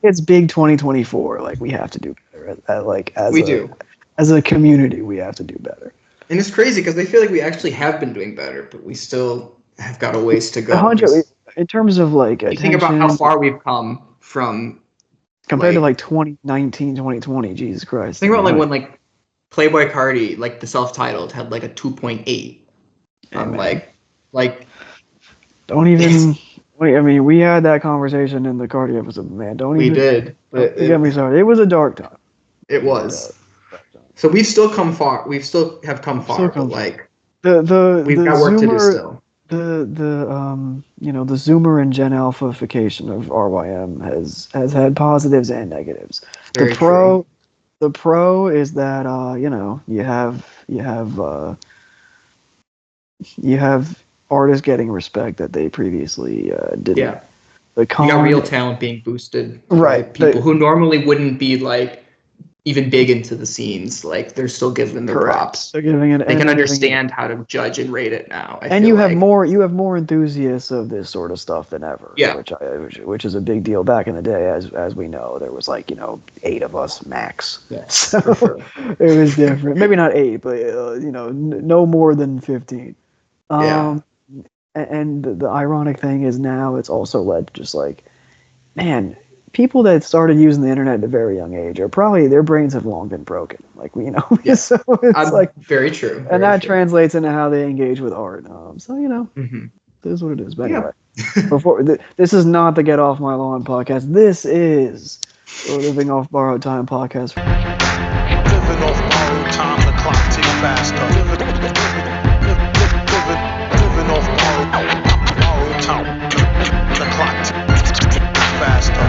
It's big 2024. Like we have to do better. We do. As a community, we have to do better. And it's crazy because they feel like we actually have been doing better, but we still have got a ways to go. 100 in terms of like you attention, think about how far we've come from compared to like 2019, 2020. Jesus Christ! Think about like when like Playboy Cardi, like the self-titled, had like a 2.8. Don't even. Wait, I mean, we had that conversation in the Cardi episode, man. We did. Don't get me started. It was a dark time. It was. So we've still come far. We still have come far, but like we've got work to do still. The the Zoomer and Gen Alpha-fication of RYM has had positives and negatives. The pro is that you have artists getting respect that they previously didn't. Yeah. You got real talent being boosted. Right. People who normally wouldn't be like even big into the scenes, like they're still giving their props. They're giving it. They can understand how to judge and rate it now. And you have more enthusiasts of this sort of stuff than ever. Yeah. Which is a big deal back in the day, as we know. There was 8 of us max. Yeah. So it was different. Maybe not 8, but no more than 15. Yeah. And the ironic thing is now it's also led to just man, people that started using the internet at a very young age are probably their brains have long been broken. Yeah. So it's very true. And that translates into how they engage with art. So It is what it is. But anyway, this is not the Get Off My Lawn podcast. This is the Living Off Borrowed Time podcast. Living off borrowed time, the clock ticks faster. Living off borrowed time, the clock ticks faster.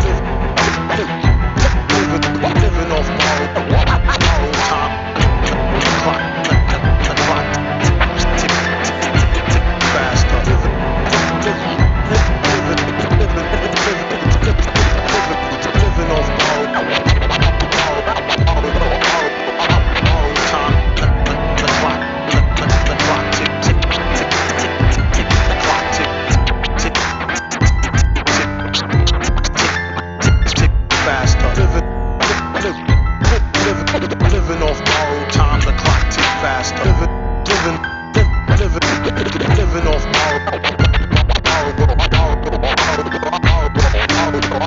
Living off borrowed time, the clock ticks faster. Living off borrowed time, the clock living off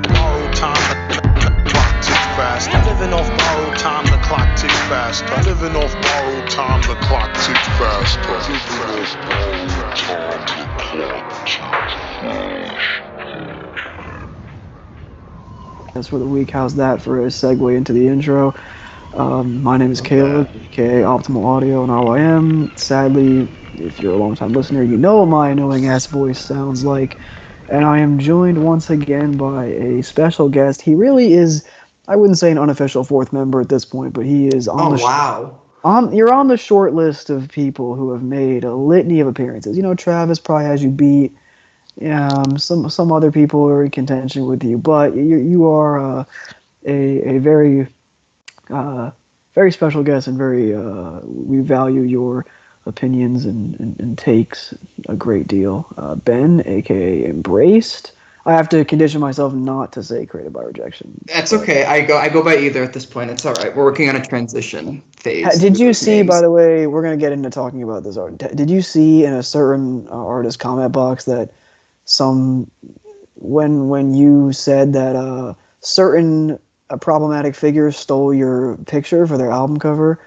borrowed time, the clock tick faster. Living off borrowed time, the clock tick faster. Living off borrowed time, the clock tick faster. Living off borrowed time, the clock tick faster. That's for the week. How's that for a segue into the intro? My name is Caleb, aka OptimalAudio and RYM. Sadly, if you're a long-time listener, you know what my annoying-ass voice sounds like. And I am joined once again by a special guest. He really is, I wouldn't say an unofficial fourth member at this point, but he is on you're on the short list of people who have made a litany of appearances. Travis probably has you beat. Some other people are in contention with you, but you are a very very special guest, and we value your opinions and takes a great deal. Ben, aka Embraced. I have to condition myself not to say created by rejection. That's okay. I go by either at this point. It's all right. We're working on a transition phase. Did you see, by the way, we're going to get into talking about this art. Did you see in a certain artist comment box that when you said that certain problematic figures stole your picture for their album cover,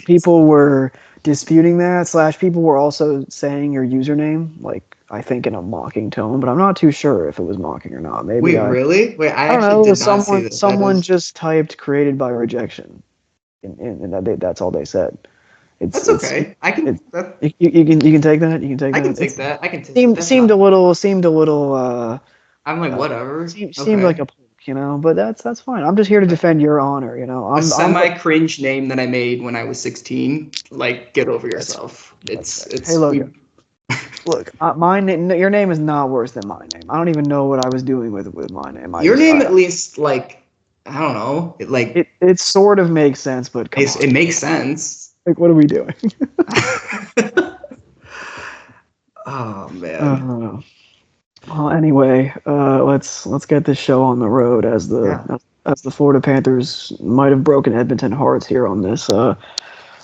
people were disputing that, / people were also saying your username, I think in a mocking tone, but I'm not too sure if it was mocking or not. Maybe really? Wait, I don't know. Did not see this. Someone just typed created by rejection, and that's all they said. That's okay. I can. You can take that. You can take that. I can take that. I can take that. Seemed a little. I'm like whatever. Seemed like a poke, but that's fine. I'm just here to defend your honor. I'm semi-cringe name that I made when I was 16. Get over yourself. It's. Hey, look. Look, your name is not worse than my name. I don't even know what I was doing with my name. Your name, at least, I don't know. It sort of makes sense, but it makes sense. What are we doing? Oh man. Well, anyway, let's get this show on the road as the Florida Panthers might have broken Edmonton hearts here on this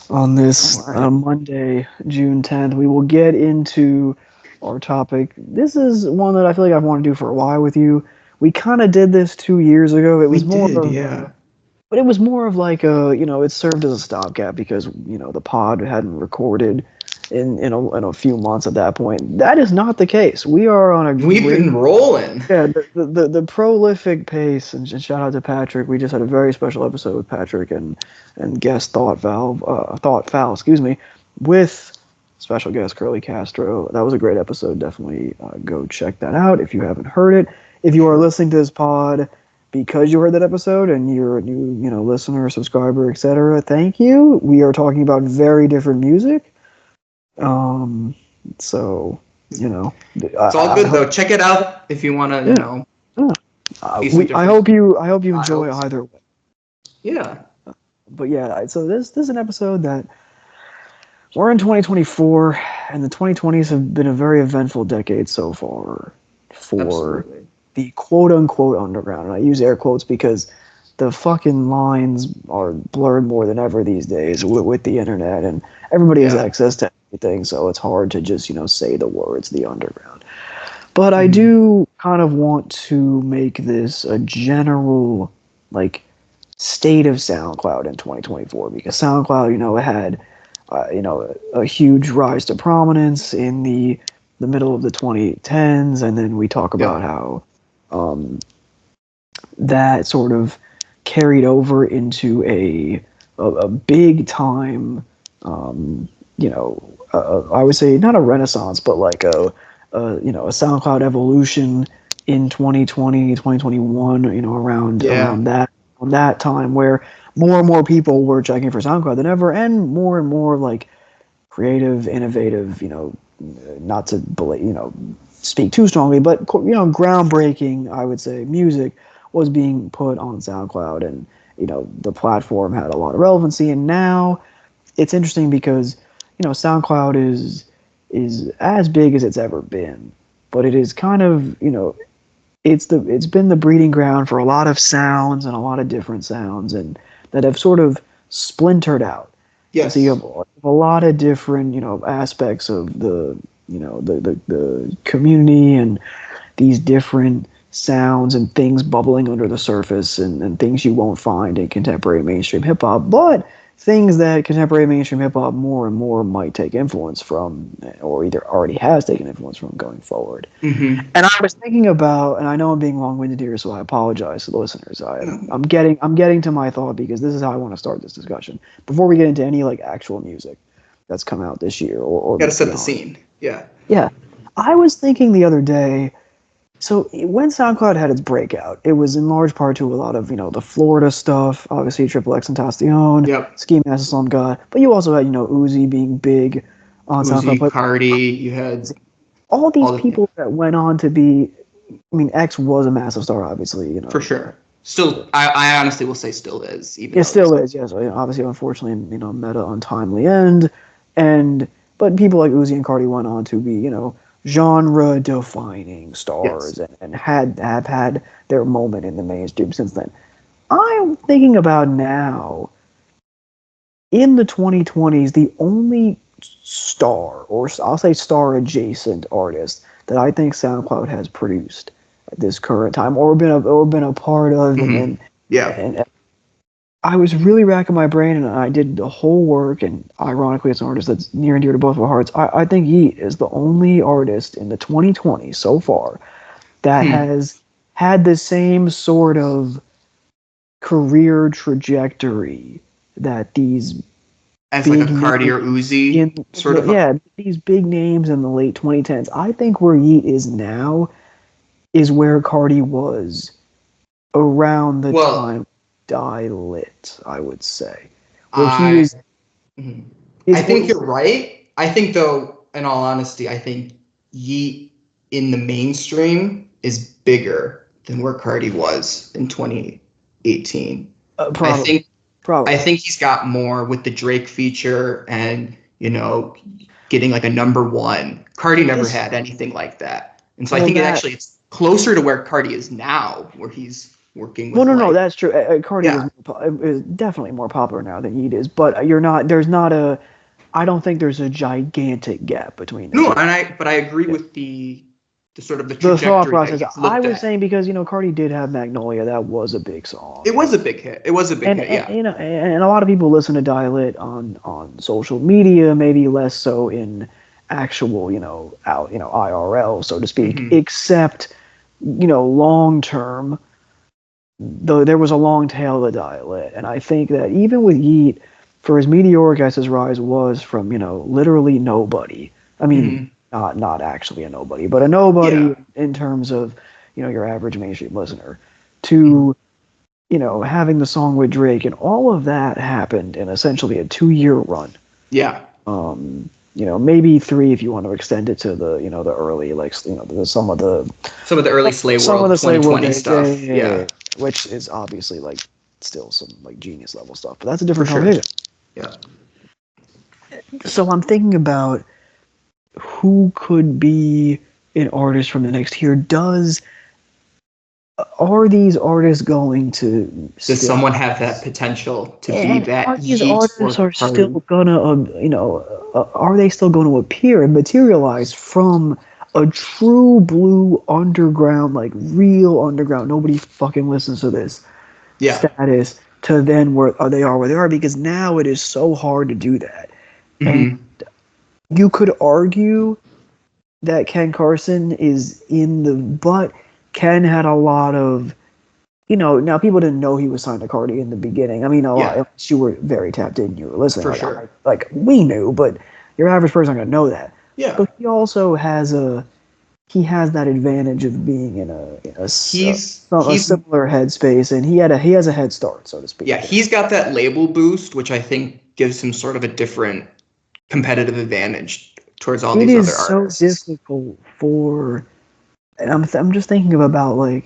Monday, June 10th. We will get into our topic. This is one that I feel like I've wanted to do for a while with you. We kind of did this 2 years ago. It was but it was more of like it served as a stopgap because the pod hadn't recorded in a few months at that point. That is not the case. We are on a We've been rolling. Yeah, the prolific pace, and shout out to Patrick. We just had a very special episode with Patrick and guest Thought Foul, excuse me, with special guest Curly Castro. That was a great episode. Definitely go check that out if you haven't heard it. If you are listening to this pod because you heard that episode and you're a new listener, subscriber, etc., thank you. We are talking about very different music. So it's all good though. Check it out if you want to. I hope you enjoy either way. Yeah. But yeah, so this is an episode that we're in 2024, and the 2020s have been a very eventful decade so far for the quote unquote underground. And I use air quotes because the fucking lines are blurred more than ever these days with the internet, and everybody has access to everything, so it's hard to just say the words the underground. But I do kind of want to make this a general state of SoundCloud in 2024, because SoundCloud it had a huge rise to prominence in the middle of the 2010s, and then we talk about how that sort of carried over into a big time, I would say not a renaissance, but a SoundCloud evolution in 2020, 2021, around that time, where more and more people were checking for SoundCloud than ever, and more creative, innovative, not to speak too strongly, but groundbreaking, I would say, music was being put on SoundCloud, and the platform had a lot of relevancy. And now it's interesting because SoundCloud is as big as it's ever been, but it is kind of it's been the breeding ground for a lot of sounds and a lot of different sounds, and that have sort of splintered out. Yes. So you have a lot of different aspects of the the community, and these different sounds and things bubbling under the surface, and things you won't find in contemporary mainstream hip-hop, but things that contemporary mainstream hip-hop more and more might take influence from, or either already has taken influence from going forward. Mm-hmm. And I was thinking about, and I know I'm being long-winded here, so I apologize to the listeners. I'm getting to my thought, because this is how I want to start this discussion. Before we get into any actual music that's come out this year, or gotta set the scene. Yeah. Yeah. I was thinking the other day, so when SoundCloud had its breakout, it was in large part to a lot of, the Florida stuff, obviously Triple X and Tastione, Ski Mask Slum God, but you also had, Uzi being big on SoundCloud. But Cardi, you had all these people that went on to be, X was a massive star, obviously, For sure. Still, I honestly will say still is. It still is, yes. Obviously, unfortunately, Meta untimely end, but people like Uzi and Cardi went on to be, genre-defining stars, and have had their moment in the mainstream since then. I'm thinking about now, in the 2020s, the only star, or I'll say star-adjacent artist that I think SoundCloud has produced at this current time, or been a part of, and I was really racking my brain, and I did the whole work, and ironically, it's an artist that's near and dear to both of our hearts. I think Yeat is the only artist in the 2020s so far that has had the same sort of career trajectory that these as like a Cardi or Uzi these big names in the late 2010s. I think where Yeat is now is where Cardi was around the time Die Lit, I would say. I think you're right. I think, though, in all honesty, I think Yeat in the mainstream is bigger than where Cardi was in 2018. Probably. I think he's got more with the Drake feature and, getting like a number one. Cardi never had anything like that. And so I think it's closer to where Cardi is now, where he's working with. No, that's true. Cardi is definitely more popular now than Yeat is, but I don't think there's a gigantic gap between them. No, but I agree with the sort of the trajectory. The thought process. I was saying because Cardi did have Magnolia. That was a big song. It was a big hit. Yeah. And a lot of people listen to Dial It on social media, maybe less so in actual IRL, so to speak. Mm-hmm. Except long term, though there was a long tail to Dial It, and I think that even with Yeat, for as meteoric as his rise was from literally nobody. I mean. Not actually a nobody, but a nobody in terms of, your average mainstream listener, to, having the song with Drake, and all of that happened in essentially a 2-year run. Yeah. Maybe 3 if you want to extend it to the, the early, some of the early Slay World 2020 stuff. Yeah. Which is obviously still some genius level stuff, but that's a different conversation. Yeah. So I'm thinking about who could be an artist from the next year. Are these artists going to? Does someone have that potential to be that? Are these artists are still gonna, are they still going to appear and materialize from a true blue underground, real underground? Nobody fucking listens to this. Yeah. Status to then where they are, because now it is so hard to do that. Mm-hmm. And you could argue that Ken Carson is but Ken had a lot of, now people didn't know he was signed to Cardi in the beginning. I mean, unless you were very tapped in, you were listening. For sure. We knew, but your average person not going to know that. Yeah. But he also has that advantage of being in a similar headspace, and he has a head start, so to speak. Yeah, he's got that label boost, which I think gives him sort of a different competitive advantage towards all these other artists. It is so difficult and I'm just thinking about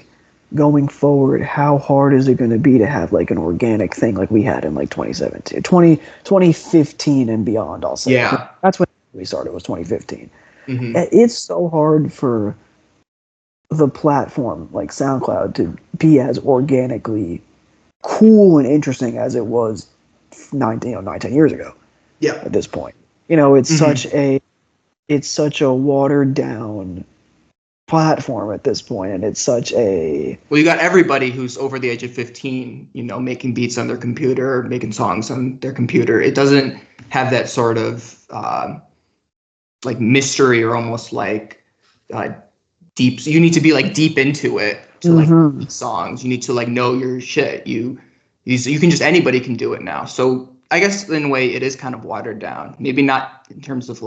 going forward, how hard is it going to be to have an organic thing like we had in 2017, 2015 and beyond, I'll say. Yeah. That's when we started, was 2015. Mm-hmm. It's so hard for the platform like SoundCloud to be as organically cool and interesting as it was 9, 10 years ago. Yeah. At this point. It's such a watered down platform at this point, and it's such a... Well, you got everybody who's over the age of 15, making beats on their computer, making songs on their computer. It doesn't have that sort of mystery, or almost deep. So you need to be deep into it to make songs. You need to know your shit. You can just, anybody can do it now. So I guess in a way it is kind of watered down. Maybe not in terms of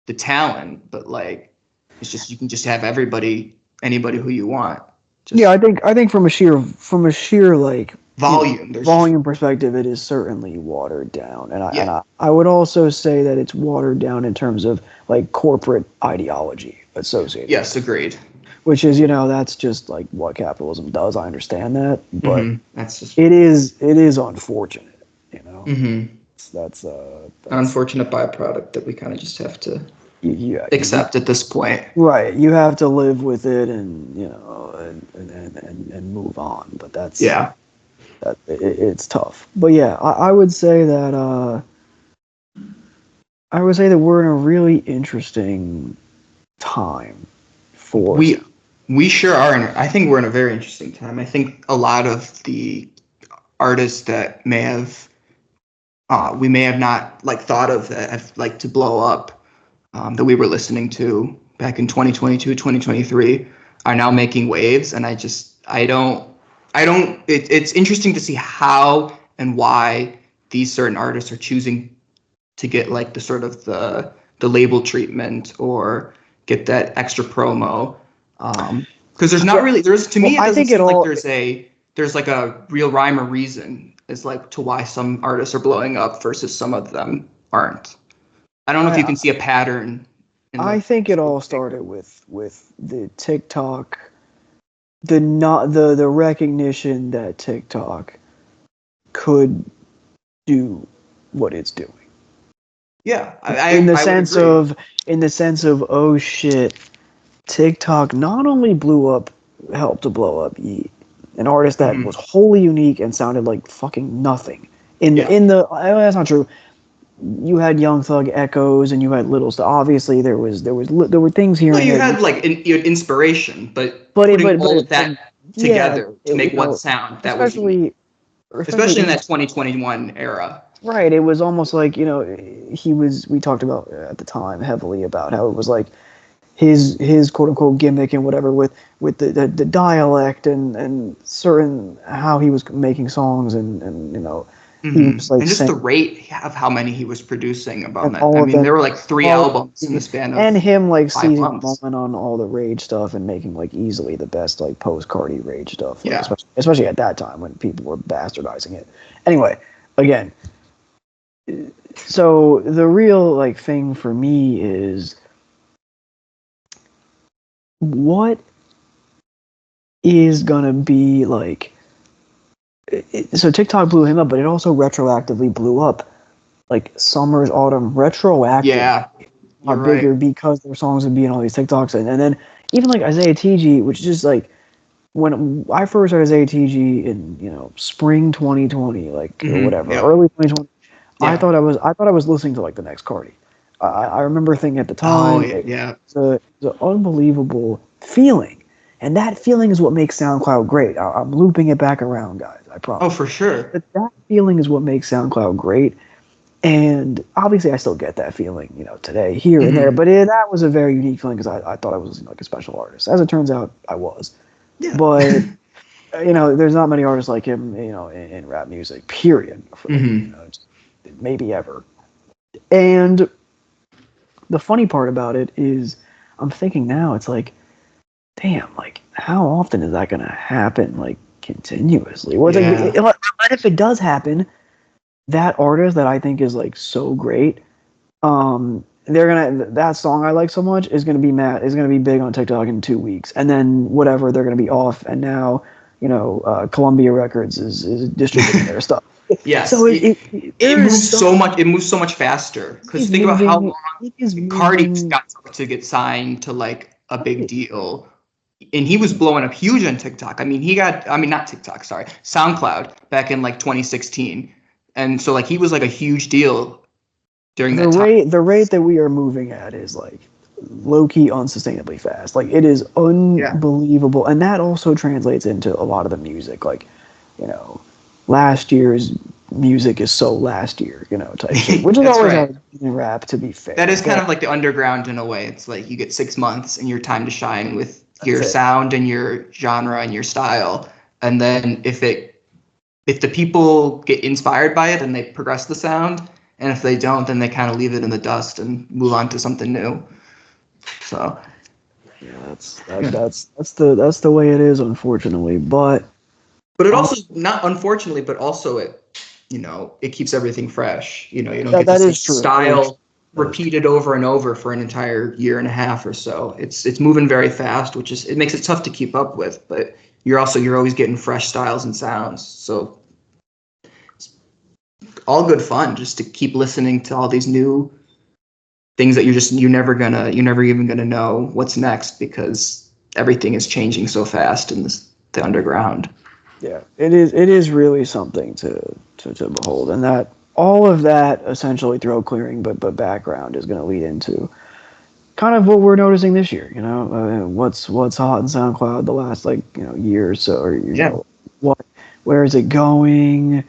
the talent, but it's just, you can just have anybody who you want. I think from a sheer volume perspective, it is certainly watered down, and I would also say that it's watered down in terms of corporate ideology associated. Yes, agreed. Which is that's just what capitalism does. I understand that, but that's just it is unfortunate. Mm-hmm. That's an unfortunate byproduct that we kind of just have to accept at this point. Right. You have to live with it and move on. But that's it's tough. But yeah, I would say that we're in a really interesting time for we sure are. I think we're in a very interesting time. I think a lot of the artists that we may have not thought of that to blow up, that we were listening to back in 2022, 2023 are now making waves. And it's interesting to see how and why these certain artists are choosing to get the sort of the label treatment or get that extra promo. Because there's not really, there's, to me, it doesn't seem like there's a real rhyme or reason is to why some artists are blowing up versus some of them aren't. I don't know if you can see a pattern. I think it all started with the TikTok, the recognition that TikTok could do what it's doing. Yeah, in the sense of, oh shit, TikTok not only helped to blow up Yeat, an artist that was wholly unique and sounded like fucking nothing. That's not true. You had Young Thug echoes, and you had little stuff. Obviously, there were things here. Well, and you there. had like you had inspiration, but putting all of that together to make one sound that was unique. Especially in that 2021 era. Right. It was almost like, we talked about at the time heavily about how it was like his quote unquote gimmick and whatever with the dialect and certain how he was making songs and he was like and just the rate of how many he was producing about that. I mean, there were like 3 albums in the span of and him like 5 seizing months. the moment on all the rage stuff and making like easily the best like post Cardi rage stuff. Like, yeah. Especially at that time when people were bastardizing it. Anyway, again, so the real like thing for me is what is gonna be like. So TikTok blew him up, but it also retroactively blew up like Summer's Autumn retroactive. Yeah, bigger because their songs would be in all these TikToks, and then even like Isaiah TG, which is just like when I first heard Isaiah TG in spring 2020, like or whatever, early 2020. Yeah. I thought I was listening to like the next Cardi. I remember thinking at the time, it's an unbelievable feeling, and that feeling is what makes SoundCloud great. I'm looping it back around, guys. I promise. Oh, for sure. But that feeling is what makes SoundCloud great, and obviously I still get that feeling, today here and there. But that was a very unique feeling because I thought I was listening to like a special artist. As it turns out, I was. Yeah. But there's not many artists like him, in rap music. Period. Maybe ever. And the funny part about it is, I'm thinking now, it's like, damn, like how often is that going to happen, like continuously? Or like, if it does happen, that artist that I think is like so great, that song I like so much is gonna be big on TikTok in 2 weeks, and then whatever, they're gonna be off, and now Columbia Records is distributing their stuff. Yeah, so it moves so much. It moves so much faster. Because think about how long Cardi got to get signed to like a big deal, and he was blowing up huge on TikTok. I mean, not TikTok, sorry, SoundCloud back in like 2016, and so like he was like a huge deal during that time. The rate that we are moving at is like low-key unsustainably fast. Like it is unbelievable, and that also translates into a lot of the music. Like, last year's music is so last year, type shit, which is always right. In rap, to be fair. That is kind of like the underground in a way. It's like you get 6 months and your time to shine with your sound and your genre and your style, and then if the people get inspired by it, then they progress the sound, and if they don't, then they kind of leave it in the dust and move on to something new. So yeah, that's the way it is, unfortunately. But it also, not unfortunately, but also it keeps everything fresh. You don't get that this style repeated over and over for an entire year and a half or so. It's moving very fast, it makes it tough to keep up with. But you're always getting fresh styles and sounds. So it's all good fun just to keep listening to all these new things that you're never even gonna know what's next, because everything is changing so fast in the underground. Yeah, it is really something to behold, and that all of that essentially throat clearing, but background is going to lead into kind of what we're noticing this year. What's hot in SoundCloud the last year or so, or where is it going?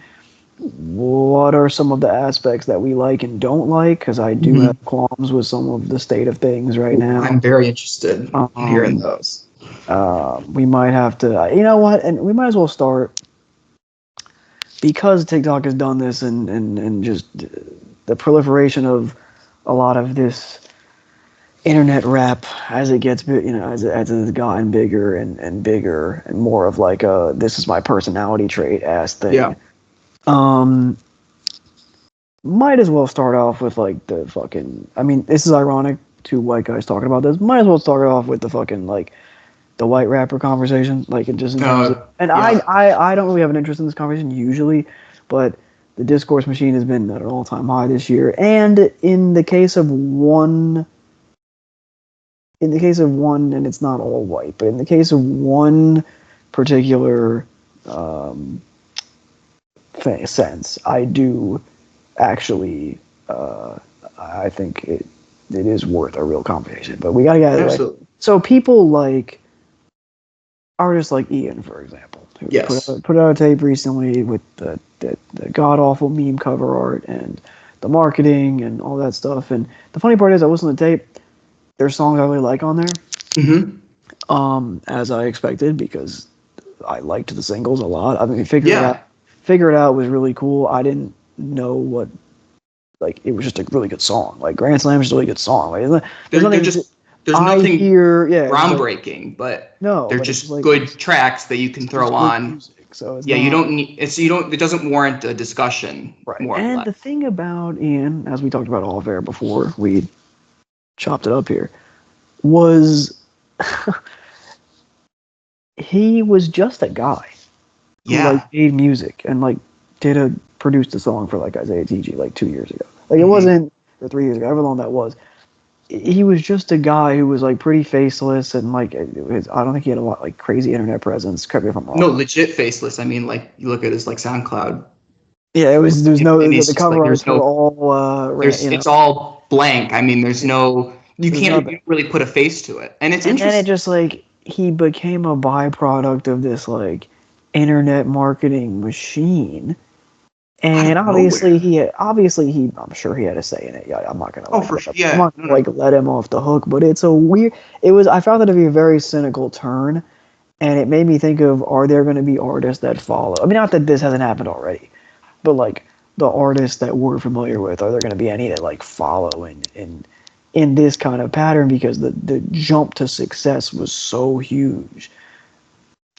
What are some of the aspects that we like and don't like? Because I do have qualms with some of the state of things right now. I'm very interested in hearing those. We might have to, and we might as well start, because TikTok has done this and just the proliferation of a lot of this internet rap as it gets, as it's gotten bigger and bigger and more of like a this is my personality trait ass thing. Yeah. Might as well start off with like the fucking. I mean, this is ironic, two white guys talking about this. Might as well start off with the fucking like the white rapper conversation, like it just in terms of, and I don't really have an interest in this conversation usually, but the discourse machine has been at an all-time high this year, and in the case of one in the case of one, and it's not all white, but in the case of one particular sense, I do actually, I think it is worth a real conversation. But we gotta get it right. So people like artists like Ian, for example, who put out a tape recently with the god awful meme cover art and the marketing and all that stuff. And the funny part is, I listened to the tape. There's songs I really like on there, as I expected, because I liked the singles a lot. I mean, Figure It Out was really cool. I didn't know what, like, it was just a really good song. Like, Grand Slam is a really good song. Like, there's nothing groundbreaking, but they're just like, good tracks that you can throw on. Music, so you don't need it doesn't warrant a discussion. Right. And the thing about Ian, as we talked about off air before we chopped it up here, was he was just a guy who like made music and like produced a song for like Isaiah TG like 2 years ago. Like it wasn't, or 3 years ago, however long that was. He was just a guy who was like pretty faceless and like I don't think he had a lot like crazy internet presence. Correct me if I'm wrong. No, legit faceless. I mean, like you look at his like SoundCloud. Yeah, the cover arts were all it's all blank. I mean, you can't really put a face to it, and it's interesting. And it just like he became a byproduct of this like internet marketing machine. And obviously I'm sure he had a say in it. Yeah, I'm not gonna let him off the hook, but I found it to be a very cynical turn, and it made me think of, are there going to be artists that follow? I mean, not that this hasn't happened already, but like the artists that we're familiar with, are there going to be any that like follow in this kind of pattern, because the jump to success was so huge.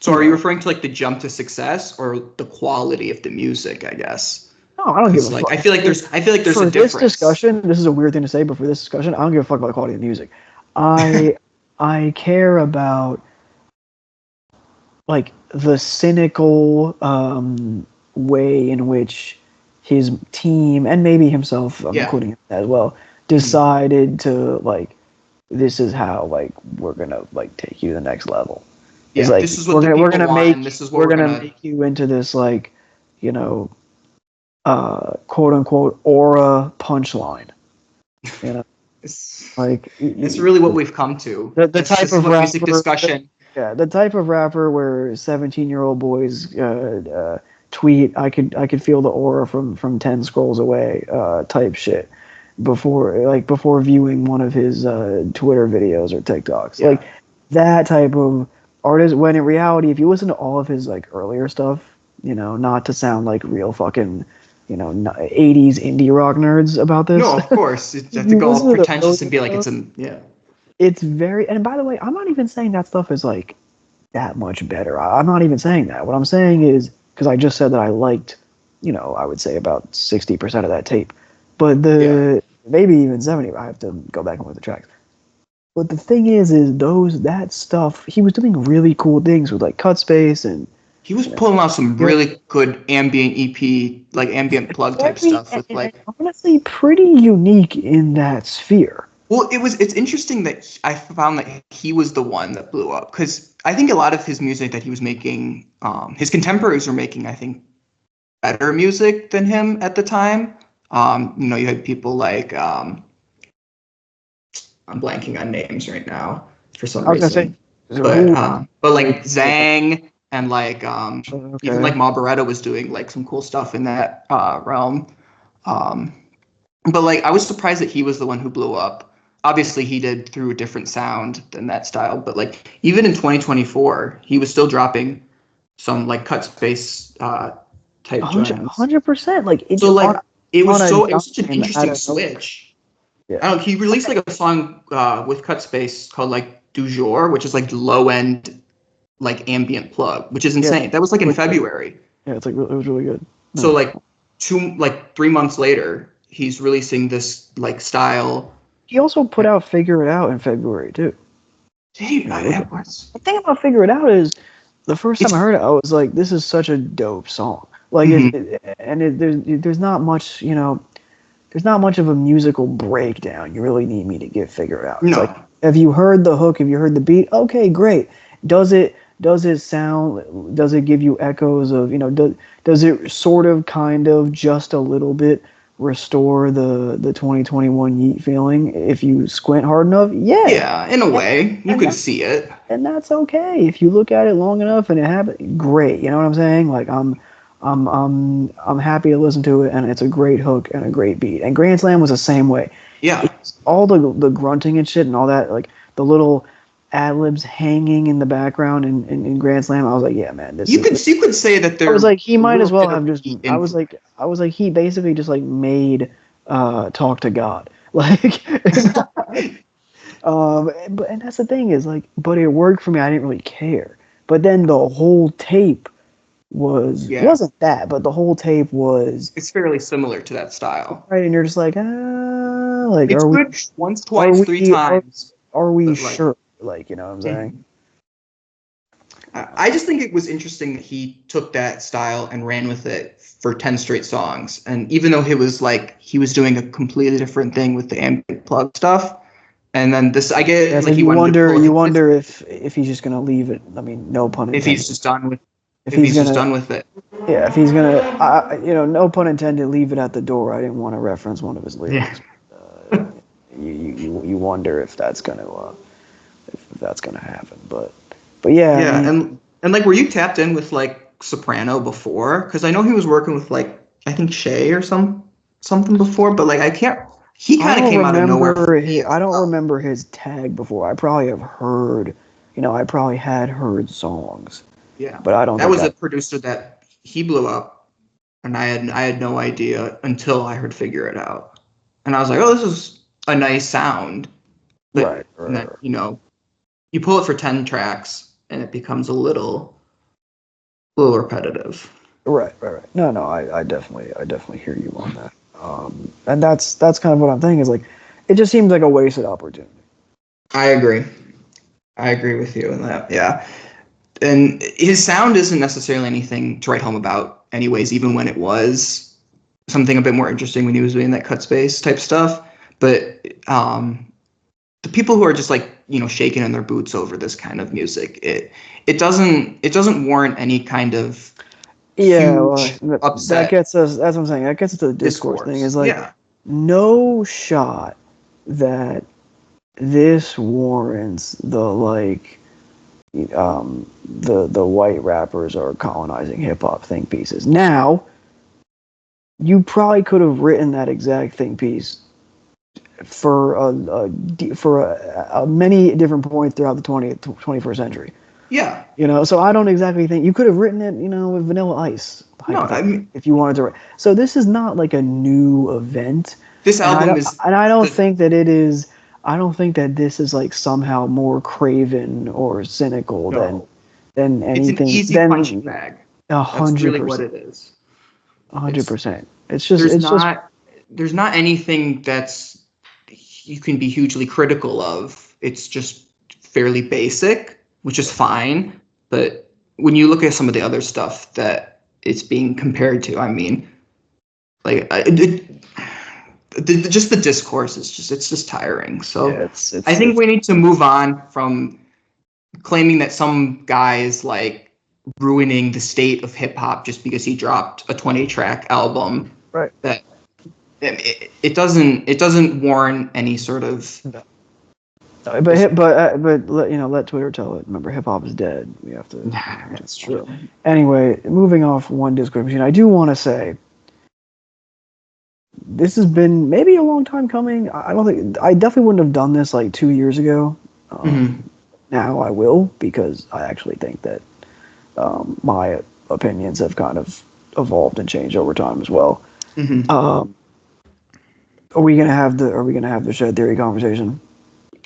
So are you referring to like the jump to success or the quality of the music, I guess? No, I don't give a fuck. I feel like there's a difference. For this discussion, this is a weird thing to say, but for this discussion, I don't give a fuck about the quality of the music. I care about like the cynical way in which his team, and maybe himself, including him as well, decided to like, this is how like we're gonna like take you to the next level. Yeah, it's like, this is what we're gonna make you into this like, you know, quote unquote aura punchline. You know, like it's really what we've come to. The type of rapper, music discussion. The type of rapper where 17-year-old boys tweet, I could feel the aura from 10 scrolls away, type shit, before viewing one of his Twitter videos or TikToks. Like that type of artist, when in reality, if you listen to all of his like earlier stuff, you know, not to sound like real fucking, you know, 80s indie rock nerds about this. No, of course. You have to go all pretentious and be like, it's very, and by the way, I'm not even saying that stuff is like that much better. I'm not even saying that. What I'm saying is, because I just said that I liked, you know, I would say about 60% of that tape, but maybe even 70. I have to go back and look at the tracks. But the thing is that stuff, he was doing really cool things with like cut space, and he was pulling out some really good ambient EP, like ambient Plugg type stuff with like honestly pretty unique in that sphere. Well, it's interesting that I found that he was the one that blew up, because I think a lot of his music that he was making, his contemporaries were making, I think, better music than him at the time. You know, you had people like I'm blanking on names right now for some reason. But like Zang and like even like Marbaretta was doing like some cool stuff in that realm. But like I was surprised that he was the one who blew up. Obviously he did through a different sound than that style, but like even in 2024, he was still dropping some like cut space type 100%. Like it was such an interesting switch. Yeah. I don't know, he released like a song with cut space called like Du Jour, which is like Lowend, like ambient Plugg, which is insane. That was like in February. Yeah, it's like it was really good. So like 3 months later, he's releasing this like style. He also put out Figure It Out in February too. Did he? The thing about Figure It Out is, the first time I heard it, I was like, "This is such a dope song." Like, there's not much, you know, there's not much of a musical breakdown. You really need me to get Figure It Out. No, Have you heard the hook? Have you heard the beat? Okay, great. Does it sound? Does it give you echoes of does it sort of kind of just a little bit restore the 2021 Yeat feeling if you squint hard enough? Yeah. Yeah, in a way, you could see it, and that's okay if you look at it long enough and it happens. Great, you know what I'm saying? Like I'm happy to listen to it, and it's a great hook and a great beat. And Grand Slam was the same way. Yeah, all the grunting and shit and all that, like the little ad libs hanging in the background in Grand Slam. I was like, yeah, man, you could say that there. I was like, he might as well have just. I was like, he basically just like made Talk to God, like. And that's the thing is like, but it worked for me. I didn't really care. But then the whole tape wasn't that, but the whole tape was. It's fairly similar to that style, right? And you're just like, like it's good once, twice, three times. Are we sure? Like, you know what I'm saying? I just think it was interesting that he took that style and ran with it for 10 straight songs. And even though he was doing a completely different thing with the ambient Plugg stuff. And then this, I get like you wonder if he's just gonna leave it. I mean, no pun intended. If he's just done with, if he's just done with it. Yeah, if he's gonna, no pun intended, leave it at the door. I didn't want to reference one of his lyrics. Yeah. You wonder if that's gonna happen, but yeah. Yeah, I mean, and like, were you tapped in with like soprano before? Because I know he was working with like, I think Shay or something before, but like I can't. He kind of came out of nowhere. I don't remember his tag before. I probably have heard, I probably had heard songs. Yeah, but I don't. That was a producer that he blew up, and I had no idea until I heard "Figure It Out," and I was like, "Oh, this is a nice sound." But then, you pull it for 10 tracks, and it becomes a little repetitive. Right. No, I definitely hear you on that. And that's kind of what I'm thinking is like, it just seems like a wasted opportunity. I agree with you on that. Yeah. And his sound isn't necessarily anything to write home about anyways, even when it was something a bit more interesting when he was doing that cut space type stuff. But the people who are just like, shaking in their boots over this kind of music, it doesn't warrant any kind of upset. That gets us. That's what I'm saying. That gets us to the discourse thing. Is like, no shot that this warrants the the white rappers are colonizing hip hop think pieces. Now, you probably could have written that exact think piece for many different points throughout the 21st century. Yeah. So I don't exactly think you could have written it, with Vanilla Ice. No, I mean, if you wanted to write. So this is not like a new event. This album is, and I don't think that it is. I don't think that this is like somehow more craven or cynical than anything. It's an easy punching bag. 100%. That's really what it is. 100%. It's just there's not anything that's you can be hugely critical of. It's just fairly basic, which is fine. But when you look at some of the other stuff that it's being compared to, I mean, like just the discourse is just tiring. So I think we need to move on from claiming that some guy is like ruining the state of hip hop just because he dropped a 20-track album. Right. That it doesn't warrant any sort of. No. But let Twitter tell it. Remember, hip hop is dead. We have to. That's true. Anyway, moving off one discourse machine, I do want to say this has been maybe a long time coming. I definitely wouldn't have done this like 2 years ago. Now I will, because I actually think that my opinions have kind of evolved and changed over time as well. Are we gonna have the shed theory conversation?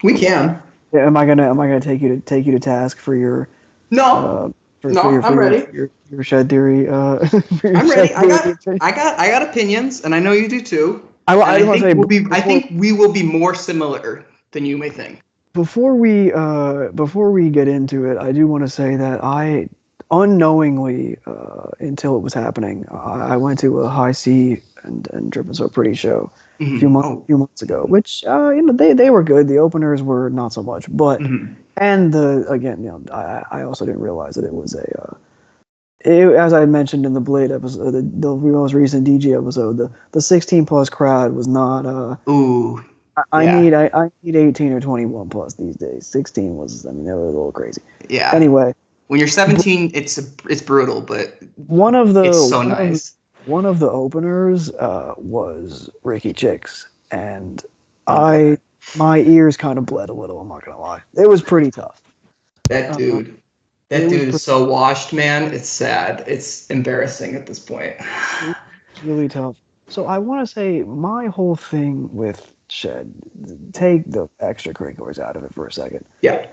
We can. Yeah, am I gonna take you to task for your I'm ready. Your shed theory. I'm ready. I got opinions, and I know you do too. I think we will be more similar than you may think. Before we get into it, I do want to say that I unknowingly, until it was happening, I went to a High C and Drippin' So Pretty show Mm-hmm. a few months ago, which they were good. The openers were not so much, but and I also didn't realize that it was as I mentioned in the Blade episode, the most recent DJ episode, the 16 plus crowd was not. I need 18 or 21 plus these days. 16 was, they were a little crazy. Yeah. Anyway, when you're 17, it's brutal, but it's so nice. One of the openers was Ricky Chicks, and my ears kind of bled a little. I'm not gonna lie, it was pretty tough. That dude is so washed, man. It's sad. It's embarrassing at this point. It's really tough. So I want to say my whole thing with Shed, take the extracurriculars out of it for a second. Yeah.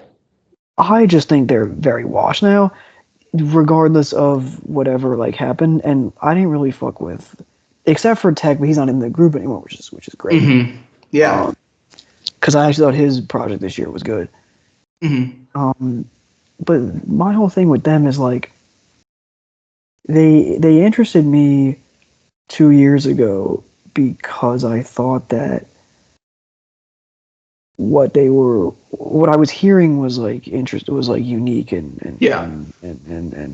I just think they're very washed now, regardless of whatever happened. And I didn't really fuck with, except for Tech, but he's not in the group anymore, which is great. Mm-hmm. Yeah. Because I actually thought his project this year was good. Mm-hmm. But my whole thing with them is they interested me 2 years ago because I thought that what I was hearing was was unique and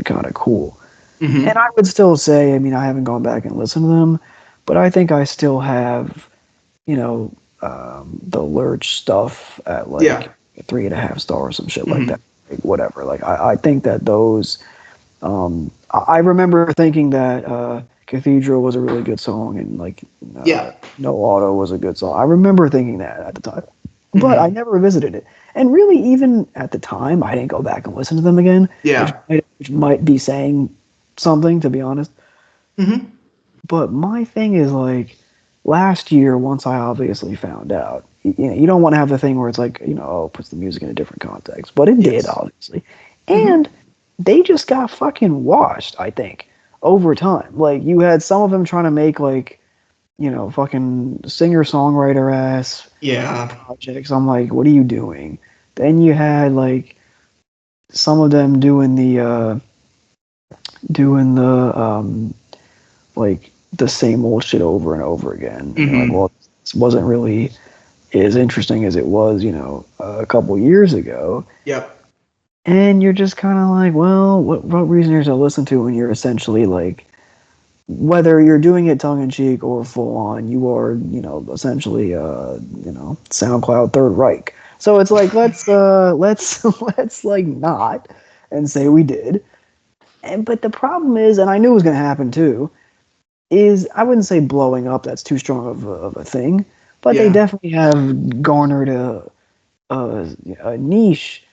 kind of cool. Mm-hmm. And I would still say, I haven't gone back and listened to them, but I think I still have, the Lurch stuff at 3.5 stars, some shit like that. Whatever. I think that those, I remember thinking that Cathedral was a really good song and No Auto was a good song. I remember thinking that at the time. But I never revisited it. And really, even at the time, I didn't go back and listen to them again. Yeah. Which might be saying something, to be honest. Mm-hmm. But my thing is, last year, once I obviously found out, you don't want to have the thing where it's puts the music in a different context. But it did, obviously. And they just got fucking washed, I think, over time. You had some of them trying to make, fucking singer-songwriter ass projects. I'm like, what are you doing? Then you had some of them doing the the same old shit over and over again. This wasn't really as interesting as it was, a couple years ago. Yep. And you're just kind of well, what reason is there to listen to when you're essentially whether you're doing it tongue-in-cheek or full-on, you are, essentially, SoundCloud Third Reich. So it's let's not and say we did. But the problem is, and I knew it was going to happen too, is I wouldn't say blowing up. That's too strong of a thing. But they definitely have garnered a niche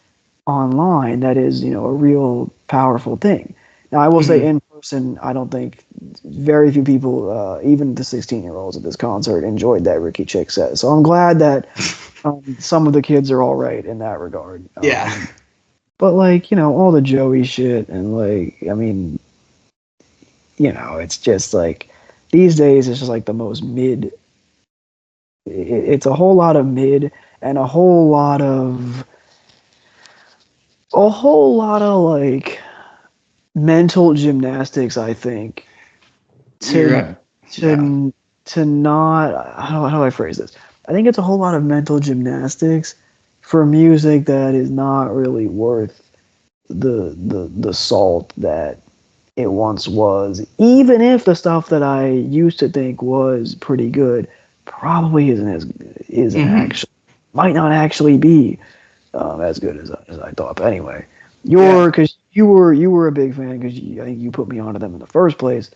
online that is, a real powerful thing. Now, I will say in person, I don't think very few people, even the 16-year-olds at this concert, enjoyed that Ricky Chick set. So I'm glad that some of the kids are all right in that regard. But, all the Joey shit and, it's just, these days it's just, the most mid. It's a whole lot of mid and a whole lot of, mental gymnastics, I think, to not, how do I phrase this? I think it's a whole lot of mental gymnastics for music that is not really worth the salt that it once was, even if the stuff that I used to think was pretty good probably might not actually be as good as I thought. But anyway, because you were a big fan because I think you put me onto them in the first place.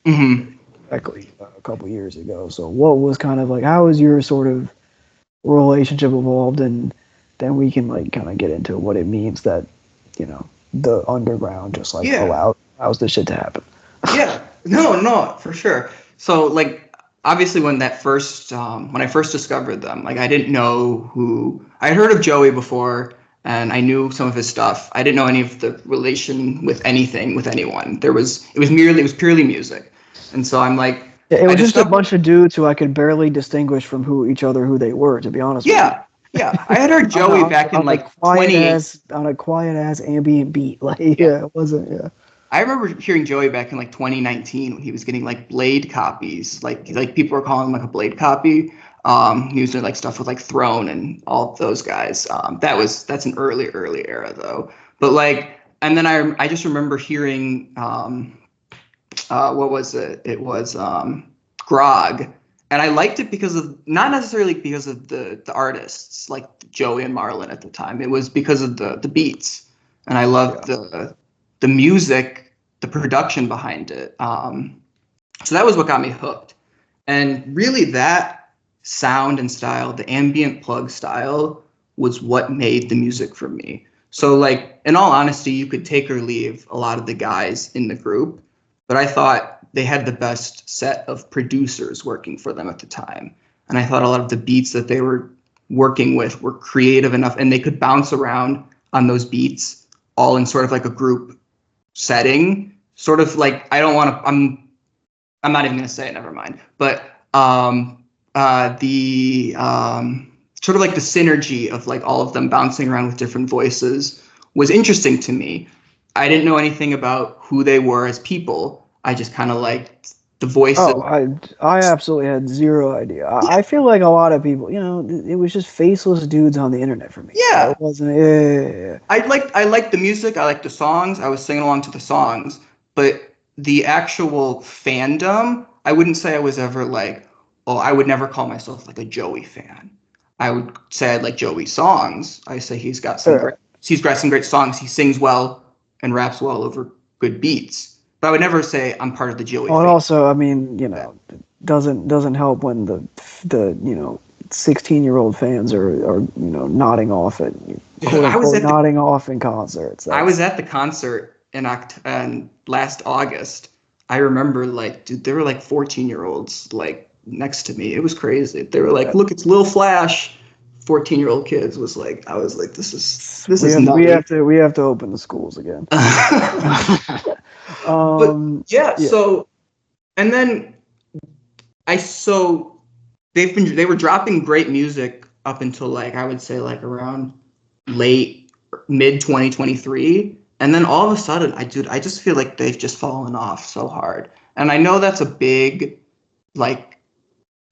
Exactly a couple years ago. So what was kind of how was your sort of relationship evolved, and then we can kind of get into what it means that the underground just allows this shit to happen. No, for sure. So obviously when I first discovered them, I didn't know who. I heard of Joey before and I knew some of his stuff. I didn't know any of the relation with anyone. It was purely music. And so I'm it was just a bunch of dudes who I could barely distinguge from who they were, to be honest with you. Yeah. I had heard Joey back in 20 on a quiet ass ambient beat. It wasn't. I remember hearing Joey back in like 2019 when he was getting like Blade copies, like people were calling him like a Blade copy. He was doing like stuff with like Throne and all of those guys. That's an early era though. But like, and then I just remember hearing what was it? It was Grog, and I liked it because of not necessarily because of the artists like Joey and Marlon at the time. It was because of the beats, and I loved the music, the production behind it. So that was what got me hooked, and really that sound and style, the ambient Plugg style, was what made the music for me. So like, in all honesty, you could take or leave a lot of the guys in the group, but I thought they had the best set of producers working for them at the time. And I thought a lot of the beats that they were working with were creative enough, and they could bounce around on those beats all in sort of like a group setting. Sort of like, I don't want to, I'm not even going to say it, never mind. But the sort of like the synergy of like all of them bouncing around with different voices was interesting to me. I didn't know anything about who they were as people. I just kind of liked the voices. Oh, I absolutely had zero idea. I feel like a lot of people, it was just faceless dudes on the internet for me. Yeah. It wasn't. Yeah. I liked the music. I liked the songs. I was singing along to the songs, but the actual fandom, I wouldn't say I was ever like, oh, I would never call myself like a Joey fan. I would say I like Joey's songs. I say he's got some great songs. He sings well and raps well over good beats. But I would never say I'm part of the Joey. Well, and also, I mean, doesn't help when the 16-year-old fans are nodding off at nodding off in concerts. I was at the concert in last August. I remember like, dude, there were like 14-year-olds like next to me. It was crazy. They were like, look, it's Lil Flash. 14-year-old kids I was like, this is we have to open the schools again. So, and then they were dropping great music up until like, I would say like around mid 2023. And then all of a sudden I just feel like they've just fallen off so hard. And I know that's a big like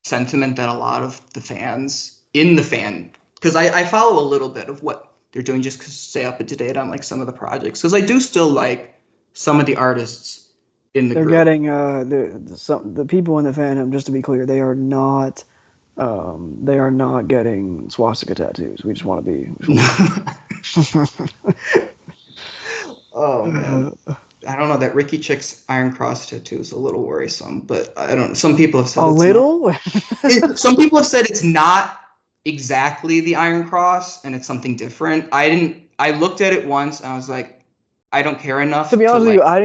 sentiment that a lot of the fans because I follow a little bit of what they're doing just to stay up to date on like some of the projects, because I do still like some of the artists in the group. Getting the people in the fandom, just to be clear, they are not getting swastika tattoos. We just want to be oh man, I don't know, that Ricky Chick's Iron Cross tattoo is a little worrisome, but I don't know. Some people have said some people have said it's not exactly the Iron Cross and it's something different. I looked at it once and I was like, I don't care enough. To be honest with you, I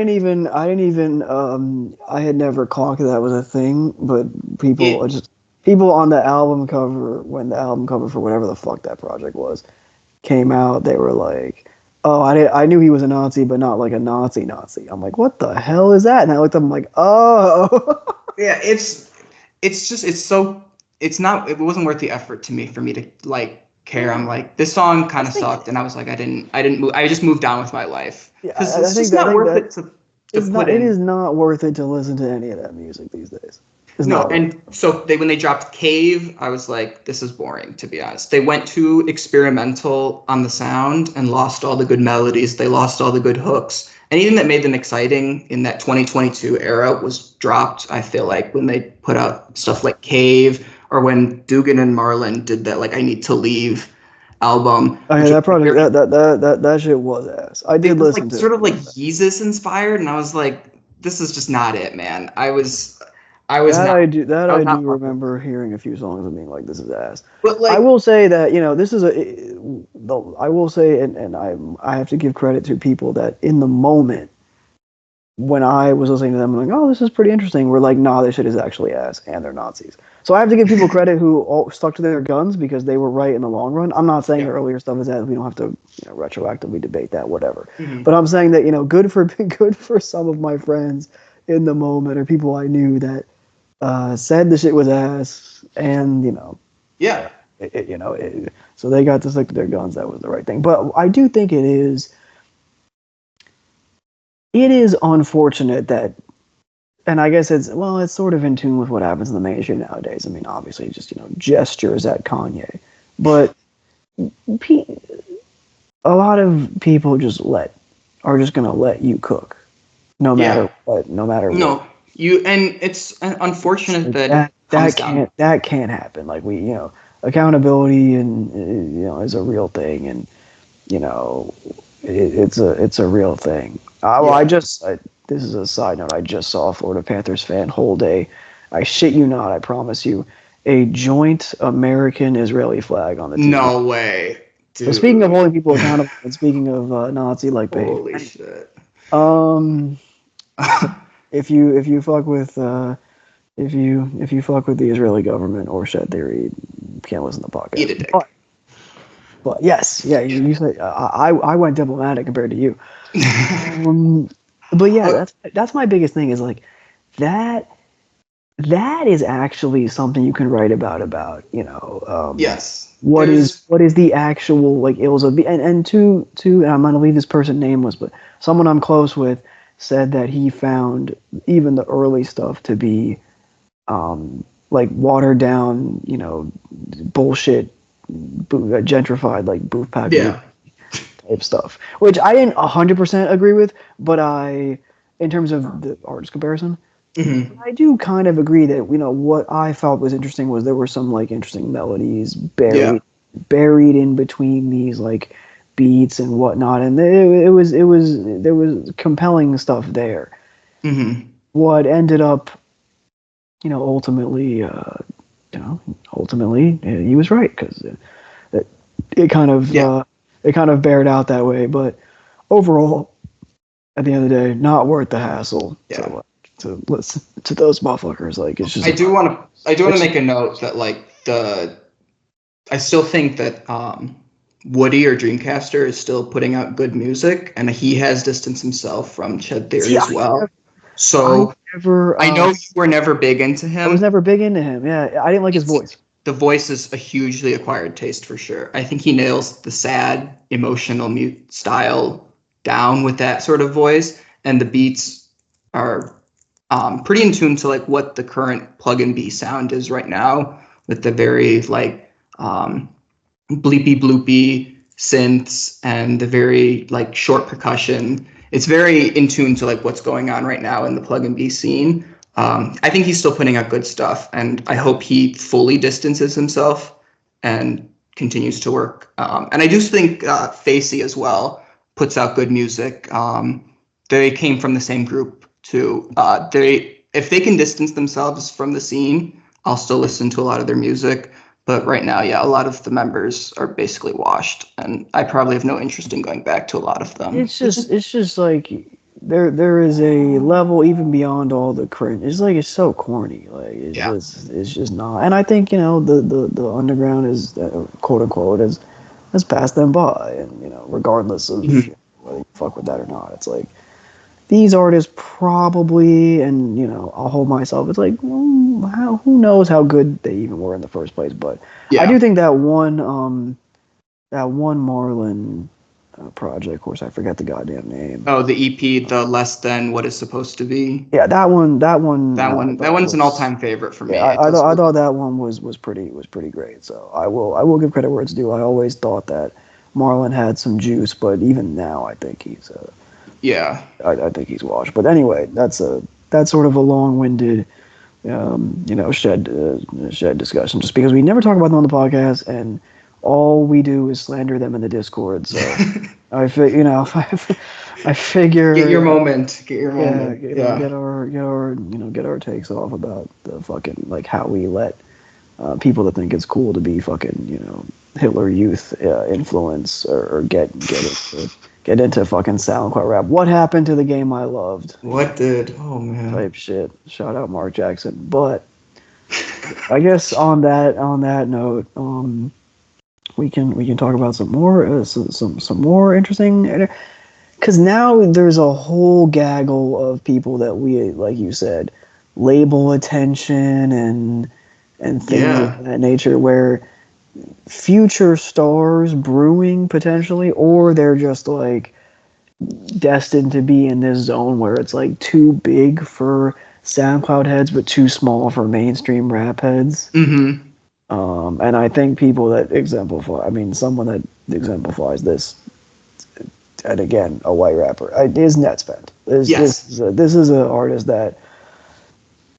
had never clocked that was a thing, but people on the album cover, when the album cover for whatever the fuck that project was came out, they were like, oh, I knew he was a Nazi, but not like a Nazi. I'm like, what the hell is that? And I looked up, I'm like, oh. Yeah, it wasn't worth the effort to me for me to like care. I'm like, this song kind of sucked, and I was like, I didn't move. I just moved on with my life. Because it's just not worth it to put in. It is not worth it to listen to any of that music these days. And so when they dropped Cave, I was like, this is boring, to be honest. They went too experimental on the sound and lost all the good melodies. They lost all the good hooks. Anything that made them exciting in that 2022 era was dropped, I feel like, when they put out stuff like Cave, or when Dugan and Marlon did that like I Need to Leave album. Oh yeah, that project, that shit was ass. I did listen to it. Sort of like Yeezus inspired, and I was like, this is just not it, man. I do remember hearing a few songs and being like, this is ass. But like, I will say that, this is I will say, and I have to give credit to people that in the moment, when I was listening to them, I'm like, oh, this is pretty interesting. We're like, nah, this shit is actually ass, and they're Nazis. So I have to give people credit who stuck to their guns, because they were right in the long run. I'm not saying earlier stuff is ass. We don't have to retroactively debate that, whatever. Mm-hmm. But I'm saying that, good for some of my friends in the moment, or people I knew that said the shit was ass, and so they got to stick to their guns. That was the right thing. But I do think it is it is unfortunate that, and I guess it's sort of in tune with what happens in the mainstream nowadays. I mean, obviously, just gestures at Kanye, but a lot of people are just gonna let you cook, no matter what, no matter what. No, and it's unfortunate that can't happen. Like accountability and is a real thing, and it's a real thing. This is a side note. I just saw a Florida Panthers fan hold I shit you not, I promise you, a joint American-Israeli flag on the TV. No way. Dude. So speaking of holding people accountable, and speaking of Nazi-like behavior. Holy shit. If you fuck with if you fuck with the Israeli government or shed theory, you can't listen to the podcast. Eat a dick. But yes, yeah, you say I went diplomatic compared to you. But yeah, that's my biggest thing is like that is actually something you can write about yes. What is the actual like ills of and I'm gonna leave this person nameless, but someone I'm close with said that he found even the early stuff to be like watered down, bullshit, gentrified, like booth pack type stuff, which I didn't 100% agree with, but in terms of the artist comparison, I do kind of agree that what I felt was interesting was there were some like interesting melodies buried in between these like beats and whatnot, and there was compelling stuff there. What ended up ultimately he was right, because it kind of bared out that way, but overall at the end of the day, not worth the hassle to listen to those motherfuckers. Like, it's just I do want to make a note that like I still think that Woody or Dreamcaster is still putting out good music, and he has distanced himself from Shed Theory as well. So I know you were never big into him. I was never big into him. Yeah, I didn't like his voice. The voice is a hugely acquired taste for sure. I think he nails the sad, emotional mute style down with that sort of voice, and the beats are pretty in tune to like what the current Plugg and B sound is right now, with the very like bleepy bloopy synths and the very like short percussion. It's very in tune to like what's going on right now in the Plugg and B scene. I think he's still putting out good stuff, and I hope he fully distances himself and continues to work. And I do think Facey as well puts out good music. They came from the same group too. If they can distance themselves from the scene, I'll still listen to a lot of their music. But right now, a lot of the members are basically washed, and I probably have no interest in going back to a lot of them. It's just like there is a level even beyond all the cringe. It's like it's so corny. Like it's just not. And I think the underground is quote unquote has passed them by, and regardless of whether you fuck with that or not, it's like these artists probably, and I'll hold myself. It's like who knows how good they even were in the first place. But I do think that one Marlon project, of course I forget the goddamn name. Oh, the EP, the Less Than What Is Supposed to Be. Yeah, that one's an all-time favorite for me. Yeah, I thought that one was pretty great. So I will give credit where it's due. I always thought that Marlon had some juice, but even now I think he's I think he's washed. But anyway, that's sort of a long-winded shed discussion, just because we never talk about them on the podcast, and all we do is slander them in the Discord. So I figure get your moment. Get our takes off about the fucking like how we let people that think it's cool to be fucking Hitler Youth influence or get into fucking Soundcloud Rap. What happened to the game I loved? What did? Oh man. Type shit. Shout out Mark Jackson. But I guess on that note, we can talk about some more interesting, because now there's a whole gaggle of people that we, like you said, label attention and things of that nature, where future stars brewing potentially, or they're just like destined to be in this zone where it's like too big for SoundCloud heads, but too small for mainstream rap heads. Mm-hmm. And I think people that exemplify, I mean, someone that exemplifies this, and again, a white rapper, is Nettspend. Yes. This is an artist that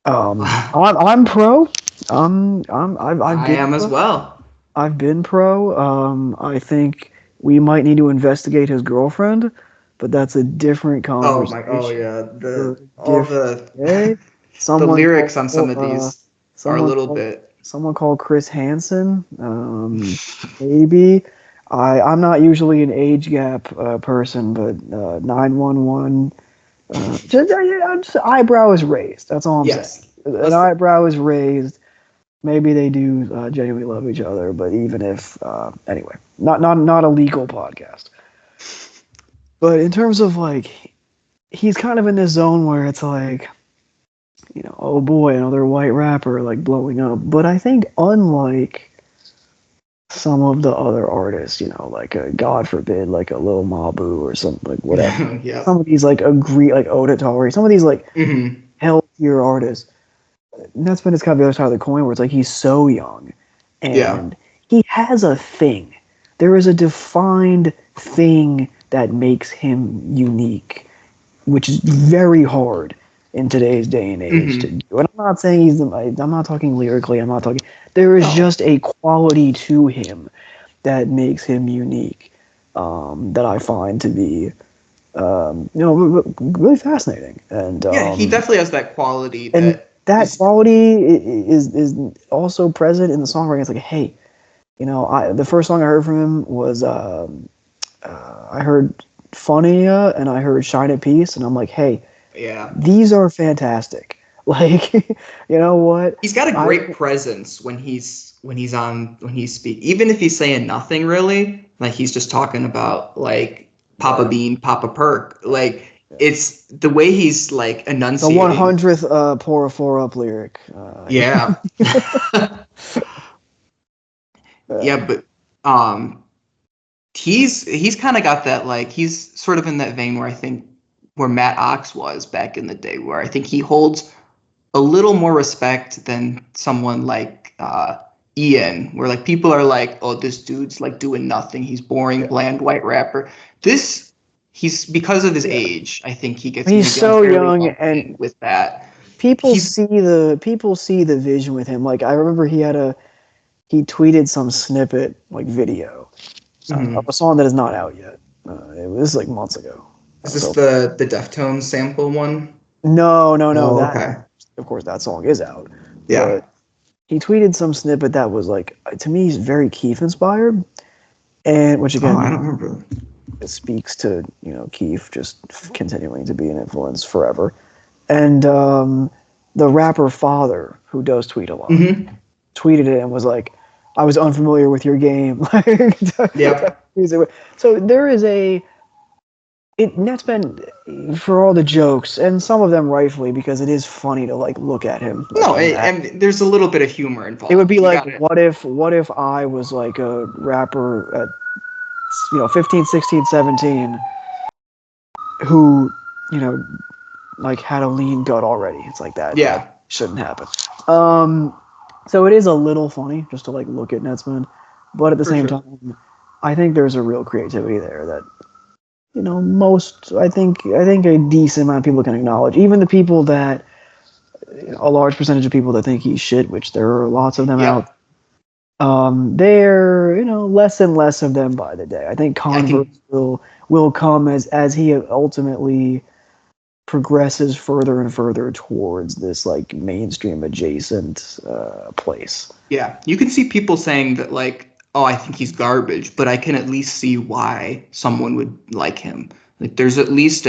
I'm pro. I am as well. I've been pro. I think we might need to investigate his girlfriend, but that's a different conversation. Oh yeah, the lyrics on some of these are a little bit. Someone called Chris Hansen, maybe. I'm not usually an age gap person, but 911. Just eyebrow is raised. That's all I'm saying. An eyebrow is raised. Maybe they do genuinely love each other, but even if anyway, not a legal podcast. But in terms of like, he's kind of in this zone where it's like, you know, oh boy, another white rapper like blowing up. But I think unlike some of the other artists, you know, like God forbid, like a Lil Mabu or something, like whatever. Yeah. Some of these like Odatori, some of these like healthier artists. That's been kind of the other side of the coin where it's like he's so young and he has a thing. There is a defined thing that makes him unique, which is very hard in today's day and age to do. And I'm not saying I'm not talking lyrically, there is just a quality to him that makes him unique, that I find to be, really fascinating. And he definitely has that quality. That quality is also present in the songwriting. It's like, hey, you know, the first song I heard from him was I heard Funny and I heard Shine at Peace, and I'm like, hey, these are fantastic. Like, you know what? He's got a great presence when he's speaking. Even if he's saying nothing really, like he's just talking about like Papa Bean, Papa Perk, like. It's the way he's like enunciating. The 100th pour a 4 up lyric. Yeah. Yeah, but he's kind of got that, like, he's sort of in that vein where I think where Matt Ox was back in the day, where I think he holds a little more respect than someone like Ian, where like people are like, oh, this dude's like doing nothing. He's boring, bland white rapper. He's because of his age, I think he gets. He's so young, and with that, people see the vision with him. Like I remember he tweeted some snippet like video of a song that is not out yet. It was like months ago. Is this the Deftones sample one? No. Oh, okay. Of course, that song is out. Yeah. But he tweeted some snippet that was like, to me, he's very Keef inspired, and which again, I don't remember. It speaks to, you know, Keef just continuing to be an influence forever. And the rapper Father, who does tweet a lot, tweeted it and was like, I was unfamiliar with your game. Yep. So there is Nettspend, for all the jokes, and some of them rightfully, because it is funny to like look at him. No, and there's a little bit of humor involved. It would be like, what if I was like a rapper at, 15, 16, 17, who, like had a lean gut already. It's like that. Yeah. That shouldn't happen. So it is a little funny just to like look at Nettspend, but at the same time, I think there's a real creativity there that, I think a decent amount of people can acknowledge. Even the people that, a large percentage of people that think he's shit, which there are lots of them out. They're, less and less of them by the day. I think converts will come as he ultimately progresses further and further towards this like mainstream adjacent place. Yeah, you can see people saying that like, oh, I think he's garbage, but I can at least see why someone would like him. Like, there's at least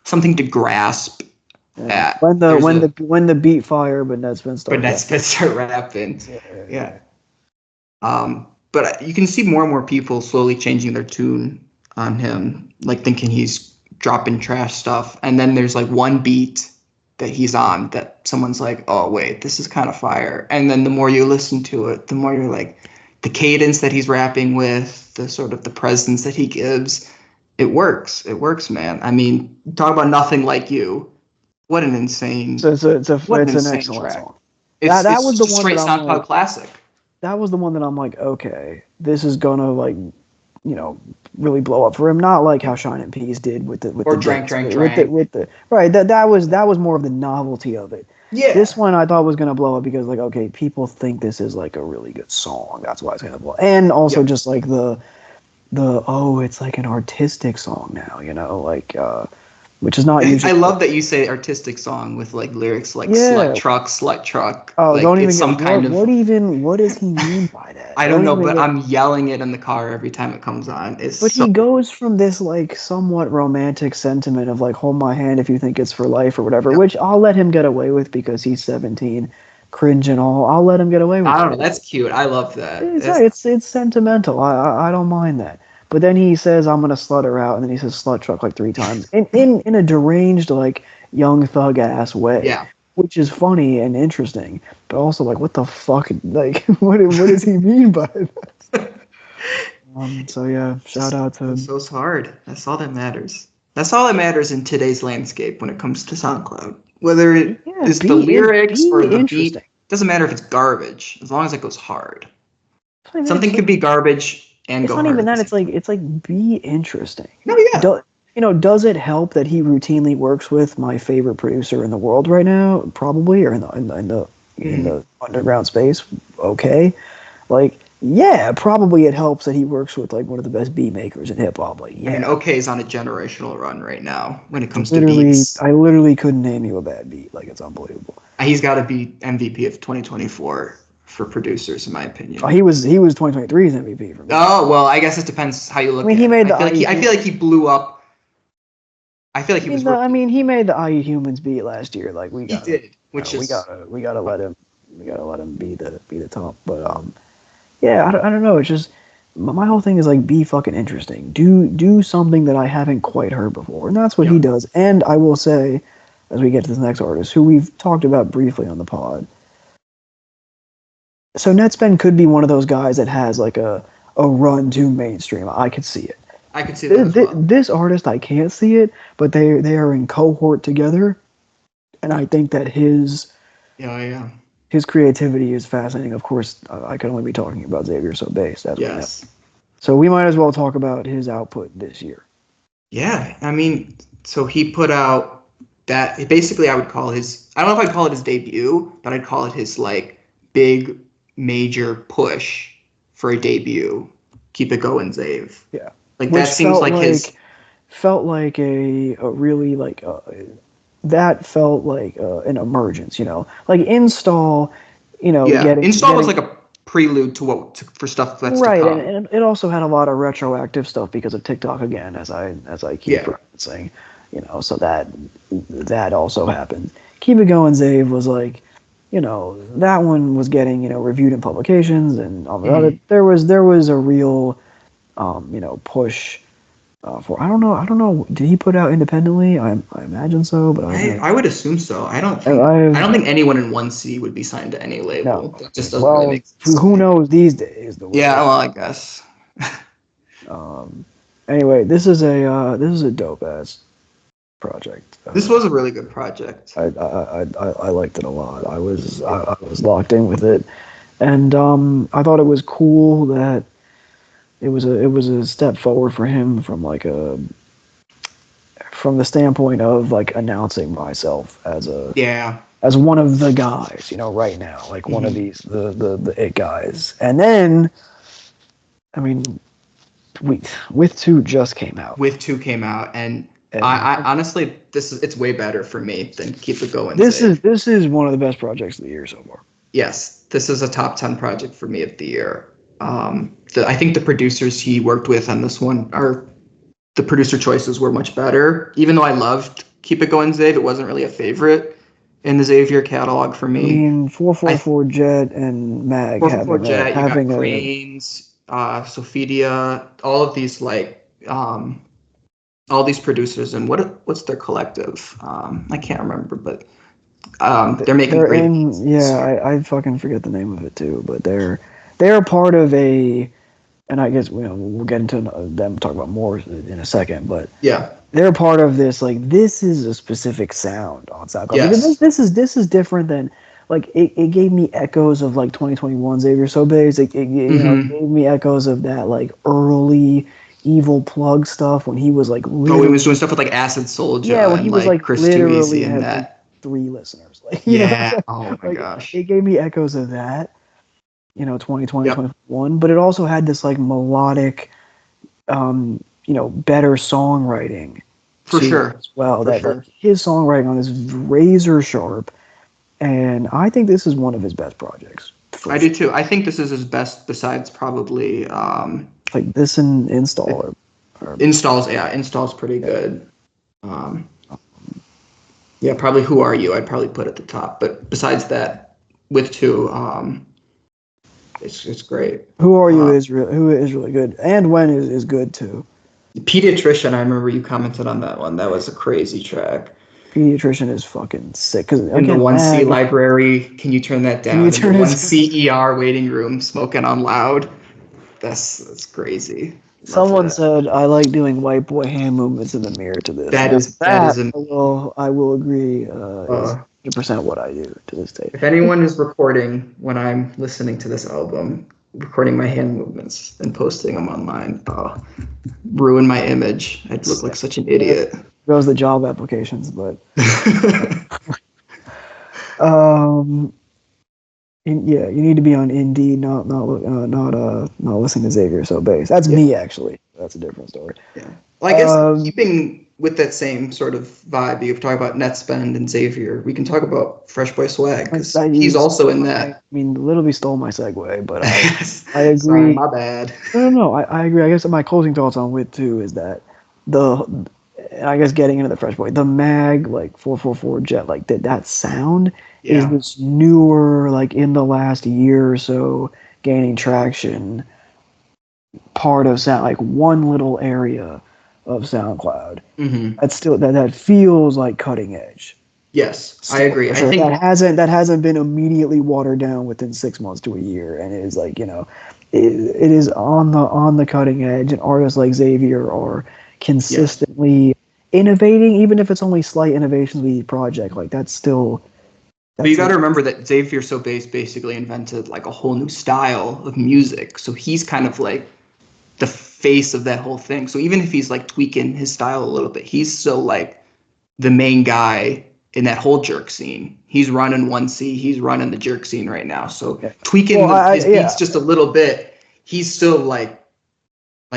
something to grasp at. When the beat fire, but Nettspend start rapping. Yeah. But you can see more and more people slowly changing their tune on him, like thinking he's dropping trash stuff. And then there's like one beat that he's on that someone's like, oh, wait, this is kind of fire. And then the more you listen to it, the more you're like, the cadence that he's rapping with, the sort of the presence that he gives, It works. It works, man. I mean, talk about Nothing Like You. What an insane. So it's an excellent track. song. It's was just the a one straight that I'm SoundCloud like, classic. That was the one that I'm like, okay, this is gonna like, really blow up for him. Not like how Shine and Peas did with the Drank. with the right. That was more of the novelty of it. Yeah. This one I thought was gonna blow up because like, okay, people think this is like a really good song. That's why it's gonna blow up. And also just like the it's like an artistic song now, which is not usually. I love that you say artistic song with like lyrics like slut truck. Oh, like, don't even it's some kind of. What does he mean by that? I don't know, but I'm yelling it in the car every time it comes on. He goes from this like somewhat romantic sentiment of like hold my hand if you think it's for life or whatever, which I'll let him get away with because he's 17, cringe and all. I'll let him get away with. I don't know. That's cute. I love that. It's sentimental. I don't mind that. But then he says, I'm going to slut her out. And then he says slut truck like 3 times in a deranged, like, young thug ass way. Yeah. Which is funny and interesting. But also, like, what the fuck? Like, what does he mean by that? So, yeah, shout out to him. So it's hard. That's all that matters. That's all that matters in today's landscape when it comes to SoundCloud. Whether it is the lyrics or the beat. Doesn't matter if it's garbage, as long as it goes hard. Something could be garbage. And it's not even that. It's like be interesting. No, yeah. Does it help that he routinely works with my favorite producer in the world right now? Probably, or in the underground space. Okay, like yeah, probably it helps that he works with like one of the best beat makers in hip hop. Like yeah, I mean, OK is on a generational run right now when it comes to beats. I literally couldn't name you a bad beat. Like it's unbelievable. He's got to be MVP of 2024. For producers, in my opinion. Oh, he was 2023's MVP for me. Oh well, I guess it depends how you look. I mean, at it. I feel like he blew up. I feel like he was. He made the IE Humans beat last year. Like we did, we gotta let him be the top. But yeah, I don't know. It's just my whole thing is like be fucking interesting. Do something that I haven't quite heard before, and that's what he does. And I will say, as we get to this next artist, who we've talked about briefly on the pod. So Nettspend could be one of those guys that has like a run to mainstream. I could see it. I could see that as well. This artist, I can't see it, but they are in cohort together, and I think that his creativity is fascinating. Of course, I can only be talking about Xaviersobased. As yes. We know. So we might as well talk about his output this year. Yeah, I mean, so he put out that basically I would call his. I don't know if I'd call it his debut, but I'd call it his like big. Major push for a debut. Keep it going, Zave. Yeah, like that seems like his felt like a really like that felt like an emergence. Like Install. Install was like a prelude to for stuff that's right, to come. And it also had a lot of retroactive stuff because of TikTok again, as I keep referencing. So that also happened. Keep it going, Zave was like. That one was getting, reviewed in publications and all the other. There was a real, push for. I don't know. Did he put out independently? I imagine so, but I would assume so. I don't think anyone in 1C would be signed to any label. That just doesn't really make sense. Who knows these days? I guess. Anyway, this is a dope ass project. This was a really good project. I liked it a lot. I was locked in with it, and I thought it was cool that it was a step forward for him from the standpoint of like announcing myself as one of the guys, right now, like one of these the it guys, and then I mean, with 2 just came out. And I honestly, it's way better for me than Keep It Going. This is one of the best projects of the year so far. Yes, this is a top 10 project for me of the year. I think the producers he worked with on this one the producer choices were much better. Even though I loved Keep It Going, Zave, it wasn't really a favorite in the Xavier catalog for me. I mean, 444 Jet and Mag 444 Jet, you got Cranes, Sophidia, all of these all these producers, and what's their collective? I can't remember, but they're making great beats. I fucking forget the name of it too, but they're part of a and I guess we'll get into them talk about more in a second, but yeah, they're part of this. Like this is a specific sound on SoundCloud. yes, Because this is different than like it gave me echoes of like 2021 Xaviersobased. Gave me echoes of that like early Evil Plugg stuff when he was like he was doing stuff with like Acid Soldier when and he was like Chris Too literally Easy and had that. like 3 listeners. Like Oh my like gosh. it gave me echoes of that. 2020, Yep. 2021, but it also had this like melodic, better songwriting For sure. as well. For That sure. like, his songwriting on this razor sharp, and I think this is one of his best projects. I do too. I think this is his best, besides probably like this and Install. Installs. Yeah, Install's pretty good. Yeah, probably Who Are You? I'd probably put at the top. But besides that, with 2, it's great. Who Are You is really good, and When is good too. Pediatrician, I remember you commented on that one. That was a crazy track. Pediatrician is fucking sick. Cause in the 1C library, can you turn that down? In the 1C ER waiting room, smoking on loud. That's crazy. Someone said I like doing white boy hand movements in the mirror to this. That is I will agree. Is 100% what I do to this day. If anyone is recording when I'm listening to this album, recording my hand movements and posting them online, ruin my image. I'd look like such an idiot. Goes the job applications, but yeah, you need to be on Indeed, not listening to Xaviersobased. That's me actually. That's a different story. Yeah. Well, I guess keeping with that same sort of vibe, you talk about Nettspend and Xavier. We can talk about Phreshboyswag because he's also in that. I mean, Littleby stole my segue, but I agree. Sorry, my bad. No, I agree. I guess my closing thoughts on Wit 2 is that I guess getting into the Freshboy, the Mag, like 444 Jet, like that sound is this newer, like in the last year or so, gaining traction part of sound, like one little area of SoundCloud. Mm-hmm. That's still that feels like cutting edge. Yes, I agree. I think that hasn't been immediately watered down within 6 months to a year, and it is like it is on the cutting edge, and artists like Xavier are consistently innovating, even if it's only slight innovations with each project. Like that's still. But you got to remember that Xaviersobased basically invented like a whole new style of music, so he's kind of like the face of that whole thing. So even if he's like tweaking his style a little bit, he's still like the main guy in that whole jerk scene. He's running 1C, he's running the jerk scene right now. So tweaking his beats just a little bit, he's still like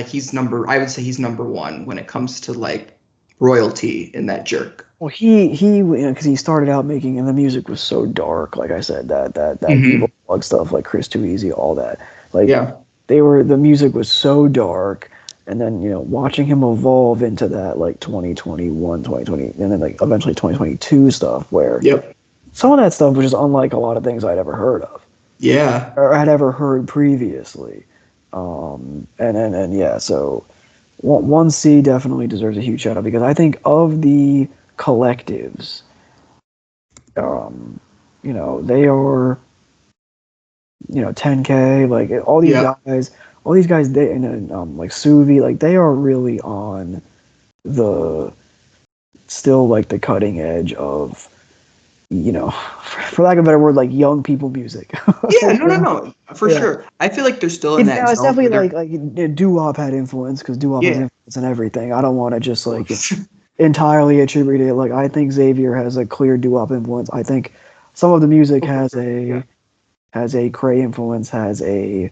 he's I would say he's number 1 when it comes to like royalty in that jerk. Well, he because he started out making, and the music was so dark. Like I said, that Evil Plugg stuff, like Chris Too Easy, all that. Like the music was so dark, and then watching him evolve into that like 2021, 2020, and then like eventually 2022 stuff, where some of that stuff was just unlike a lot of things I'd ever heard of. Yeah, or had ever heard previously. So 1C definitely deserves a huge shout out, because I think of the collectives, they are 10K, like all these guys, they and like Suvi, like they are really on the cutting edge of, for lack of a better word, like young people music. No, for sure. I feel like they're still in that. It's definitely like doo-wop had influence, because doo-wop has influence in everything. I don't want to just like entirely attribute it. Like I think Xavier has a clear doo-wop influence. I think some of the music has a Cray influence, has a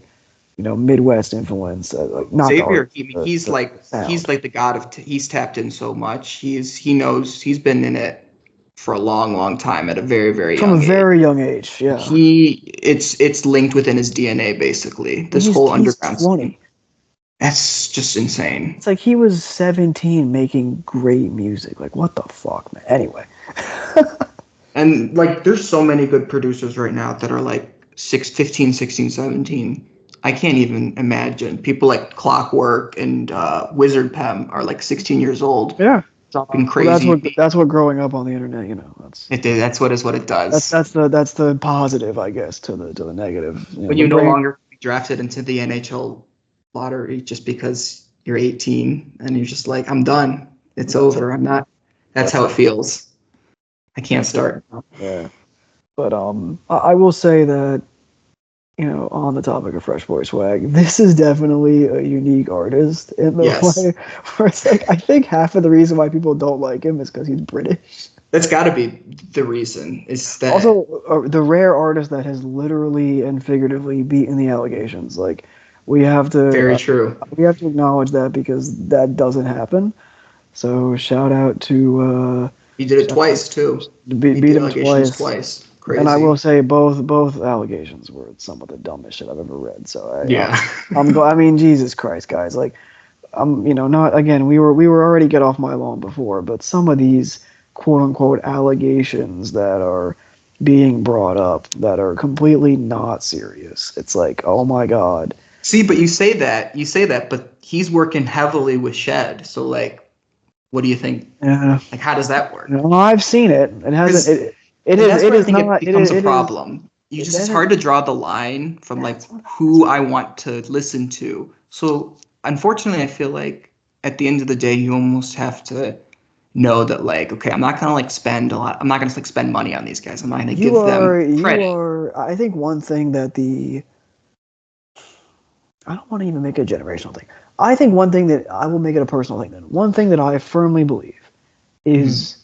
Midwest influence. Not Xavier, he's like the god of. He's tapped in so much. He knows. He's been in it for a long, long time at a very, very young age. From a very young age, yeah. It's linked within his DNA, basically. This whole underground 20. Scene. That's just insane. It's like he was 17 making great music. Like, what the fuck, man? Anyway. And like, there's so many good producers right now that are like 15, 16, 17. I can't even imagine. People like Clockwork and Wizard Pem are like 16 years old. Yeah. Dropping crazy. Well, that's what growing up on the internet, That's what it does. That's the positive, I guess, to the negative. When you no longer be drafted into the NHL lottery just because you're 18 and you're just like, I'm done. It's over. I'm not. That's how it feels. I can't start. Yeah. But I will say that, on the topic of Phreshboyswag, this is definitely a unique artist in the way where it's like, I think half of the reason why people don't like him is because he's British. That's got to be the reason. Is that also the rare artist that has literally and figuratively beaten the allegations? Like, we have to. Very true. We have to acknowledge that because that doesn't happen. So shout out to. He did it twice too. Beat him twice. Crazy. And I will say both allegations were some of the dumbest shit I've ever read. So I mean, Jesus Christ, guys! Like, not again. We were already get off my lawn before, but some of these quote unquote allegations that are being brought up that are completely not serious. It's like, oh my God. See, but you say that, but he's working heavily with Shed. So like, what do you think? Yeah. Like, how does that work? No, I've seen it. It hasn't. It becomes a problem. It's hard to draw the line from like who I want to listen to. So unfortunately, I feel like at the end of the day, you almost have to know that like, okay, I'm not gonna like spend a lot. I'm not gonna like spend money on these guys. I'm not gonna give them credit. I think one thing that I don't want to even make it a generational thing. I think one thing that I will make it a personal thing. Then one thing that I firmly believe is.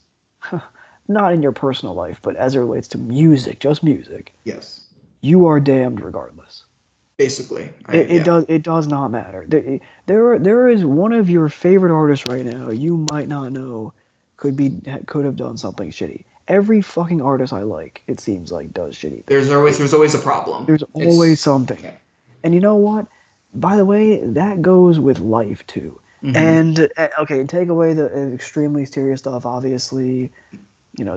Not in your personal life, but as it relates to music, just music. Yes. You are damned regardless. Basically. It does not matter. There is one of your favorite artists right now you might not know could have done something shitty. Every fucking artist I like, it seems like, does shitty things. There's always a problem. There's always something. Okay. And you know what? By the way, that goes with life too. Mm-hmm. And okay, take away the extremely serious stuff, obviously.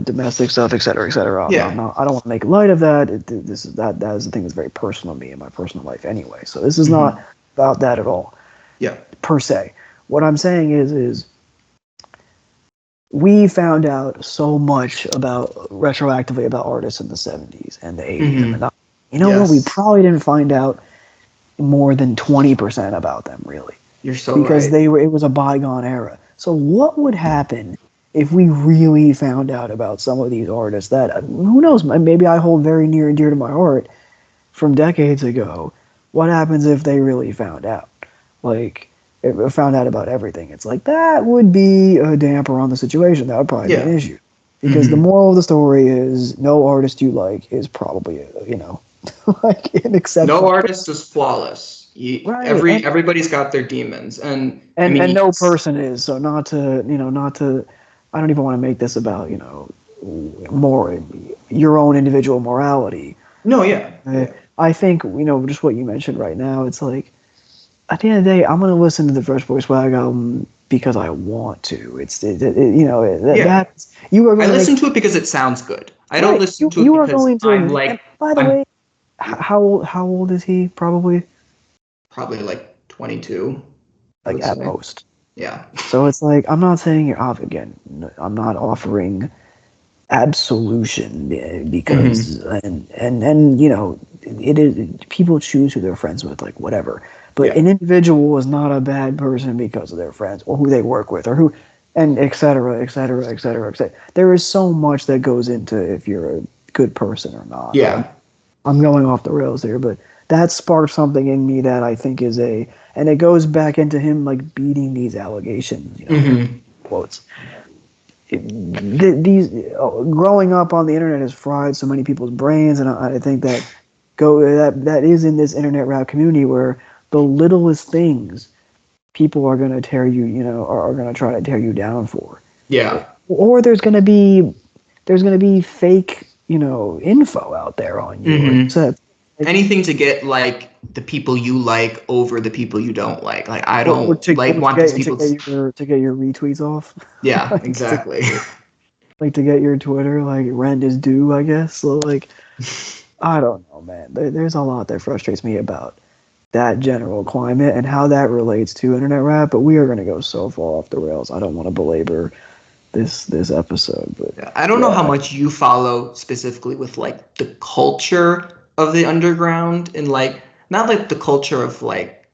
Domestic stuff, et cetera, et cetera. Yeah. I don't want to make light of that. That is the thing that's very personal to me in my personal life anyway. So this is not about that at all. Yeah. Per se. What I'm saying is we found out so much retroactively about artists in the 70s and the 80s. And what? We probably didn't find out more than 20% about them, really. You're so because right. It was a bygone era. So what would happen if we really found out about some of these artists that, who knows, maybe I hold very near and dear to my heart from decades ago? What happens if they really found out? Like, found out about everything? It's like, that would be a damper on the situation. That would probably be an issue. Because the moral of the story is no artist you like is probably, like an exception. No artist is flawless. Right. Everybody's got their demons. And no person is. So not to, I don't even want to make this about, more your own individual morality. No, yeah. I think, just what you mentioned right now, it's like, at the end of the day, I'm going to listen to the Phreshboyswag album because I want to. I listen to it because it sounds good. I don't listen to it because I'm like... By the way, how old is he, probably? Probably like 22. Like, at most. Yeah. So it's like, I'm not saying you're off again. I'm not offering absolution because and it is, people choose who they're friends with, like whatever. But an individual is not a bad person because of their friends or who they work with or who, and et cetera, et cetera, et cetera, et cetera. There is so much that goes into if you're a good person or not. Yeah. I'm going off the rails here, but that sparked something in me that I think is and it goes back into him like beating these allegations, quotes. Growing up on the internet has fried so many people's brains, and I think that is in this internet rap community where the littlest things people are going to tear you, are going to try to tear you down for. Yeah. Or there's going to be fake, info out there on you. So anything to get like the people you like over the people you don't like. Like I don't want these people to get your retweets off. Yeah, exactly. Like to get your Twitter like rent is due, I guess. So like, I don't know, man. There's a lot that frustrates me about that general climate and how that relates to internet rap. But we are going to go so far off the rails. I don't want to belabor this episode, but I don't know how much you follow specifically with like the culture of the underground and like not like the culture of like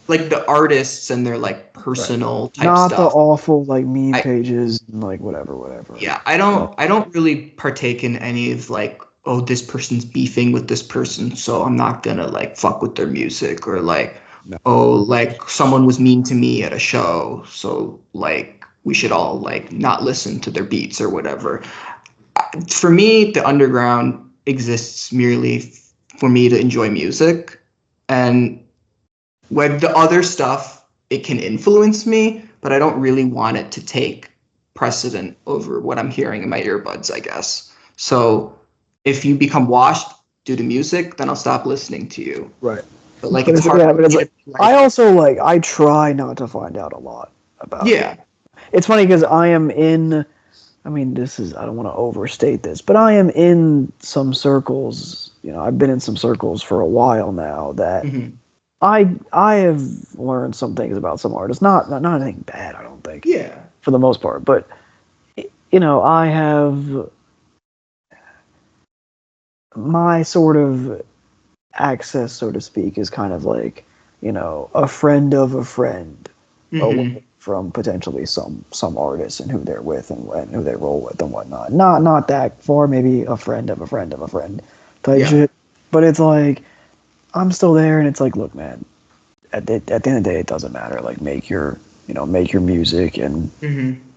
like the artists and their like personal type Not stuff. the awful like meme pages and like whatever. Yeah, I don't really partake in any of like, oh, this person's beefing with this person, so I'm not gonna like fuck with their music, or like, oh, like someone was mean to me at a show, so like we should all like not listen to their beats or whatever. For me, the underground exists merely for me to enjoy music, and with the other stuff, it can influence me, but I don't really want it to take precedent over what I'm hearing in my earbuds, I guess. So if you become washed due to music, then I'll stop listening to you. Right. But like, it's hard. Yeah, but it's like, I also like, I try not to find out a lot about it. It's funny because I am in, I mean, this is, I don't want to overstate this, but I am in some circles, you know, I've been in some circles for a while now that I have learned some things about some artists, not anything bad, I don't think. Yeah. For the most part, but you know, I have my sort of access, so to speak, is kind of like, you know, a friend of a friend away from potentially some artists and who they're with and who they roll with and whatnot. Not that far, maybe a friend of a friend of a friend type shit. But it's like, I'm still there, and it's like, look, man, at the end of the day, it doesn't matter. Like, make your music, and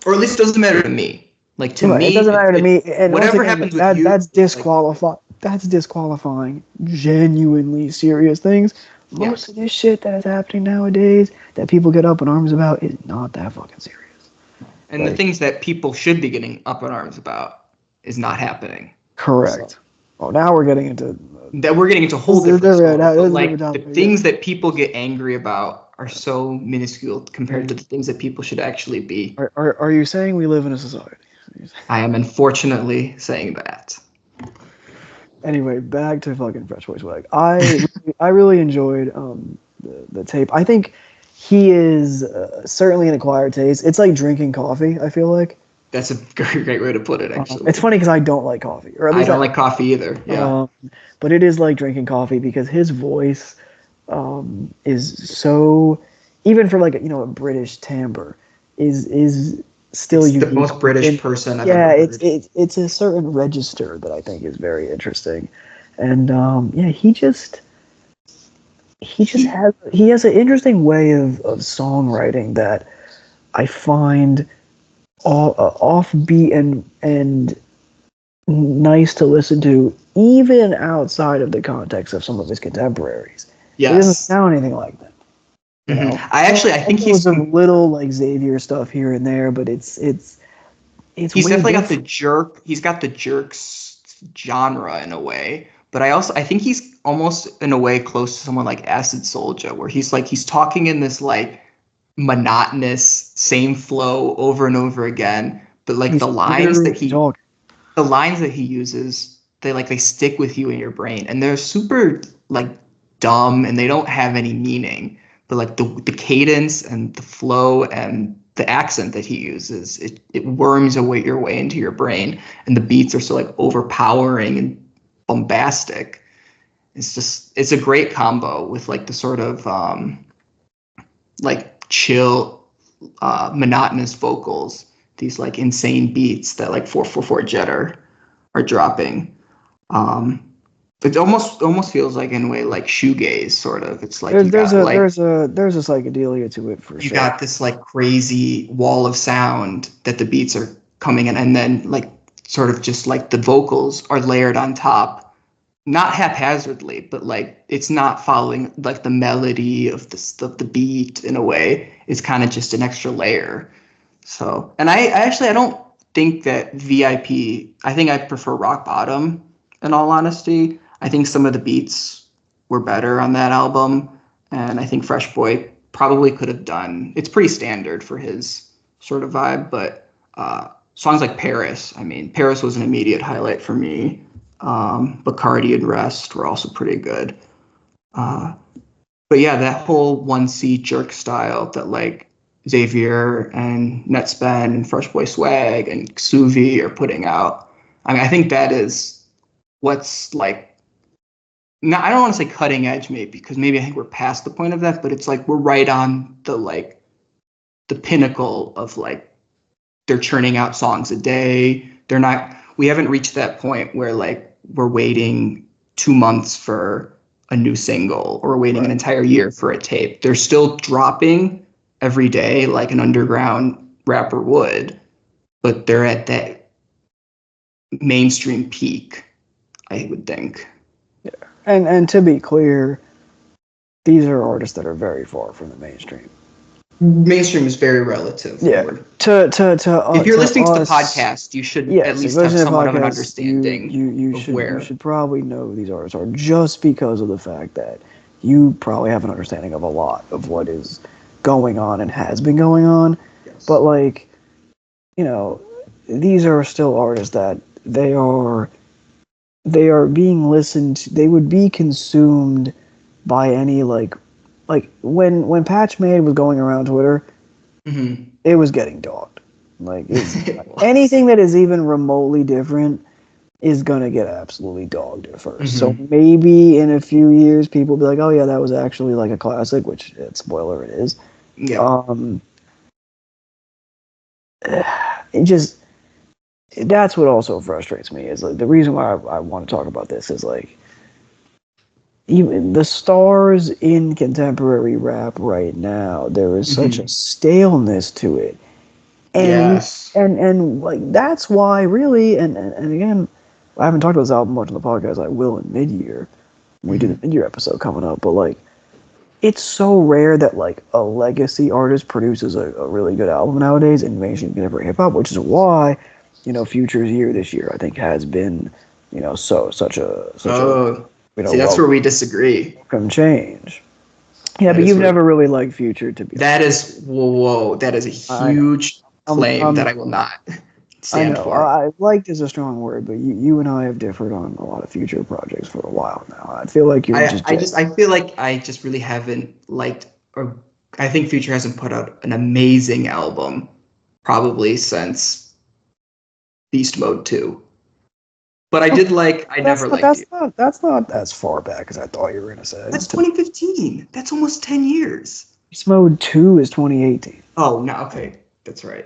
or at least it doesn't matter to me. Like, to me, it doesn't matter to me. And whatever happens with you, that's disqualifying. That's disqualifying genuinely serious things. Most of this shit that is happening nowadays that people get up in arms about is not that fucking serious. And like, the things that people should be getting up in arms about is not happening. Correct. So. Oh, now we're getting into that. We're getting into a whole different stuff. Like, the things that people get angry about are so minuscule compared to the things that people should actually be. Are you saying we live in a society? I am unfortunately saying that. Anyway, back to fucking Phreshboyswag. I really enjoyed the tape. I think he is certainly an acquired taste. It's like drinking coffee, I feel like. That's a great way to put it, actually. It's funny because I don't like coffee. Or at least I don't like coffee either, yeah. But it is like drinking coffee because his voice is so, even for like, you know, a British timbre, is still unique. The most British person I've ever heard. It's a certain register that I think is very interesting. And he has an interesting way of songwriting that I find offbeat and nice to listen to, even outside of the context of some of his contemporaries. Yes. It doesn't sound anything like that. You know? I think he's a little like Xavier stuff here and there, but it's he's definitely got the jerk. He's got the jerks genre in a way, but I think he's almost in a way close to someone like Acid Soulja, where he's talking in this like monotonous same flow over and over again, but like the lines that he uses, they stick with you in your brain, and they're super like dumb and they don't have any meaning, but like the cadence and the flow and the accent that he uses, it worms your way into your brain, and the beats are so like overpowering and bombastic. It's a great combo with like the sort of like chill monotonous vocals, these like insane beats that like 444 Jet are dropping. It almost feels like in a way like shoegaze sort of. It's like there's a psychedelia to it for sure. You got this like crazy wall of sound that the beats are coming in, and then like sort of just like the vocals are layered on top, not haphazardly, but like it's not following like the melody of the beat in a way. It's kind of just an extra layer. So, and I don't think that VIP. I think I prefer Rock Bottom. In all honesty, I think some of the beats were better on that album, and I think Fresh Boy probably could have done. It's pretty standard for his sort of vibe, but songs like Paris. I mean, Paris was an immediate highlight for me. Bacardi and Rest were also pretty good. But yeah, that whole 1C jerk style that like Xavier and Nettspend and Phreshboyswag and Xuvi are putting out. I mean, I think that is what's like No, I don't want to say cutting edge, maybe, because maybe I think we're past the point of that, but it's like we're right on the pinnacle of like they're churning out songs a day. We haven't reached that point where like we're waiting 2 months for a new single or waiting an entire year for a tape. They're still dropping every day like an underground rapper would, but they're at that mainstream peak, I would think. Yeah. And to be clear, these are artists that are very far from the mainstream. Mainstream is very relative. Yeah. If you're listening to the podcast, you should at least have somewhat of an understanding you where. You should probably know who these artists are just because of the fact that you probably have an understanding of a lot of what is going on and has been going on. Yes. But like, you know, these are still artists that they are being listened to. They would be consumed by any like when Patch Made was going around Twitter, it was getting dogged. Like anything that is even remotely different is gonna get absolutely dogged at first. So maybe in a few years, people will be like, "Oh yeah, that was actually like a classic," which, spoiler, it is. Yeah. That's what also frustrates me is like the reason why I want to talk about this is like even the stars in contemporary rap right now, there is such a staleness to it. And and like that's why really and again, I haven't talked about this album much on the podcast. I will in mid-year when we do the mid-year episode coming up, but like it's so rare that like a legacy artist produces a really good album nowadays in mainstream contemporary hip hop, which is why, you know, Future's year this year I think has been, you know, such a you know, see, that's where we disagree. Welcome change. Yeah, but you've never really liked Future, to be honest. That is a huge claim that I will not stand for. I liked is a strong word, but you and I have differed on a lot of Future projects for a while now. I feel like I feel like I just really haven't liked, or I think Future hasn't put out an amazing album probably since Beast Mode 2. But I did like, never liked you. That's not as far back as I thought you were going to say. That's 2015. That's almost 10 years. Beast Mode 2 is 2018. Oh, no, okay. That's right.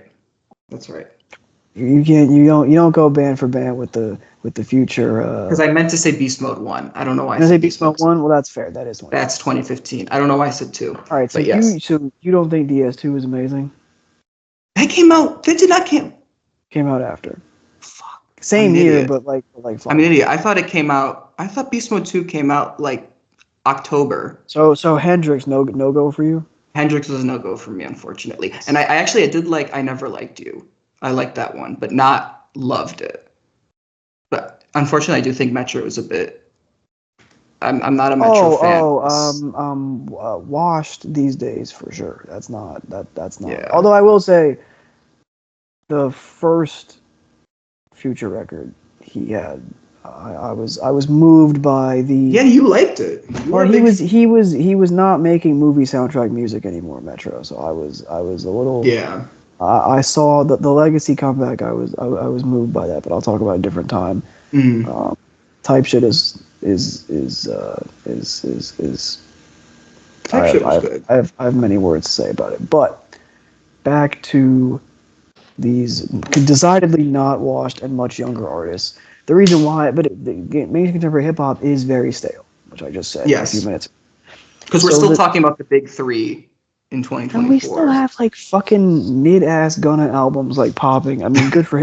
You don't go band for band with the Future. Because I meant to say Beast Mode 1. I don't know why I said Beast Mode 1. Well, that's fair. That is 2015. That's 2015. I don't know why I said 2. All right, so you don't think DS2 is amazing? That came out. That did not came out after. Same year, but like. I'm an idiot. I thought it came out. I thought Beast Mode 2 came out like October. So Hendrix no go for you? Hendrix was a no go for me, unfortunately. And I did like I Never Liked You. I liked that one, but not loved it. But unfortunately, I do think Metro is a bit. I'm not a Metro fan. Washed these days for sure. That's not. Yeah. Although I will say, the first Future record he had, I was moved by the. Yeah, you liked it. He was not making movie soundtrack music anymore, Metro. So I was a little. Yeah. I saw the Legacy comeback. I was moved by that, but I'll talk about it a different time. Type shit is. Type shit was good. I have many words to say about it, but back to these decidedly not washed and much younger artists. The reason why, but mainstream contemporary hip hop is very stale, which I just said a few minutes. Because we're still talking about the big three in 2024. And we still have like fucking mid-ass Gunna albums like popping. I mean, good for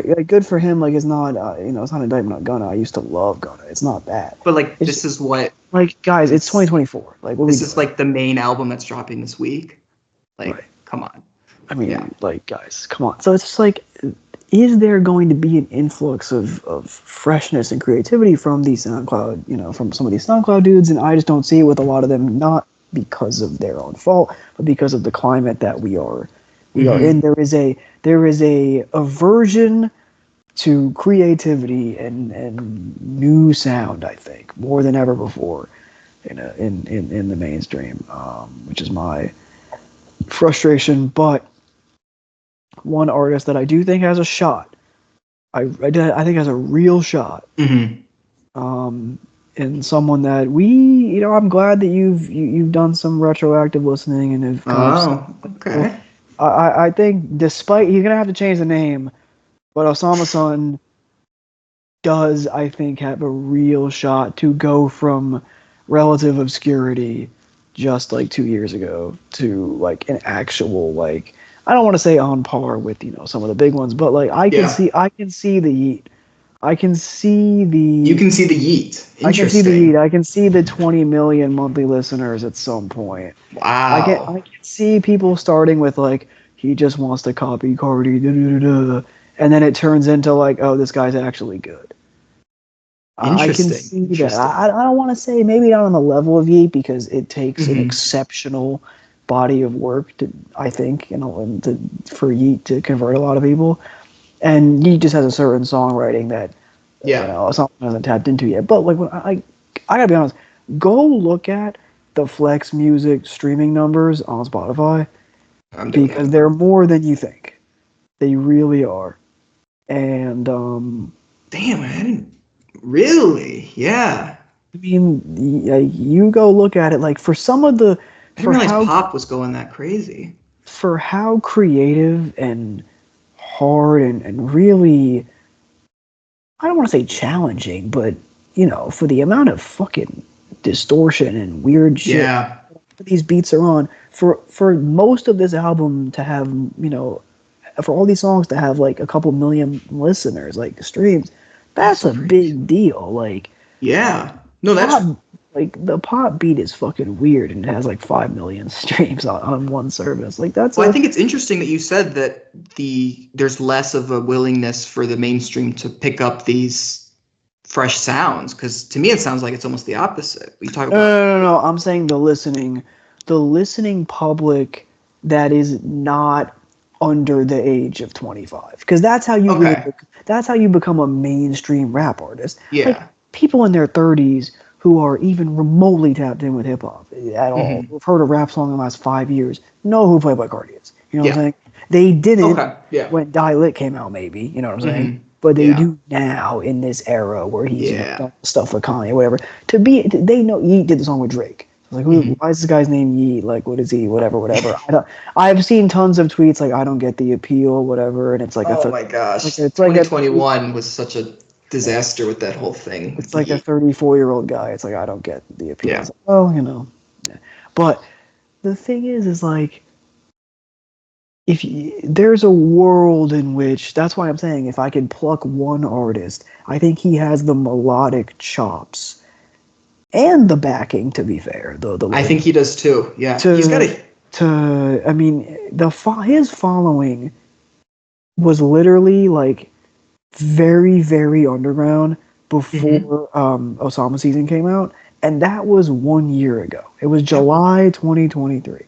him. Like it's not, it's not an indictment on Gunna. I used to love Gunna. It's not bad. But like, this is what. Like, guys, it's 2024. Like, this is like the main album that's dropping this week. Like, come on. I mean, like, guys, come on. So it's just like, is there going to be an influx of freshness and creativity from the SoundCloud, from some of these SoundCloud dudes? And I just don't see it with a lot of them, not because of their own fault, but because of the climate that we are in. There is a aversion to creativity and new sound, I think, more than ever before in the mainstream, which is my frustration. But one artist that I do think has a shot, I think has a real shot, and someone that I'm glad that you've done some retroactive listening and have okay. I think despite he's gonna have to change the name, but OsamaSon does, I think, have a real shot to go from relative obscurity just like 2 years ago to like an actual, like, I don't want to say on par with some of the big ones, but like I can see the Yeat. I can see the You can see the Yeat. Interesting. I can see the Yeat. I can see the 20 million monthly listeners at some point. Wow. I can see people starting with like, he just wants to copy Cardi, and then it turns into like, oh, this guy's actually good. I can see that. I don't want to say maybe not on the level of Yeat, because it takes an exceptional body of work to, I think, for Yeat to convert a lot of people. And Yeat just has a certain songwriting that someone hasn't tapped into yet. But like, when I gotta be honest, go look at the Flex Music streaming numbers on Spotify, because they're more than you think. They really are. And damn, I didn't really. Yeah. I mean, you go look at it. Like, for some of the, I didn't realize pop was going that crazy. For how creative and hard and really, I don't want to say challenging, but for the amount of fucking distortion and weird shit these beats are on, for most of this album to have, for all these songs to have like a couple million listeners, like streams, that's a big deal. Like, no, that's like, the pop beat is fucking weird, and it has like 5 million streams on one service. Like, that's. Well, I think it's interesting that you said that there's less of a willingness for the mainstream to pick up these fresh sounds, because to me it sounds like it's almost the opposite. We talk about no. I'm saying the listening public that is not under the age of 25, because that's how you become a mainstream rap artist. Like, people in their 30s who are even remotely tapped in with hip hop at all, who've heard a rap song in the last 5 years, know who Playboy Cardi is. You know what I'm saying? They didn't when Die Lit came out, maybe. You know what I'm saying? But they do now, in this era where he's done stuff with Kanye, whatever. They know Yeat did the song with Drake. Like, why is this guy's name Yeat? Like, what is he? Whatever. I've seen tons of tweets like, I don't get the appeal, whatever, and it's like, oh my gosh, it's 2021 was such a disaster with that whole thing. It's like a 34-year-old guy. It's like, I don't get the appeal. Yeah. Like, But the thing is like, there's a world in which, that's why I'm saying, if I could pluck one artist, I think he has the melodic chops and the backing, to be fair. I think he does too. Yeah. He's got I mean, his following was literally like very, very underground before Osama Season came out, and that was 1 year ago. It was July 2023.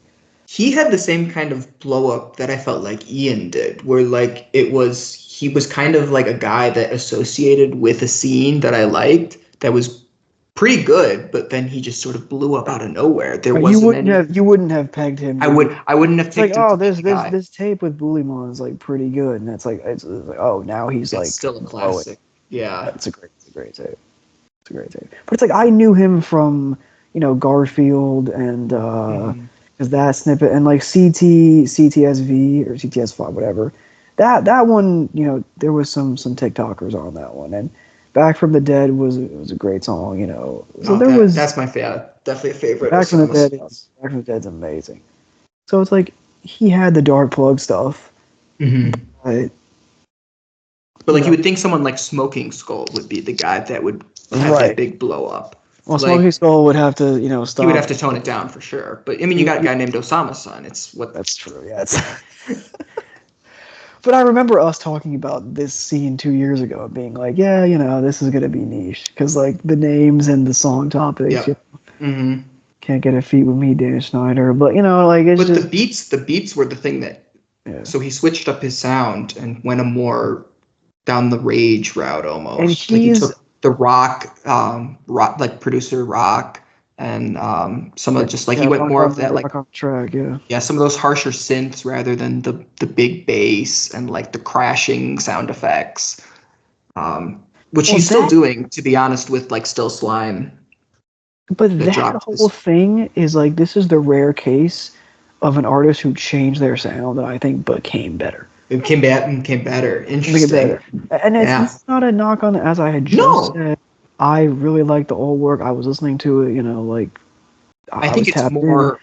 He had the same kind of blow up that I felt like Ian did, where like he was kind of like a guy that associated with a scene that I liked, that was pretty good, but then he just sort of blew up out of nowhere. You wouldn't have pegged him. I wouldn't have picked him. Oh, this tape with Bullymon is like pretty good, and it's like oh, now he's like still a classic. Yeah, it's a great tape. It's a great tape. But it's like, I knew him from Garfield and because that snippet, and like CTSV or CTS5, whatever. That one, there was some TikTokers on that one, and Back from the Dead was a great song, So that's my favorite, definitely a favorite. Back from the Dead's amazing. So it's like, he had the Dark Plugg stuff, but like, you would think someone like Smoking Skull would be the guy that would have that big blow up. Well, like, Smoking Skull would have to, stop. He would have to tone it down for sure. But I mean, you got a guy named OsamaSon. That's true. Yeah. But I remember us talking about this scene 2 years ago, being like, this is gonna be niche, because like the names and the song topics. Can't get a feat with me, Dan Schneider. But like, it's just the beats were the thing that. Yeah. So he switched up his sound and went a more down the rage route almost. And he took the rock, like producer rock, and some of just like he went more of that like track, some of those harsher synths rather than the big bass and like the crashing sound effects, which he's still doing, to be honest, with like Still Slime But that whole thing is like, this is the rare case of an artist who changed their sound and I think became better. It became better. Interesting. Better. And it's not a knock on it, as I had just said. I really like the old work. I was listening to it, like I think it's more.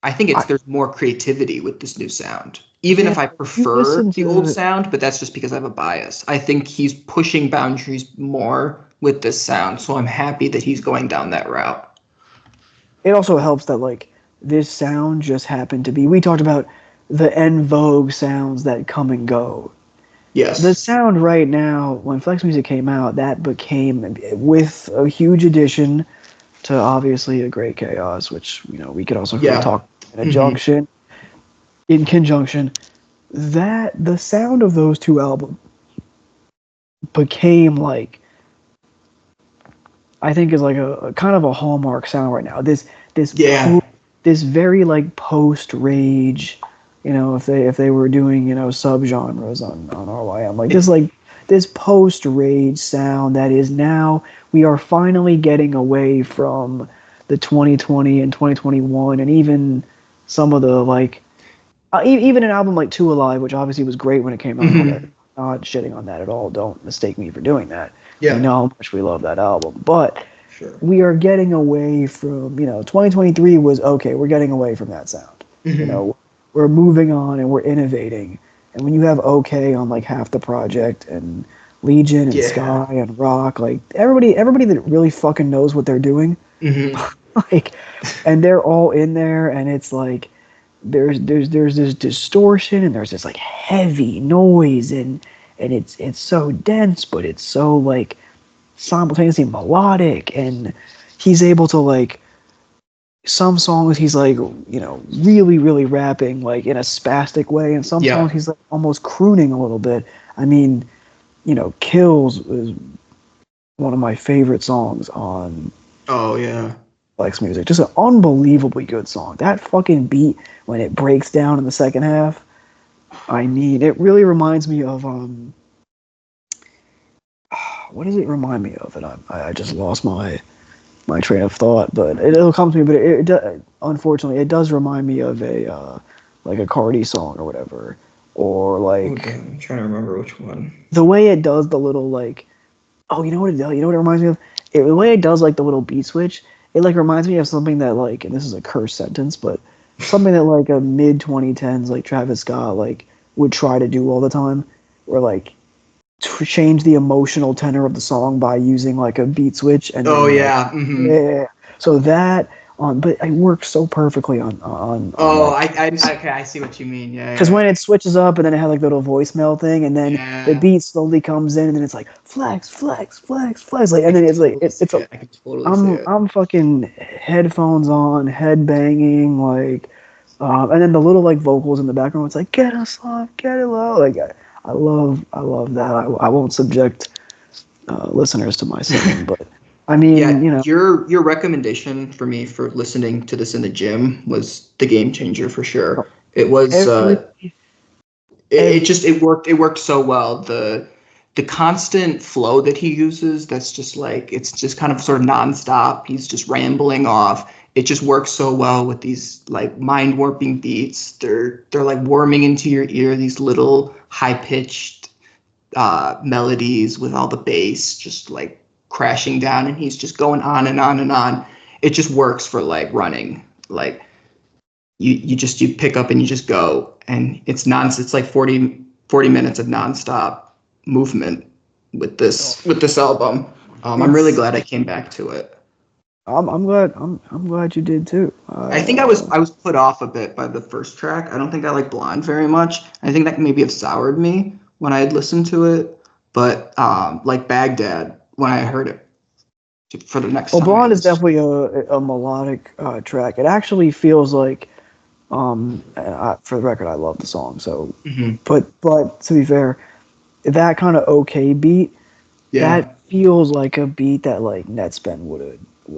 I think there's more creativity with this new sound. Even if I prefer the old sound, but that's just because I have a bias. I think he's pushing boundaries more with this sound, so I'm happy that he's going down that route. It also helps that like this sound just happened to be. We talked about the en vogue sounds that come and go. Yes. The sound right now, when Flex Music came out, that became, with a huge addition to obviously a Great Chaos, which we could also talk in conjunction. That the sound of those two albums became like, I think is like a kind of a hallmark sound right now. This very like post rage. If they were doing subgenres on RYM, like this post rage sound that is now, we are finally getting away from the 2020 and 2021 and even some of the like even an album like Two Alive, which obviously was great when it came out. Mm-hmm. Not shitting on that at all. Don't mistake me for doing that. Yeah, we know how much we love that album, but we are getting away from 2023 was okay. We're getting away from that sound. Mm-hmm. We're moving on and we're innovating. And when you have OK on like half the project and Legion and Sky and Rock, like everybody that really fucking knows what they're doing, like, and they're all in there, and it's like there's this distortion and there's this like heavy noise and it's so dense, but it's so like simultaneously melodic, and he's able to like. Some songs he's like, really, really rapping like in a spastic way, and some songs he's like almost crooning a little bit. I mean, Kills is one of my favorite songs on Flex Music. Just an unbelievably good song. That fucking beat when it breaks down in the second half, I mean, it really reminds me of what does it remind me of? And I just lost my train of thought, but it'll come to me. But it unfortunately, it does remind me of a like a Cardi song or whatever, or like I'm trying to remember which one. The way it does the little like, you know what it reminds me of? The way it does like the little beat switch, it like reminds me of something that like, and this is a cursed sentence, but something that like a mid 2010s like Travis Scott like would try to do all the time, where like to change the emotional tenor of the song by using like a beat switch and so that but it works so perfectly on I see what you mean, because when it switches up and then it has like the little voicemail thing and then the beat slowly comes in and then it's like flex like, and then it's like I can totally I'm fucking headphones on, head banging, like and then the little like vocals in the background, it's like get us off, get it low, like I love that. I won't subject listeners to my singing, but I mean, your recommendation for me for listening to this in the gym was the game changer for sure. It was it worked so well. The constant flow that he uses, that's just like, it's just kind of sort of nonstop. He's just rambling off. It just works so well with these like mind warping beats. They're like worming into your ear, these little high pitched melodies with all the bass just like crashing down, and he's just going on and on and on. It just works for like running. Like you pick up and you just go, and it's like 40 minutes of nonstop movement with this album. I'm really glad I came back to it. I'm glad you did too. I think I was put off a bit by the first track. I don't think I like Blonde very much. I think that maybe have soured me when I had listened to it. But like Baghdad, when I heard it for the next time. Blonde is definitely a melodic track. It actually feels like, for the record, I love the song. So, but to be fair, that kind of okay beat, that feels like a beat that like Nettspend would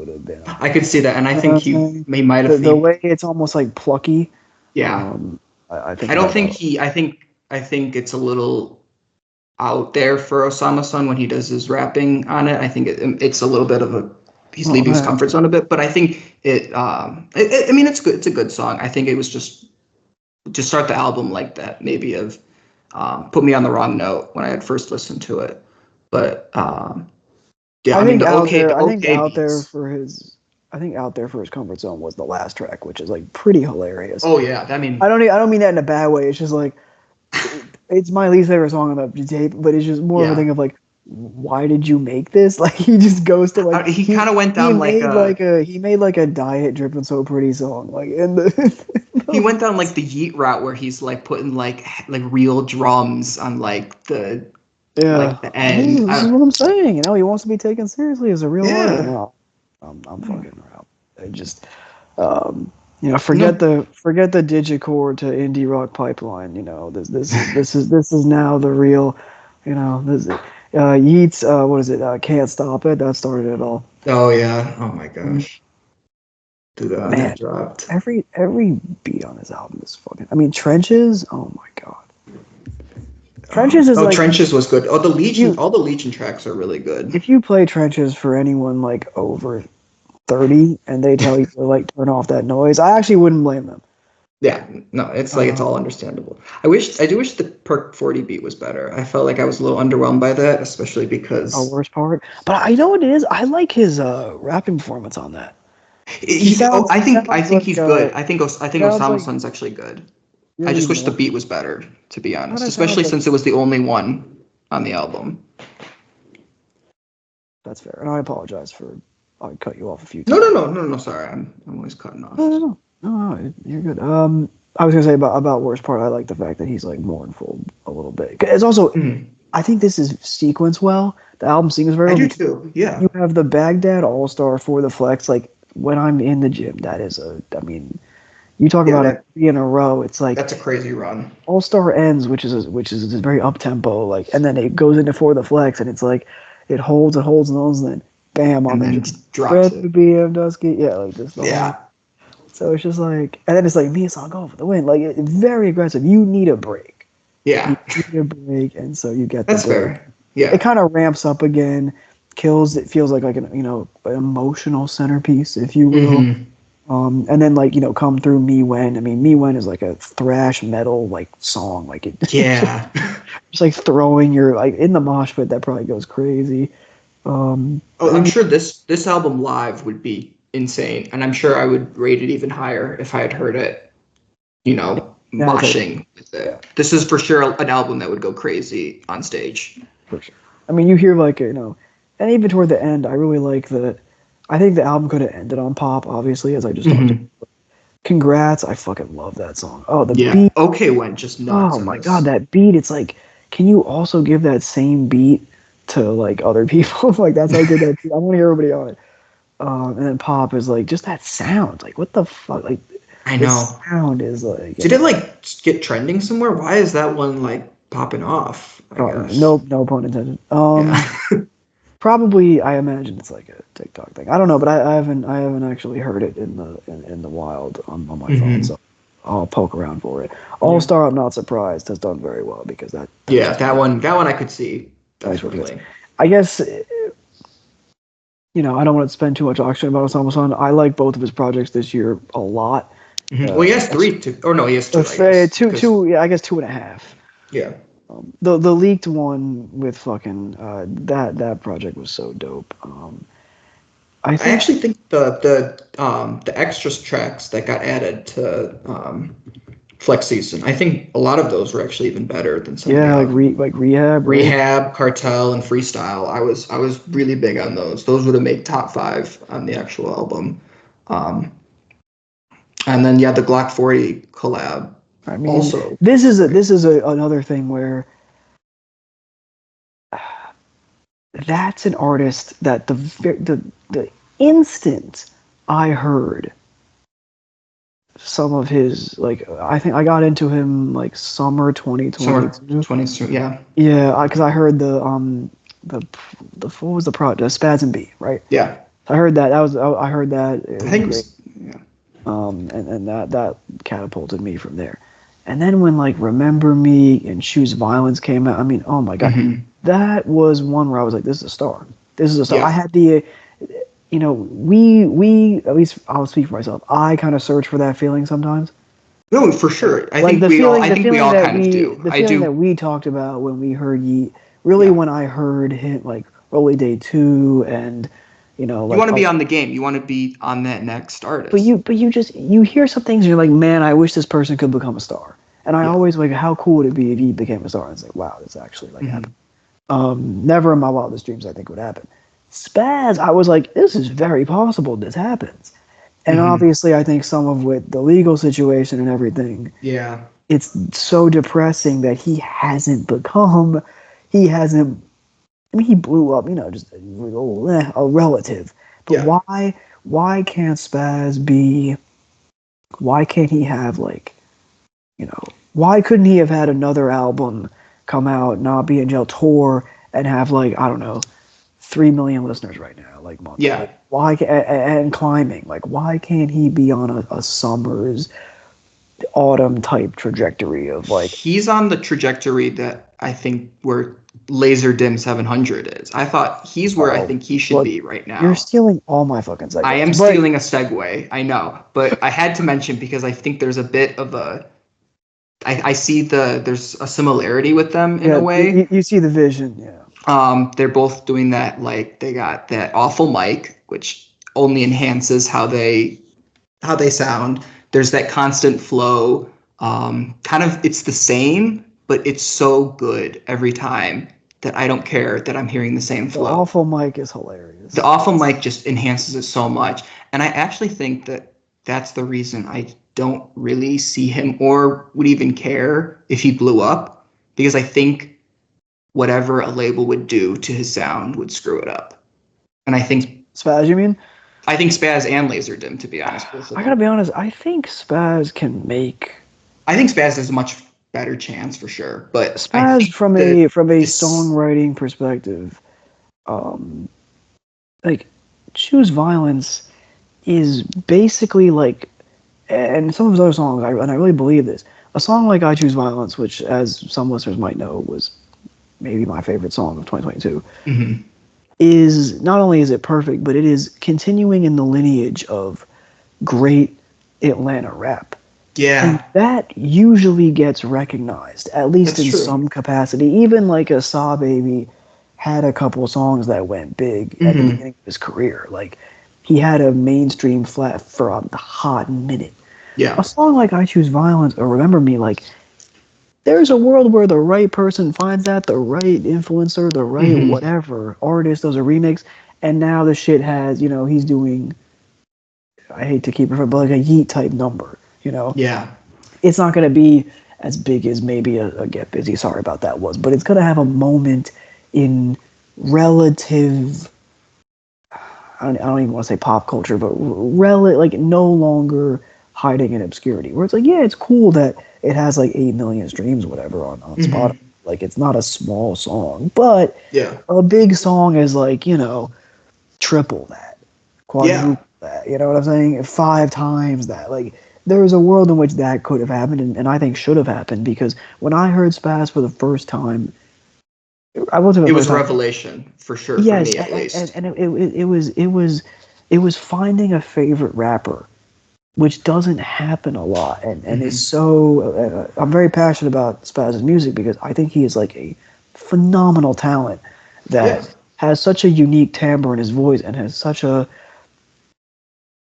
have been. I could see that, and I think he might have the way it's almost like plucky. Yeah, I think it's a little out there for OsamaSon when he does his rapping on it. I think it's a little bit of he's leaving his comfort zone a bit. But I think I mean, it's good. It's a good song. I think it was just to start the album like that, maybe have put me on the wrong note when I had first listened to it. But yeah, I think out there for his comfort zone was the last track, which is like pretty hilarious. Oh yeah, I mean, I don't mean that in a bad way. It's just like it's my least favorite song on the tape, but it's just more of a thing of like, why did you make this? Like he just goes to like he kind of went down he made like a Diet Drippin' So Pretty song, like in the he went down like the Yeat route where he's like putting like real drums on like the like the end. This is what I'm saying. You know, he wants to be taken seriously as a real artist. No, I'm fucking around. I just you know, forget the digicore to indie rock pipeline. You know, this is now the real. You know, this Yeat's what is it? Can't Stop It. That started it all. Oh yeah. Oh my gosh. Dude, that dropped. Every beat on this album is fucking. I mean, Trenches. Oh my god. Trenches is Trenches was good. Oh, all the Legion tracks are really good. If you play Trenches for anyone like over 30 and they tell you to like turn off that noise, I actually wouldn't blame them. Yeah, no, it's like it's all understandable. I do wish the Perk 40 beat was better. I felt like I was a little underwhelmed by that, especially because worst part. But I know what it is. I like his rapping performance on that. I think he's good. I think OsamaSon's actually good. Really I just wish the beat was better, to be honest, especially since it was the only one on the album. That's fair, and I apologize for I cut you off a few times. No. Sorry, I'm always cutting off. No, you're good. I was gonna say about worst part. I like the fact that he's like mournful a little bit. It's also, I think this is sequenced well. The album sequenced very well. I do too. Yeah. You have the Baghdad All Star for the flex. Like when I'm in the gym, that is I mean, you talk about it in a row. It's like that's a crazy run. All Star ends, which is very up tempo. Like, and then it goes into for the flex, and it's like it holds, and then bam on the drops it. BM Dusky, like this. Yeah. So it's just like, and then it's like me, so I'll go for the win. Like it's very aggressive. You need a break. Yeah. You need a break, and so you get that's fair. Yeah. It kind of ramps up again. Kills. It feels like an an emotional centerpiece, if you will. Mm-hmm. And then come through Me When. I mean, Me When is like a thrash metal like song. Like it. Yeah. Just like throwing your like in the mosh pit. That probably goes crazy. I'm sure this album live would be insane, and I'm sure I would rate it even higher if I had heard it, moshing with it. Yeah. This is for sure an album that would go crazy on stage. For sure. I mean, you hear and even toward the end, I really like that. I think the album could have ended on Pop, obviously, as I just talked about. Congrats, I fucking love that song. Oh, the beat. Okay, went just nuts. Oh my god, that beat! It's like, can you also give that same beat to like other people? Like that's how good that. I want to hear everybody on it. And then Pop is like just that sound. Like what the fuck? Like I know sound is like. Did it like get trending somewhere? Why is that one like popping off? No pun intended. Probably, I imagine it's like a TikTok thing. I don't know, but I haven't actually heard it in the wild on my phone. So I'll poke around for it. All Star, I'm not surprised, has done very well because that. That one I could see. Definitely. I guess. I don't want to spend too much oxygen about OsamaSon. I like both of his projects this year a lot. Well, he has three. He has two. Two. Yeah, I guess 2.5. Yeah. The leaked one with fucking that project was so dope. I actually think the extras tracks that got added to Flex Season, I think a lot of those were actually even better than some. Yeah, like Rehab, Cartel, and Freestyle. I was really big on those. Those would have made top 5 on the actual album. And then the Glock 40 collab. I mean, also, this is another thing where that's an artist that the instant I heard some of his I think I got into him like summer 2022. Yeah, because I heard the what was the project, Spads and B, right? Yeah, I heard that. I heard that. I think great. And that catapulted me from there. And then when Remember Me and Choose Violence came out, I mean, oh my god, that was one where I was like, this is a star. This is a star. Yeah. I had you know, we at least I'll speak for myself. I kind of search for that feeling sometimes. No, for sure. I Like think we all kind of do. The feeling that we talked about when we heard Yeat. Really, Yeah. when I heard him, like Early Day 2, and you know, You like want to be on the game. You want to be on that next artist. but you hear some things and you're like, man, I wish this person could become a star. And I always like, how cool would it be if he became a star? And it's like, wow, this actually like happened. Never in my wildest dreams I think would happen. Spaz, I was like, this is very possible this happens. And obviously, I think some of with the legal situation and everything, it's so depressing that he hasn't. I mean, he blew up, you know, just a relative. But why can't Spaz be? Why can't he have like, you know, why couldn't he have had another album come out, not be in jail, tour, and have like, I don't know, 3 million listeners right now, like monthly? Yeah. Like, why and climbing? Like, why can't he be on a summer's autumn type trajectory of like? He's on the trajectory that I think where Lazer Dim 700 is. I thought he's where I think he should be right now. You're stealing all my fucking segues. I am stealing a segue, I know, but I had to mention because I think there's a bit of a. I see there's a similarity with them in a way. You see the vision, yeah. They're both doing that. Like they got that awful mic, which only enhances how they sound. There's that constant flow. Kind of, it's the same, but it's so good every time that I don't care that I'm hearing the same flow. The awful mic is hilarious. The awful mic just enhances it so much, and I actually think that that's the reason I don't really see him or would even care if he blew up, because I think whatever a label would do to his sound would screw it up. And I think Spaz, you mean? I think Spaz and Lazer Dim, to be honest with you. I gotta be honest, I think Spaz can make. I think Spaz has a much better chance for sure, but Spaz from a songwriting perspective, like Choose Violence is basically like, and some of his other songs, and I really believe this, a song like I Choose Violence, which as some listeners might know was maybe my favorite song of 2022, is not only is it perfect, but it is continuing in the lineage of great Atlanta rap. Yeah. And that usually gets recognized, at least in some capacity. Even like a Saw Baby had a couple of songs that went big at the beginning of his career. Like, he had a mainstream flat for a hot minute. Yeah. A song like I Choose Violence or Remember Me, like, there's a world where the right person finds that, the right influencer, the right whatever artist does a remix, and now the shit has, you know, he's doing, I hate to keep it, but like a Yeat type number, you know? Yeah. It's not going to be as big as maybe a Get Busy, sorry about that was, but it's going to have a moment in relative, I don't even want to say pop culture, but like no longer hiding in obscurity, where it's like, yeah, it's cool that it has like 8 million streams, whatever, on Spotify. Like, it's not a small song, but a big song is like, you know, triple that, quadruple that, you know what I'm saying? 5 times that. Like, there's a world in which that could have happened, and I think should have happened, because when I heard Spaz for the first time, it was a revelation for sure. Yes, for me, at least. And it was finding a favorite rapper, which doesn't happen a lot, and is so. I'm very passionate about Spaz's music because I think he is like a phenomenal talent that has such a unique timbre in his voice and has such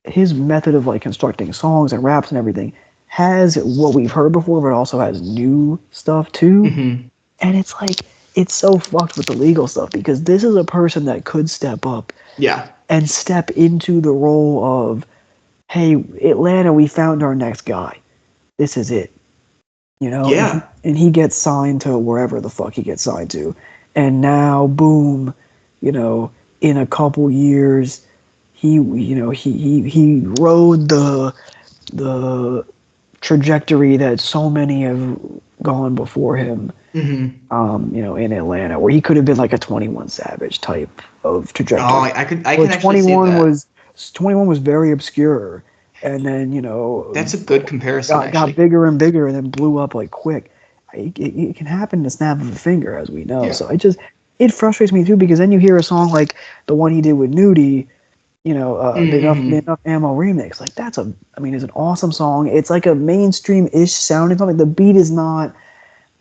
his method of like constructing songs and raps and everything has what we've heard before, but also has new stuff too. And it's like, it's so fucked with the legal stuff, because this is a person that could step up and step into the role of, hey, Atlanta, we found our next guy. This is it. You know? Yeah. And he gets signed to wherever the fuck he gets signed to. And now, boom, you know, in a couple years, he rode the trajectory that so many have gone before him, you know, in Atlanta, where he could have been like a 21 Savage type of trajectory. Oh, I can actually see that. 21 was very obscure, and then, you know, that's a good comparison. Got bigger and bigger, and then blew up like quick. It can happen in the snap of a finger, as we know. So it frustrates me too, because then you hear a song like the one he did with Nudie, the Enough Ammo remix. Like it's an awesome song. It's like a mainstream-ish sounding song. Like the beat is not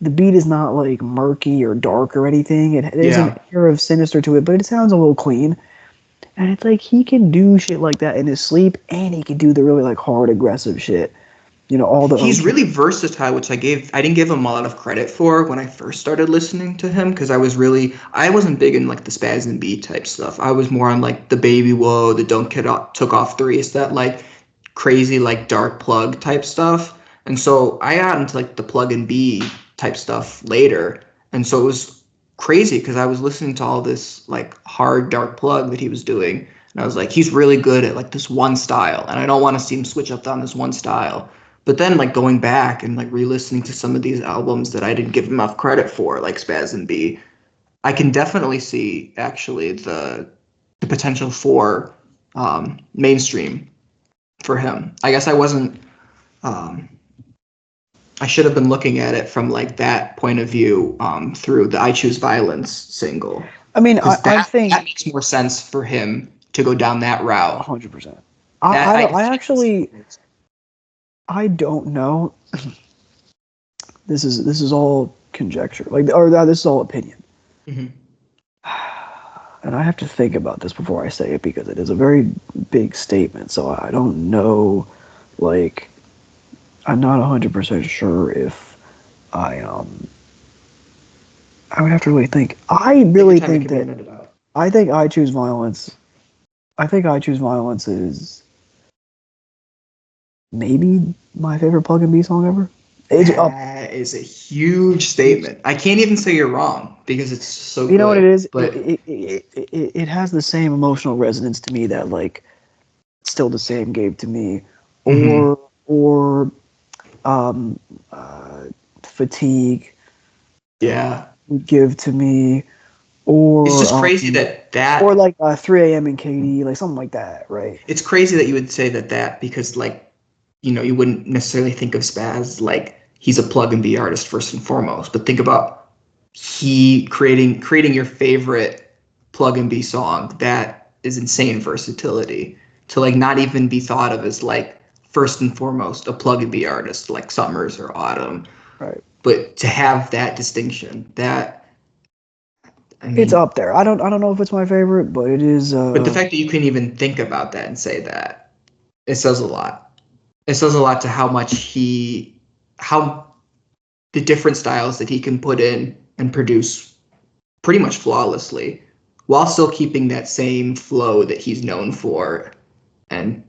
like murky or dark or anything. There's an air of sinister to it, but it sounds a little clean. And it's like he can do shit like that in his sleep, and he can do the really like hard, aggressive shit. He's really versatile, which I didn't give him a lot of credit for when I first started listening to him, because I wasn't big in like the Spaz and B type stuff. I was more on like the Baby Whoa, the Don't Get Up, Took Off Threes, that like crazy like dark Plugg type stuff. And so I got into like the Plugg and B type stuff later, and so it was crazy because I was listening to all this like hard dark Plugg that he was doing, and I was like, he's really good at like this one style, and I don't want to see him switch up on this one style. But then like going back and like re-listening to some of these albums that I didn't give enough credit for, like Spaz and B, I can definitely see actually the potential for mainstream for him. I guess I wasn't. I should have been looking at it from like that point of view through the "I Choose Violence" single. I mean, I think that makes more sense for him to go down that route. 100%. I don't know. This is all conjecture, this is all opinion. Mm-hmm. And I have to think about this before I say it because it is a very big statement. So I don't know, like, I'm not 100% sure if I would have to really think. I really think that I think "I Choose Violence." I think "I Choose Violence" is maybe my favorite Plugg and B song ever. That is a huge statement. I can't even say you're wrong because it's so good. You know what it is? But it has the same emotional resonance to me that like Still the Same gave to me, or Fatigue. Yeah. Would give to me, or it's just crazy that or like 3 a.m. and KD, like something like that, right? It's crazy that you would say that because like, you wouldn't necessarily think of Spaz like he's a Plugg and B artist first and foremost, but think about he creating your favorite Plugg and B song. That is insane versatility to like not even be thought of as like first and foremost a Plugg and B artist like Summers or Autumn, right? But to have that distinction, it's up there. I don't know if it's my favorite, but it is. But the fact that you can even think about that and say that, it says a lot. It says a lot to how the different styles that he can put in and produce pretty much flawlessly while still keeping that same flow that he's known for and,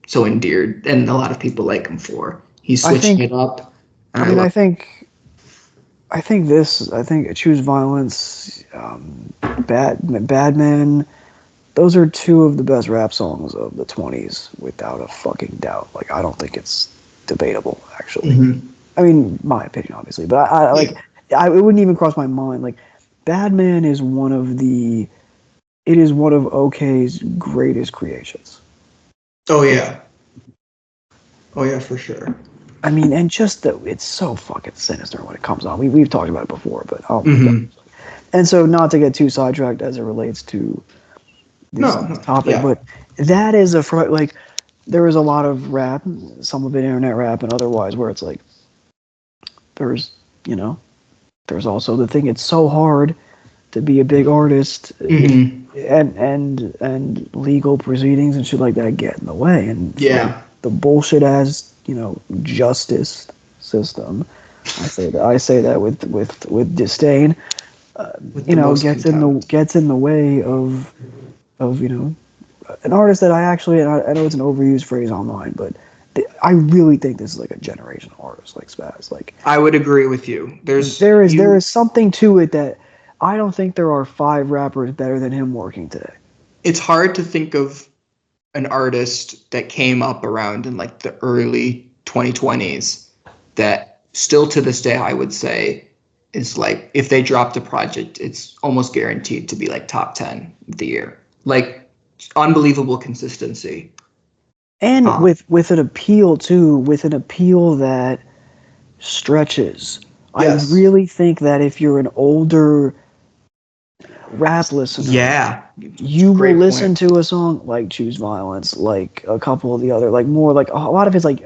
so endeared and a lot of people like him for. He's switching it up. I think "I Choose Violence," Bad Man, those are two of the best rap songs of the 20s, without a fucking doubt. Like, I don't think it's debatable, actually. Mm-hmm. I mean, my opinion, obviously, but it wouldn't even cross my mind. Like, Bad Man is one of OK's greatest creations. Oh yeah, for sure. I mean, and just that it's so fucking sinister when it comes on. We've talked about it before, but oh my God. And so, not to get too sidetracked as it relates to this topic, but that is like there is a lot of rap, some of it internet rap and otherwise, where it's like there's also the thing. It's so hard to be a big artist, and legal proceedings and shit like that get in the way, and the bullshit as justice system. I say that with disdain. Gets in the way of an artist that I know it's an overused phrase online, but I really think this is like a generational artist like Spaz. Like, I would agree with you. There is something to it that I don't think there are 5 rappers better than him working today. It's hard to think of an artist that came up around in like the early 2020s that still to this day I would say is like, if they dropped a project, it's almost guaranteed to be like top 10 of the year. Like, unbelievable consistency. And with an appeal too, that stretches. Yes. I really think that if you're an older, rap listener, yeah, you will listen to a song like Choose Violence, like a couple of the other, like more like a lot of his like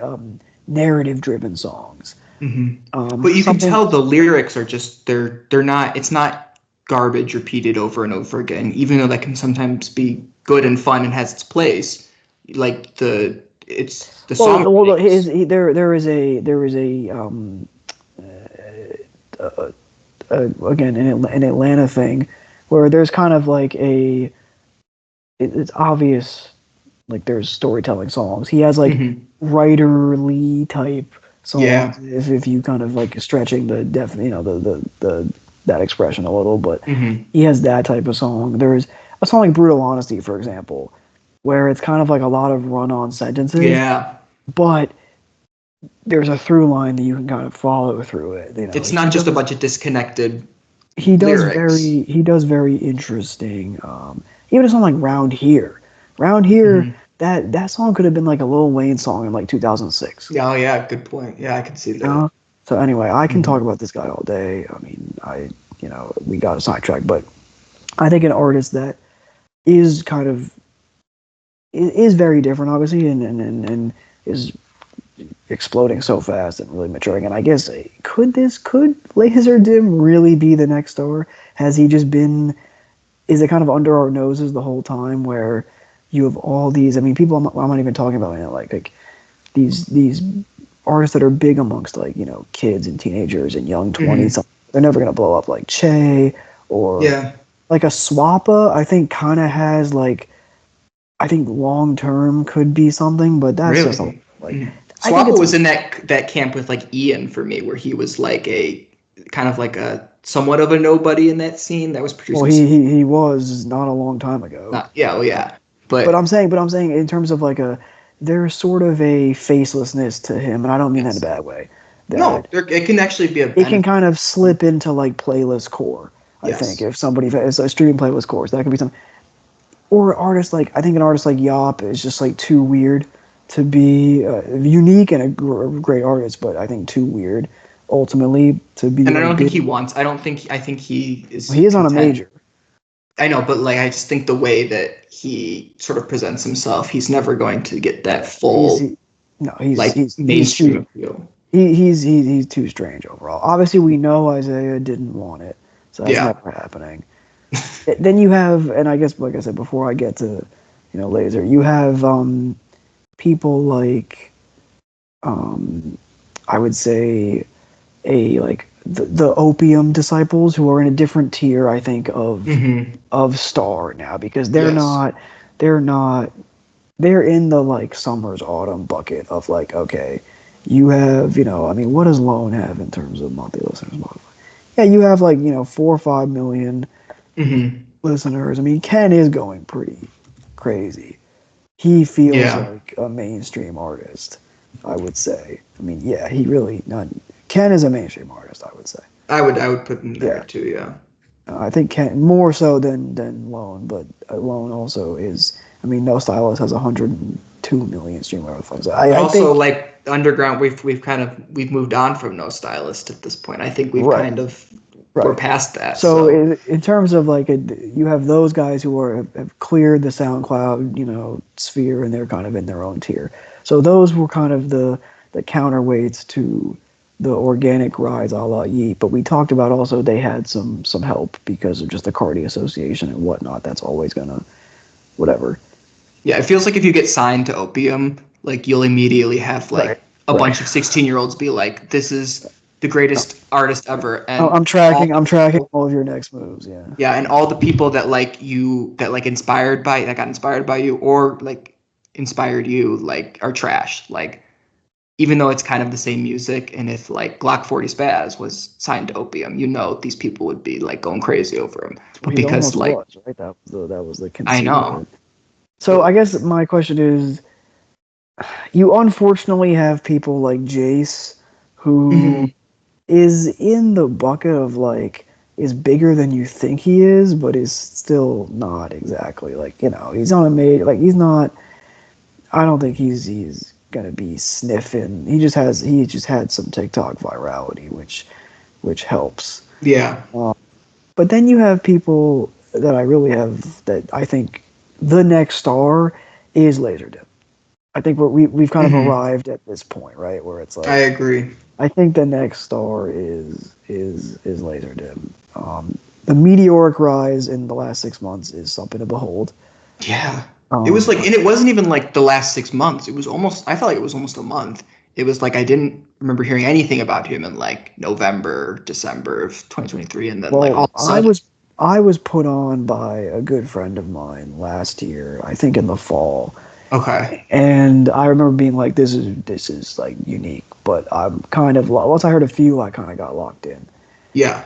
narrative driven songs. But you can tell the lyrics are just they're not. It's not garbage repeated over and over again, even though that can sometimes be good and fun and has its place. Like the song. Well, there is a again an Atlanta thing where there's kind of like it's obvious, like there's storytelling songs. He has like writerly type songs. Yeah. If you kind of like stretching the that expression a little, but he has that type of song. There's a song like Brutal Honesty, for example, where it's kind of like a lot of run-on sentences. Yeah. But there's a through line that you can kind of follow through it. You know, it's not just a bunch of disconnected. He does lyrics. very interesting. Even a song like Round Here, that song could have been like a Lil Wayne song in like 2006. Oh yeah, good point. Yeah, I can see that. So anyway, I can talk about this guy all day. I mean, we got a sidetrack, but I think an artist that is kind of is very different, obviously, and is exploding so fast and really maturing. And I guess could Lazer Dim really be the next star? Has he just been? Is it kind of under our noses the whole time? Where you have all these? I mean, people. I'm not even talking about like these artists that are big amongst like kids and teenagers and young 20s. They're never gonna blow up like Che or like a Swappa. I think kind of has like. I think long term could be something, but that's just like. Swappa was in that camp with like Ian for me, where he was like a kind of like a somewhat of a nobody in that scene that was producing. Well, he was not a long time ago. But I'm saying in terms of like there's sort of a facelessness to him, and I don't mean that in a bad way. It can actually be it can kind of slip into like playlist core. I think if somebody is a streaming playlist core, so that could be something. Or I think an artist like Yeat is just like too weird to be unique and a great artist, but I think too weird ultimately to be. And I don't think he wants. I think he is. He is on a major. I know, but like I just think the way that he sort of presents himself, he's never going to get that full. He's mainstream appeal. He's too strange overall. Obviously, we know Isaiah didn't want it, so that's never happening. Then you have, and I guess, like I said before, I get to, Lazer. You have people like, I would say, the Opium disciples who are in a different tier, I think, of star now because they're in the like summer's autumn bucket of like, okay, you have, what does Lowend have in terms of monthly listeners? Yeah, you have like 4 or 5 million. Listeners. I mean, Ken is going pretty crazy. He feels like a mainstream artist, I would say. I mean, he really Ken is a mainstream artist, I would say. I would put him there too. Yeah. I think Ken more so than Lowend, but Lowend also is. I mean, No Stylist has 102 million stream references. I think, like underground, we've moved on from No Stylist at this point. I think we've kind of. Right. We're past that. So in terms of like you have those guys who have cleared the SoundCloud sphere and they're kind of in their own tier. So those were kind of the counterweights to the organic rise a la Yeat. But we talked about also they had some help because of just the Cardi association and whatnot. That's always gonna whatever. Yeah, it feels like if you get signed to Opium, like you'll immediately have like a bunch of 16-year-olds be like, this is the greatest artist ever. And I'm tracking all of your next moves. Yeah, and all the people that got inspired by you or like inspired you like are trash. Like even though it's kind of the same music, and if like Glock 40 Spaz was signed to Opium, these people would be like going crazy over him. But because like was, right? that was the conceit. I know. So I guess my question is, you unfortunately have people like Jace who is in the bucket of like is bigger than you think he is, but is still not exactly like he's on a major, like he's not. I don't think he's gonna be sniffing. He just had some TikTok virality, which helps. Yeah. But then you have people that I really have, that I think the next star is Lazer Dim. I think we've kind of arrived at this point, right, where it's like, I agree. I think the next star is Lazer Dim. The meteoric rise in the last 6 months is something to behold. Yeah. It was like, and it wasn't even like the last 6 months. It was almost, I felt like it was almost a month. It was like I didn't remember hearing anything about him in like November, December of 2023, and then like all of a sudden. I was put on by a good friend of mine last year, I think in the fall. Okay. And I remember being like, this is like unique, but I'm kind of, once I heard a few, I kind of got locked in. Yeah.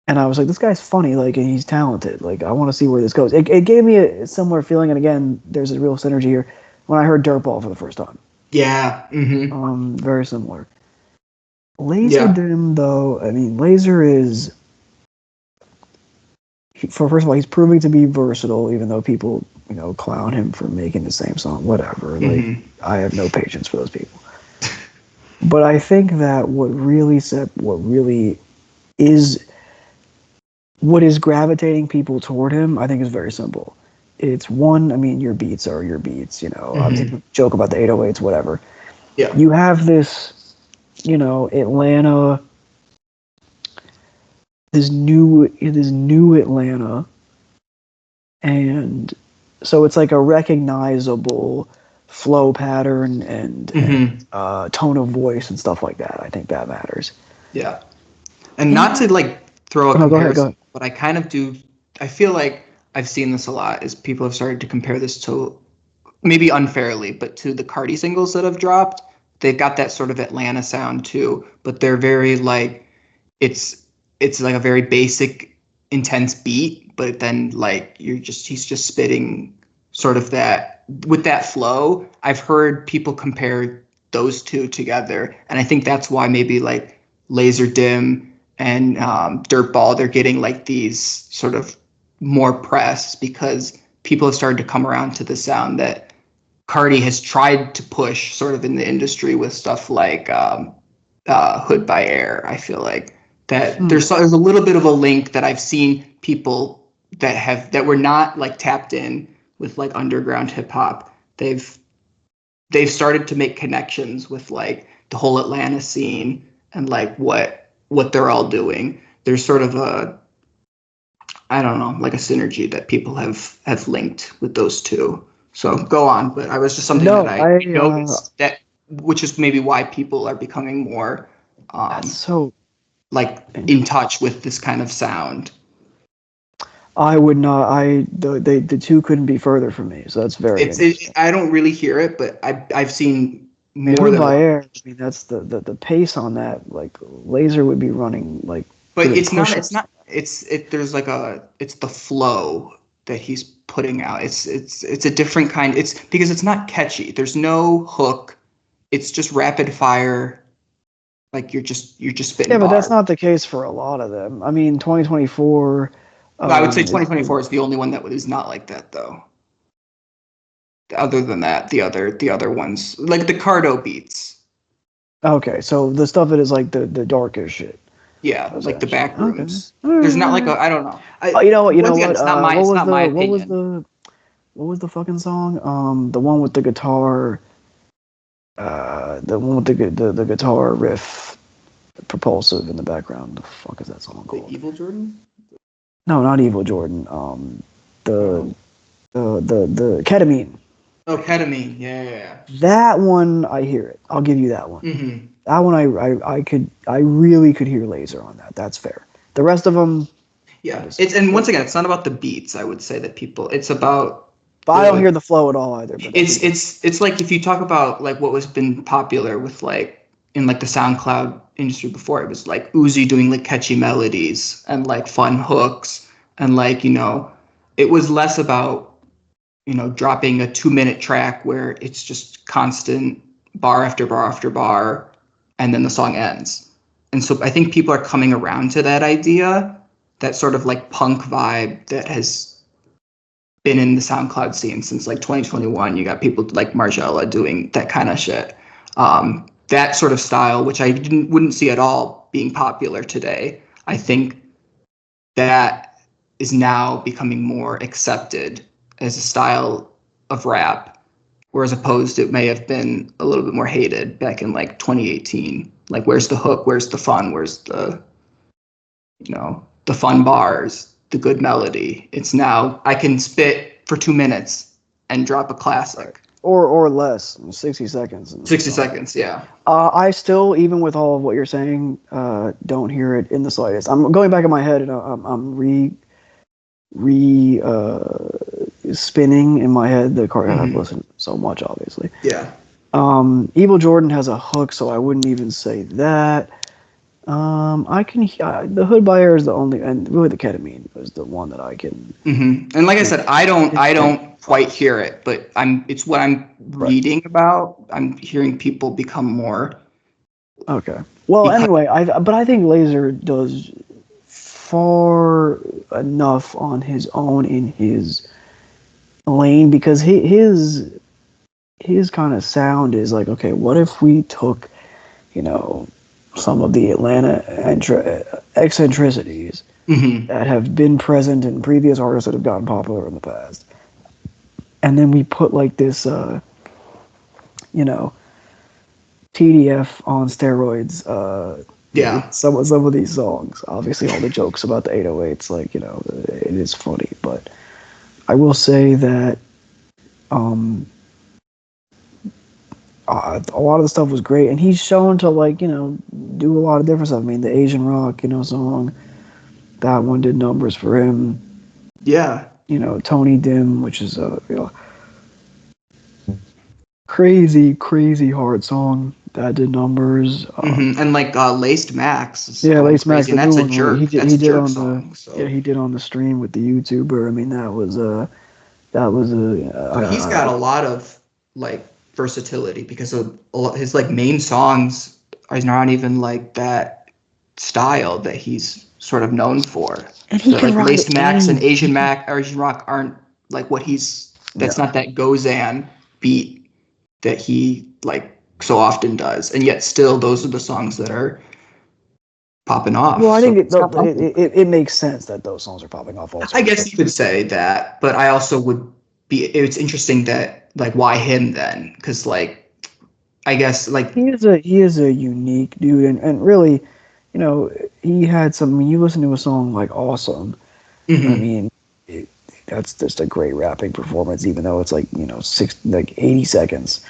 And I was like, this guy's funny, like, and he's talented. Like, I want to see where this goes. It gave me a similar feeling, and again, there's a real synergy here, when I heard Dirtball for the first time. Yeah. Very similar. Lazer Dim, though, I mean, Lazer is, first of all, he's proving to be versatile, even though people, clown him for making the same song, whatever. Like, I have no patience for those people. But I think that what is gravitating people toward him, I think, is very simple. It's one, I mean, your beats are your beats, obviously joke about the 808s, whatever. Yeah. You have this, Atlanta, this new Atlanta, and so it's like a recognizable flow pattern and tone of voice and stuff like that. I think that matters. Yeah. And not to like throw a comparison, go ahead. but I kind of do. I feel like I've seen this a lot is people have started to compare this to, maybe unfairly, but to the Cardi singles that have dropped. They've got that sort of Atlanta sound too, but they're very like, it's like a very basic, intense beat, but then like he's just spitting sort of that with that flow. I've heard people compare those two together, and I think that's why maybe like Lazer Dim and Dirtball, they're getting like these sort of more press because people have started to come around to the sound that Cardi has tried to push sort of in the industry with stuff like Hood by Air. I feel like that there's a little bit of a link that I've seen people that were not like tapped in with like underground hip hop. They've started to make connections with like the whole Atlanta scene and like what they're all doing. There's sort of I don't know, like a synergy that people have linked with those two. So go on, but I was just something that I noticed that, which is maybe why people are becoming more like in touch with this kind of sound. I would not. The two couldn't be further from me. So that's very. I don't really hear it, but I've seen more Hood than by Air. I mean, that's the pace on that. Like Lazer would be running like. But it's not. There's like it's the flow that he's putting out. It's a different kind. It's because it's not catchy. There's no hook. It's just rapid fire. Like you're just spitting. Yeah, but that's not the case for a lot of them. I mean, 2024. I would say 2024 is the only one that is not like that, though. Other than that, the other ones, like the Cardo beats. Okay, so the stuff that is like the darkest shit. Yeah, like the back rooms. Okay. There's not like I don't know. You know what? It's not my opinion. What was the fucking song? The one with the guitar. The one with the guitar riff, propulsive in the background. The fuck is that song called? The Evil Jordan? No, not Evil Jordan. The Ketamine. Oh, Ketamine. Yeah. That one, I hear it. I'll give you that one. Mm-hmm. That one, I really could hear Lazer on that. That's fair. The rest of them. Yeah. And once again, it's not about the beats. I would say that it's about. But I don't hear the flow at all either. But it's like if you talk about like what was been popular with like in like the SoundCloud industry before, it was like Uzi doing like catchy melodies and like fun hooks and like it was less about dropping a 2-minute track where it's just constant bar after bar after bar and then the song ends. And so I think people are coming around to that idea, that sort of like punk vibe that has been in the SoundCloud scene since like 2021. You got people like Margella doing that kind of shit. That sort of style, which I wouldn't see at all being popular today. I think that is now becoming more accepted as a style of rap, whereas opposed it may have been a little bit more hated back in like 2018. Like, where's the hook? Where's the fun? Where's the, the fun bars, the good melody? It's now I can spit for 2 minutes and drop a classic. Or less, 60 seconds. 60 seconds, yeah. I still, even with all of what you're saying, don't hear it in the slightest. I'm going back in my head and I'm spinning in my head the card. I've listened so much, obviously. Yeah. Evil Jordan has a hook, so I wouldn't even say that. I can the Hood by Air is the only, and really the Ketamine is the one that I can. And like I said, I don't quite hear it, but it's what I'm reading about. I'm hearing people become more. Okay. Well, anyway, I think Lazer does far enough on his own in his lane, because his kind of sound is like, okay, what if we took, some of the Atlanta eccentricities that have been present in previous artists that have gotten popular in the past, and then we put like this, TDF on steroids. Some of these songs. Obviously, all the jokes about the 808s, like, it is funny, but I will say that a lot of the stuff was great, and he's shown to do a lot of different stuff. I mean, the Asian Rock, song, that one did numbers for him. Yeah. Tony Dim, which is a crazy, crazy hard song that did numbers. And Laced Max. Laced Max, and that's a jerk. He did on song, he did on the stream with the YouTuber. I mean, that was he's got a lot of versatility, because of his main songs are not even that style that he's sort of known for. And he can Laced Max and Asian Rock aren't what he's. That's not that Gozan beat that he so often does, and yet still those are the songs that are popping off. Well, I think it makes sense that those songs are popping off also. I guess you could say that, but I also would be. It's interesting that why him then? Because I guess he is a unique dude, and really, he had some. When you listen to a song like "Awesome," I mean, that's just a great rapping performance, even though it's 80 seconds.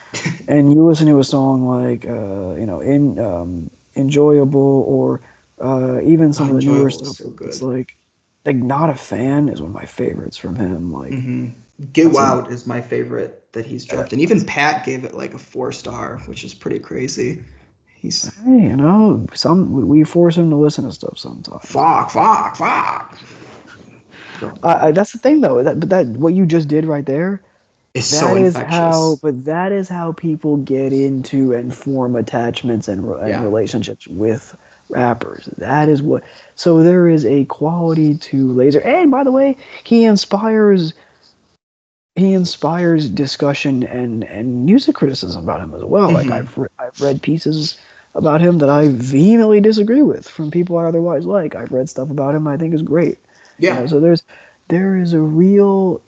And you listen to a song like Enjoyable, or even some of the newer stuff. So it's Not a Fan is one of my favorites from him. Get Wild is my favorite that he's dropped, and even Pat gave it a 4-star, which is pretty crazy. We force him to listen to stuff sometimes. Fuck. That's the thing, though. That what you just did right there is so infectious. That is how people get into and form attachments and relationships with rappers. That is what. So there is a quality to Lazer, and by the way, he inspires discussion and music criticism about him as well. I've read pieces about him that I vehemently disagree with from people I otherwise like. I've read stuff about him I think is great. Yeah. So there is a real.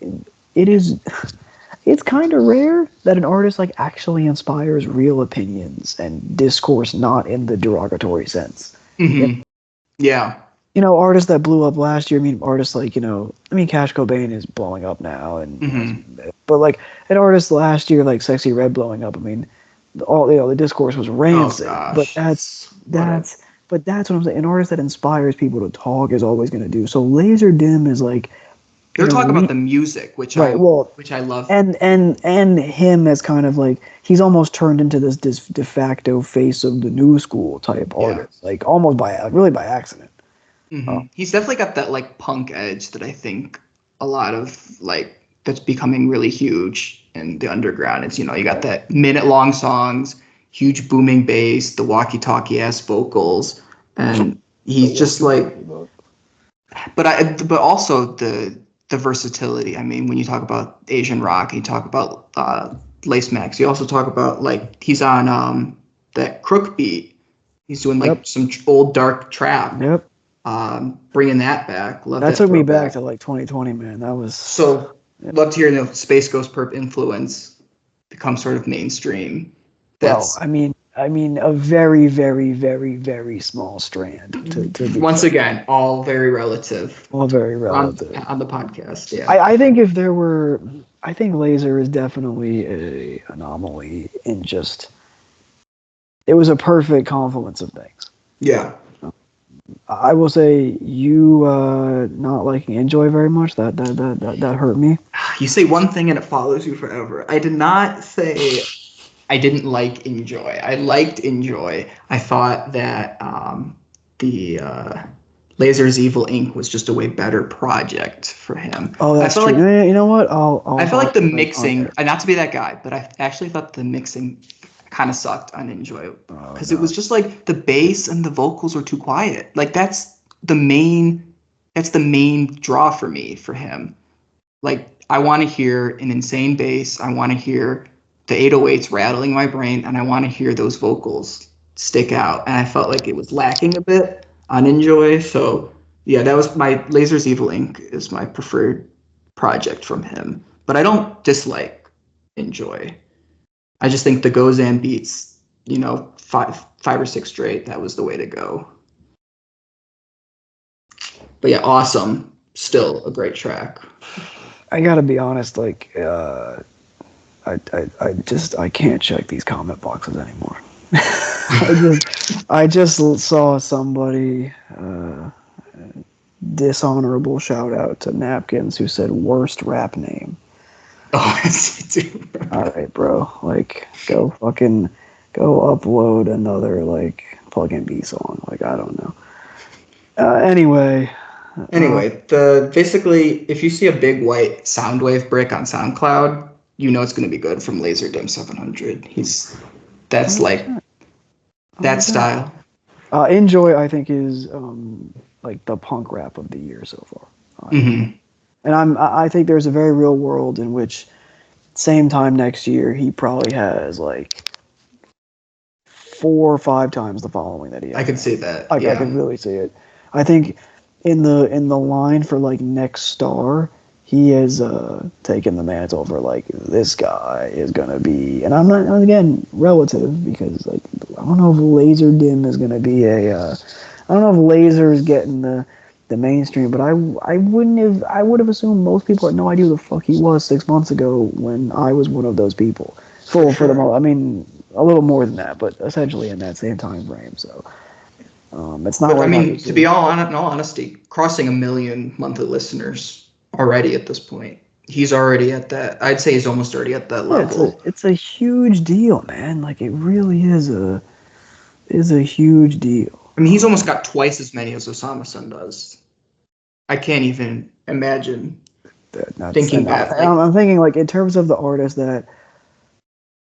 It's kind of rare that an artist actually inspires real opinions and discourse, not in the derogatory sense. Yeah. Artists that blew up last year. I mean, artists Cash Cobain is blowing up now, but an artist last year like Sexy Red blowing up. I mean, the discourse was rancid. But that's what I'm saying. An artist that inspires people to talk is always going to do. So Lazer Dim is They're talking about the music, which I love, and him as kind of he's almost turned into this de facto face of the new school type artist, almost by accident. He's definitely got that punk edge that I think a lot of that's becoming really huge in the underground. It's you got that minute-long songs, huge booming bass, the walkie-talkie ass vocals, and he's just but also the versatility. I mean, when you talk about Asian Rock, you talk about Lace Max. You also talk about he's on that Crook beat. He's doing some old dark trap. Yep. Bringing that back. Love that took me back to like 2020, man. That was so. Yeah. Love to hear Space Ghost Perp influence become sort of mainstream. Well, I mean, a very, very, very, very small strand. To once again, all very relative. All very relative on the podcast. Yeah, I think if there were, I think Lazer is definitely a anomaly in just. It was a perfect confluence of things. Yeah. I will say you not liking Enjoy very much. That hurt me. You say one thing and it follows you forever. I did not say I didn't like Enjoy. I liked Enjoy. I thought that the Lazer's Evil Inc. was just a way better project for him. Oh, that's true. Like, you know what? I felt like the mixing, not to be that guy, but I actually thought the mixing kind of sucked on Enjoy because it was just like the bass and the vocals were too quiet. Like that's the main draw for me for him. Like I want to hear an insane bass. I want to hear the 808s rattling my brain, and I want to hear those vocals stick out. And I felt like it was lacking a bit on Enjoy. So yeah, that was my Lazer's Evil Inc. is my preferred project from him. But I don't dislike Enjoy. I just think the Gozan beats, five or six straight, that was the way to go. But yeah, Awesome, still a great track. I gotta be honest, like, I can't check these comment boxes anymore. I just saw somebody dishonorable shout out to Napkins who said worst rap name. Oh, I see too. All right, bro. Like, go upload another like Plugg and B song. Like, I don't know. Anyway, basically, if you see a big white Soundwave brick on SoundCloud, you know it's going to be good from Lazer Dim 700. That's like that style. Enjoy, I think, is like the punk rap of the year so far. Mm-hmm. And I think there's a very real world in which same time next year he probably has like 4 or 5 times the following that he has. I could see that. I could really see it. I think in the line for like next star, he has taken the mantle for like this guy is gonna be, and I'm not, again, relative, because like I don't know if Lazer Dim is gonna be I don't know if Lazer is getting the mainstream, but I would have assumed most people had no idea who the fuck he was 6 months ago when I was one of those people. For the most, I mean, a little more than that, but essentially in that same time frame. So it's not. But like, I mean, to be in all honesty, crossing 1 million monthly listeners already at this point. He's already at that. I'd say he's almost already at that level. It's a huge deal, man. Like, it really is a huge deal. I mean, he's almost got twice as many as OsamaSon does. I can't even imagine thinking that. Like, I'm thinking, like, in terms of the artist that,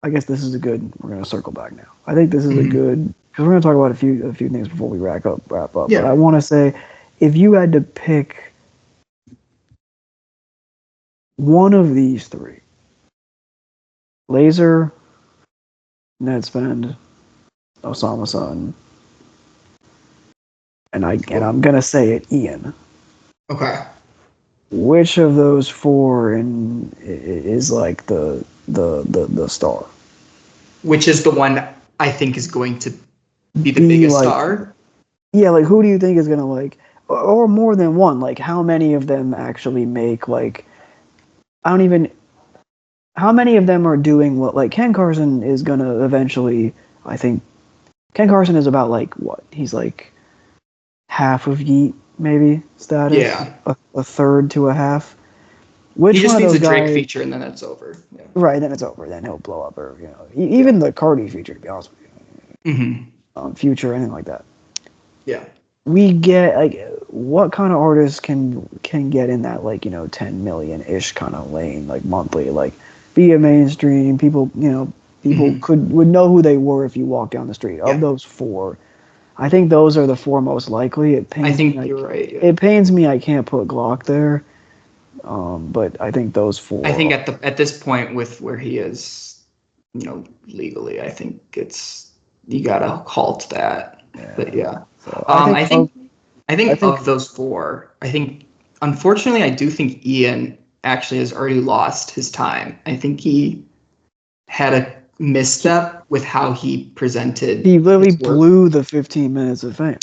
I guess this is we're going to circle back now. I think this is a good, because we're going to talk about a few things before we wrap up. Yeah. But I want to say, if you had to pick one of these three, Lazer, Nettspend, OsamaSon, and I'm gonna say it, Ian. Okay. Which of those 4 is like the star? Which is the one I think is going to be the biggest star? Yeah, like, who do you think is gonna, like, or more than one? Like, how many of them actually make, like, how many of them are doing what, like, Ken Carson is gonna eventually, I think, Ken Carson is about, like, what? He's like half of Yeat, maybe, status? Yeah. A third to a half. Which he just one needs of those a Drake guys, feature and then it's over. Yeah. Right, then it's over. Then he'll blow up, or, even the Cardi feature, to be honest with you. Future, anything like that. Yeah. We get, like, what kind of artists can get in that, like, 10 million-ish kind of lane, like, monthly, like, be a mainstream, people, would know who they were if you walk down the street. Of those 4, I think those are the 4 most likely. I think you're right. Yeah. It pains me I can't put Glock there, but I think those 4. I think at this point with where he is, legally, I think you gotta halt that. Yeah. But yeah, So I think of those four, unfortunately, I do think Ian actually has already lost his time. I think he had a misstep with how he presented. He literally blew the 15 minutes of fame.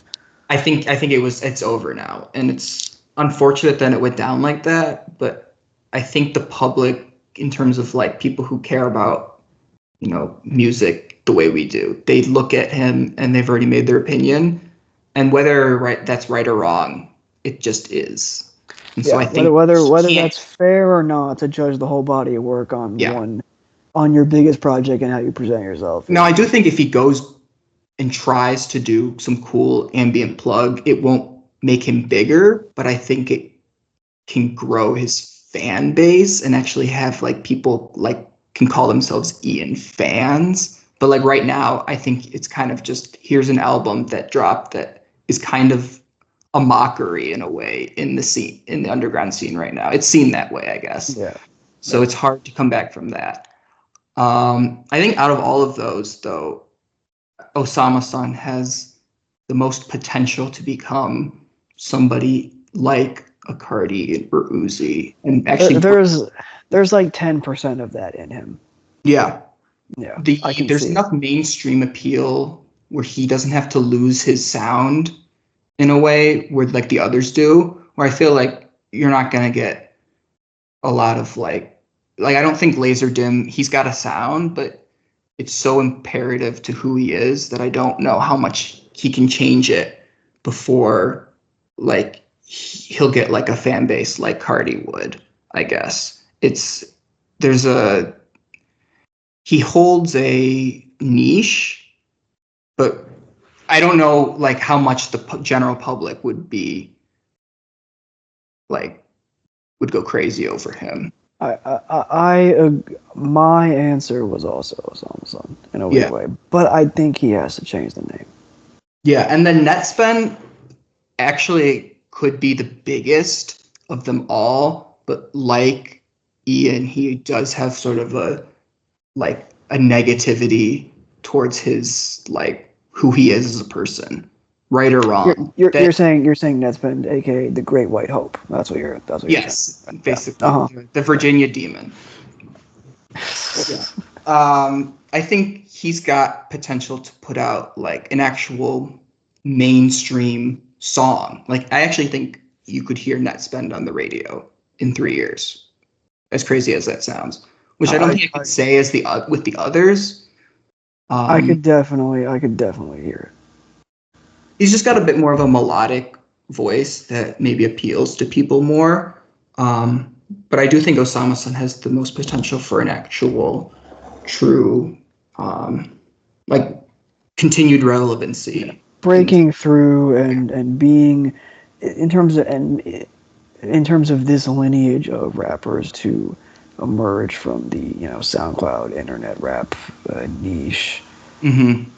I think it's over now, and it's unfortunate that it went down like that. But I think the public, in terms of like people who care about, you know, music the way we do, they look at him and they've already made their opinion, and whether that's right or wrong, it just is. And so I think whether that's fair or not to judge the whole body of work on on your biggest project and how you present yourself. Now, I do think if he goes and tries to do some cool ambient plug, it won't make him bigger, but I think it can grow his fan base and actually have like people like can call themselves Ian fans. But like right now, I think it's kind of just, here's an album that dropped that is kind of a mockery in a way in the scene, in the underground scene right now. It's seen that way, I guess. Yeah. So it's hard to come back from that. I think out of all of those, though, OsamaSon has the most potential to become somebody like a Cardi or Uzi, and actually there's like 10% of that in him. Yeah. There's enough mainstream appeal where he doesn't have to lose his sound in a way where like the others do. Where I feel like you're not gonna get a lot of like I don't think Lazer Dim, he's got a sound, but it's so imperative to who he is that I don't know how much he can change it before like he'll get like a fan base like Cardi would, I guess. He holds a niche, but I don't know like how much the general public would be like, would go crazy over him. My answer was also OsamaSon in a weird way, but I think he has to change the name. Yeah, and then Nettspend actually could be the biggest of them all, but like Ian, he does have sort of a negativity towards his like who he is as a person, right or wrong. You're saying Nettspend, aka the Great White Hope. That's what you're saying. Basically the Virginia Demon. I think he's got potential to put out like an actual mainstream song. Like I actually think you could hear Nettspend on the radio in 3 years. As crazy as that sounds, which I don't think I could say as with the others. I could definitely hear it. He's just got a bit more of a melodic voice that maybe appeals to people more. But I do think OsamaSon has the most potential for an actual, true, like continued relevancy, breaking through and being in terms of this lineage of rappers to emerge from the SoundCloud internet rap niche. Mm-hmm.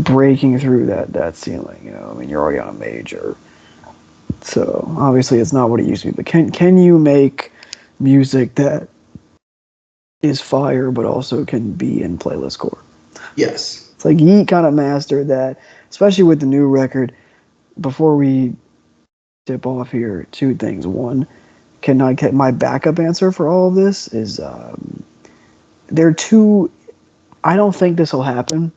Breaking through that ceiling, I mean, you're already on a major, so obviously it's not what it used to be. But can you make music that is fire, but also can be in playlist core? Yes, it's like Yeat kind of mastered that, especially with the new record. Before we tip off here, two things. One, can I get my backup answer for all of this? Is there are two. I don't think this will happen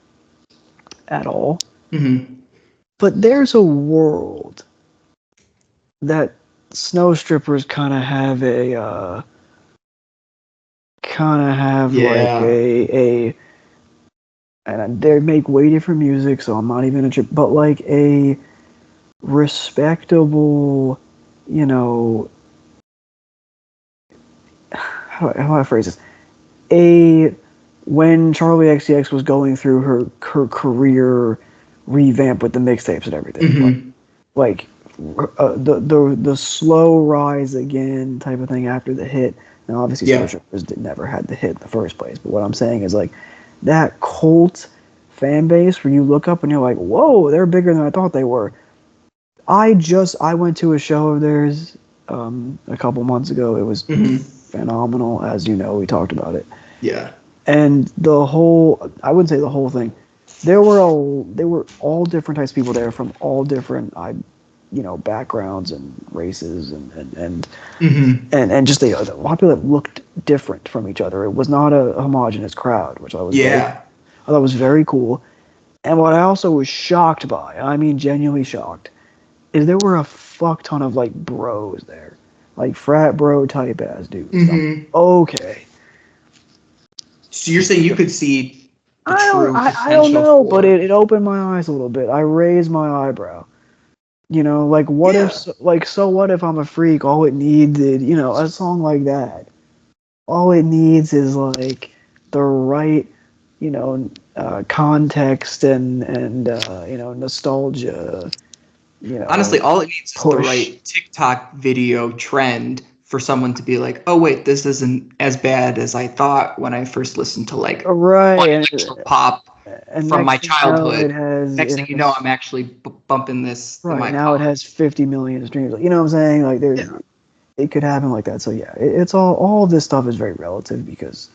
at all. Mm-hmm. But there's a world that snow strippers kind of have and they make way different music, so I'm not even but like a respectable, how do I phrase this? When Charlie XCX was going through her career revamp with the mixtapes and everything, mm-hmm. like the slow rise again type of thing after the hit. Now, obviously, Snow Strippers never had the hit in the first place, but what I'm saying is like that cult fan base where you look up and you're like, whoa, they're bigger than I thought they were. I went to a show of theirs a couple months ago. It was phenomenal, as you know, we talked about it. Yeah. And I wouldn't say the whole thing. There were all different types of people there from all different backgrounds and races and Mm-hmm. just a lot of people that looked different from each other. It was not a homogenous crowd, which I thought was very cool. And what I also was shocked by, I mean genuinely shocked, is there were a fuck ton of like bros there, like frat bro type ass dudes. Mm-hmm. Okay. So you're saying you could see the true I don't potential know, for... but it opened my eyes a little bit. I raised my eyebrow. Like what if, like, so what if I'm a freak? All it needs is, a song like that. All it needs is like the right, context and nostalgia. Honestly, all it needs is the Push. right TikTok video trend for someone to be like, oh wait, this isn't as bad as I thought when I first listened to like electro pop and from my childhood. Next thing you know, I'm actually bumping this in my now. car. It has 50 million streams. You know what I'm saying? Like it could happen like that. So yeah, it's all of this stuff is very relative because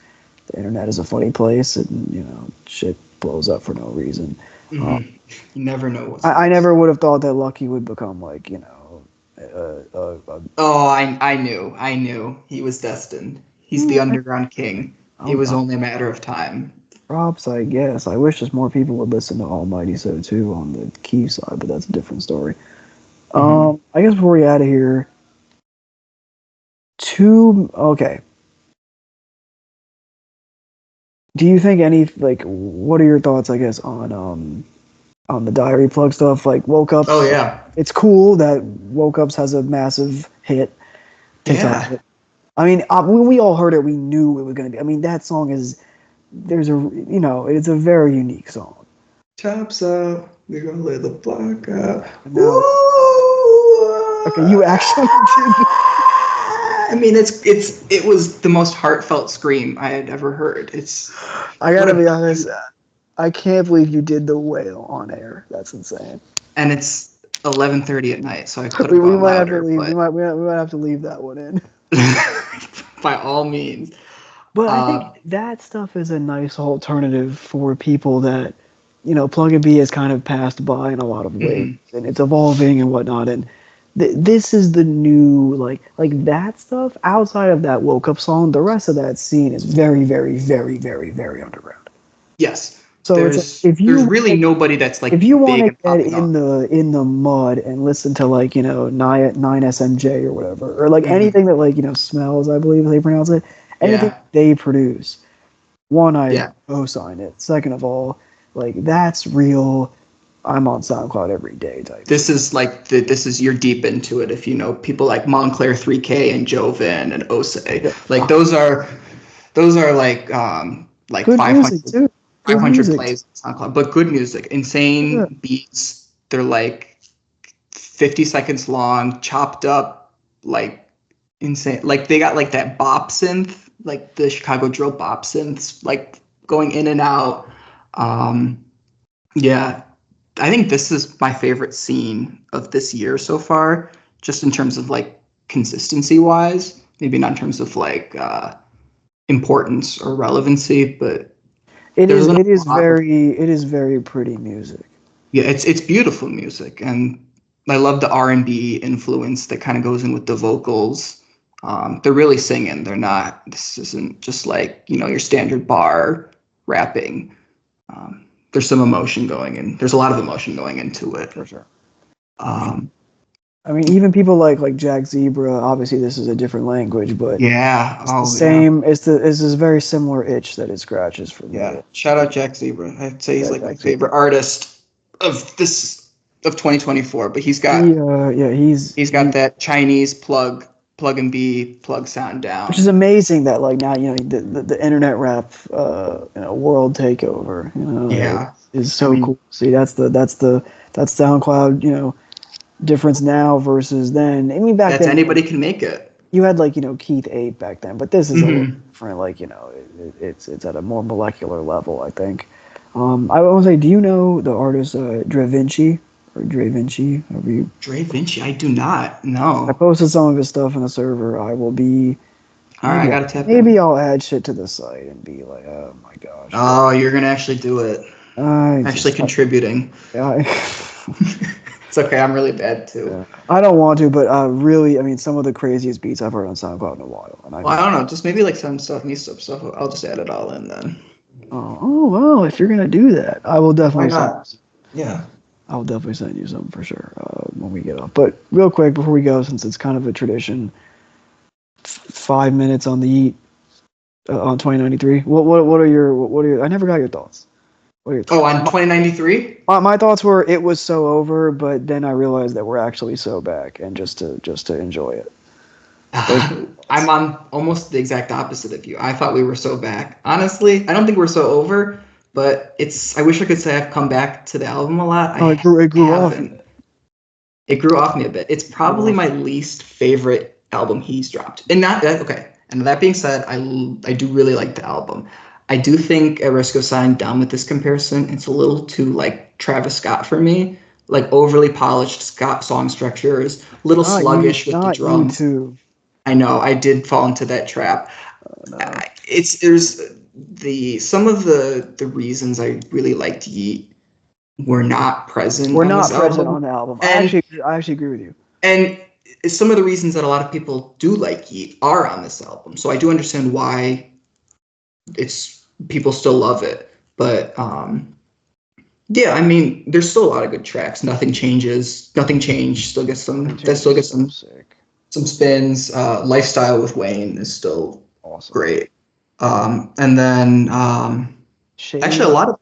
the internet is a funny place, and shit blows up for no reason. Mm-hmm. You never know what's I never would have thought that Lucky would become like I knew he was destined. He's the underground king. It was only a matter of time. Props, I guess. I wish just more people would listen to Almighty So too on the key side, but that's a different story. I guess before we out of here, okay. Do you think what are your thoughts, I guess, on the Diary Plugg stuff? Like Woke Up. Oh yeah. It's cool that Woke Ups has a massive hit. TikTok hit. I mean, when we all heard it, we knew it was going to be. I mean, that song is, it's a very unique song. Chops up, we're going to lay the block up. No. Okay, you actually did. I mean, it was the most heartfelt scream I had ever heard. I gotta be honest, I can't believe you did the wail on air. That's insane. And it's 11:30 at night, so I could have gone louder. We might have to leave that one in. By all means. But I think that stuff is a nice alternative for people that, Plugg and B has kind of passed by in a lot of ways, and it's evolving and whatnot. And this is the new, like that stuff. Outside of that Woke Up song, the rest of that scene is very, very, very, very, very underground. Yes. So there's really nobody that's like. If you want to get in the mud and listen to 9SMJ or whatever, or anything that smells, I believe they pronounce it. Anything they produce. One, I co-sign it. Second of all, that's real. I'm on SoundCloud every day type. This is you're deep into it if you know people like Montclair 3K and Joven and Ose. Those are like good 500 too. 500 plays on SoundCloud, but good music. Insane beats. They're 50 seconds long, chopped up, insane. They got that bop synth, the Chicago drill bop synths, going in and out. Yeah, I think this is my favorite scene of this year so far, just in terms of consistency wise. Maybe not in terms of importance or relevancy, but it is very pretty music. Yeah, it's beautiful music, and I love the R&B influence that kind of goes in with the vocals. They're really singing. They're not. This isn't just your standard bar rapping. There's some emotion going in. There's a lot of emotion going into it. For sure. I mean, even people like Jack Zebra. Obviously, this is a different language, but it's the same. It's this very similar itch that it scratches for me. Yeah, shout out Jack Zebra. I'd say he's my favorite artist of 2024. But he's got he's got that Chinese Plugg and B Plugg sound down, which is amazing. That now the internet rap world takeover. Is so cool. See, that's SoundCloud. Difference now versus then. I mean, back then anybody can make it. You had Keith 8 back then, but this is a little different. It's at a more molecular level, I think. I want to say, do you know the artist Dre Vinci or Dre Vinci? Dre Vinci, I do not. No. I posted some of his stuff in the server. I will be. All right, I gotta tap. Maybe I'll add shit to the site and be like, oh my gosh. Oh, you're gonna actually do it. Actually contributing. Yeah. It's okay. I'm really bad too. Yeah. I don't want to, but really, I mean, some of the craziest beats I've heard on SoundCloud in a while. And I don't know. Just maybe like some stuff, me stuff. I'll just add it all in then. Oh well, if you're gonna do that, I will definitely. Why not? Yeah. I will definitely send you some for sure when we get off. But real quick before we go, since it's kind of a tradition, 5 minutes on the Yeat on 2093. What are your? I never got your thoughts. What are your thoughts? Oh, on 2093. My thoughts were it was so over, but then I realized that we're actually so back, and just to enjoy it. I'm on almost the exact opposite of you. I thought we were so back. Honestly, I don't think we're so over, but I wish I could say I've come back to the album a lot. It grew off. It grew off me a bit. It's probably my least favorite album he's dropped. And not that okay. And that being said, I do really like the album. I do think at risk of sounding down with this comparison, it's a little too like Travis Scott for me. Like overly polished Scott song structures, a little sluggish with the drums. Too. I know I did fall into that trap. No. Some of the reasons I really liked Yeat were not present. On the album. I actually agree with you. And some of the reasons that a lot of people do like Yeat are on this album. So I do understand why people still love it. But yeah, I mean, there's still a lot of good tracks. Nothing changed. Still gets some. Sick. Some spins. Lifestyle with Wayne is still awesome. Great. And then Shade. Actually a lot of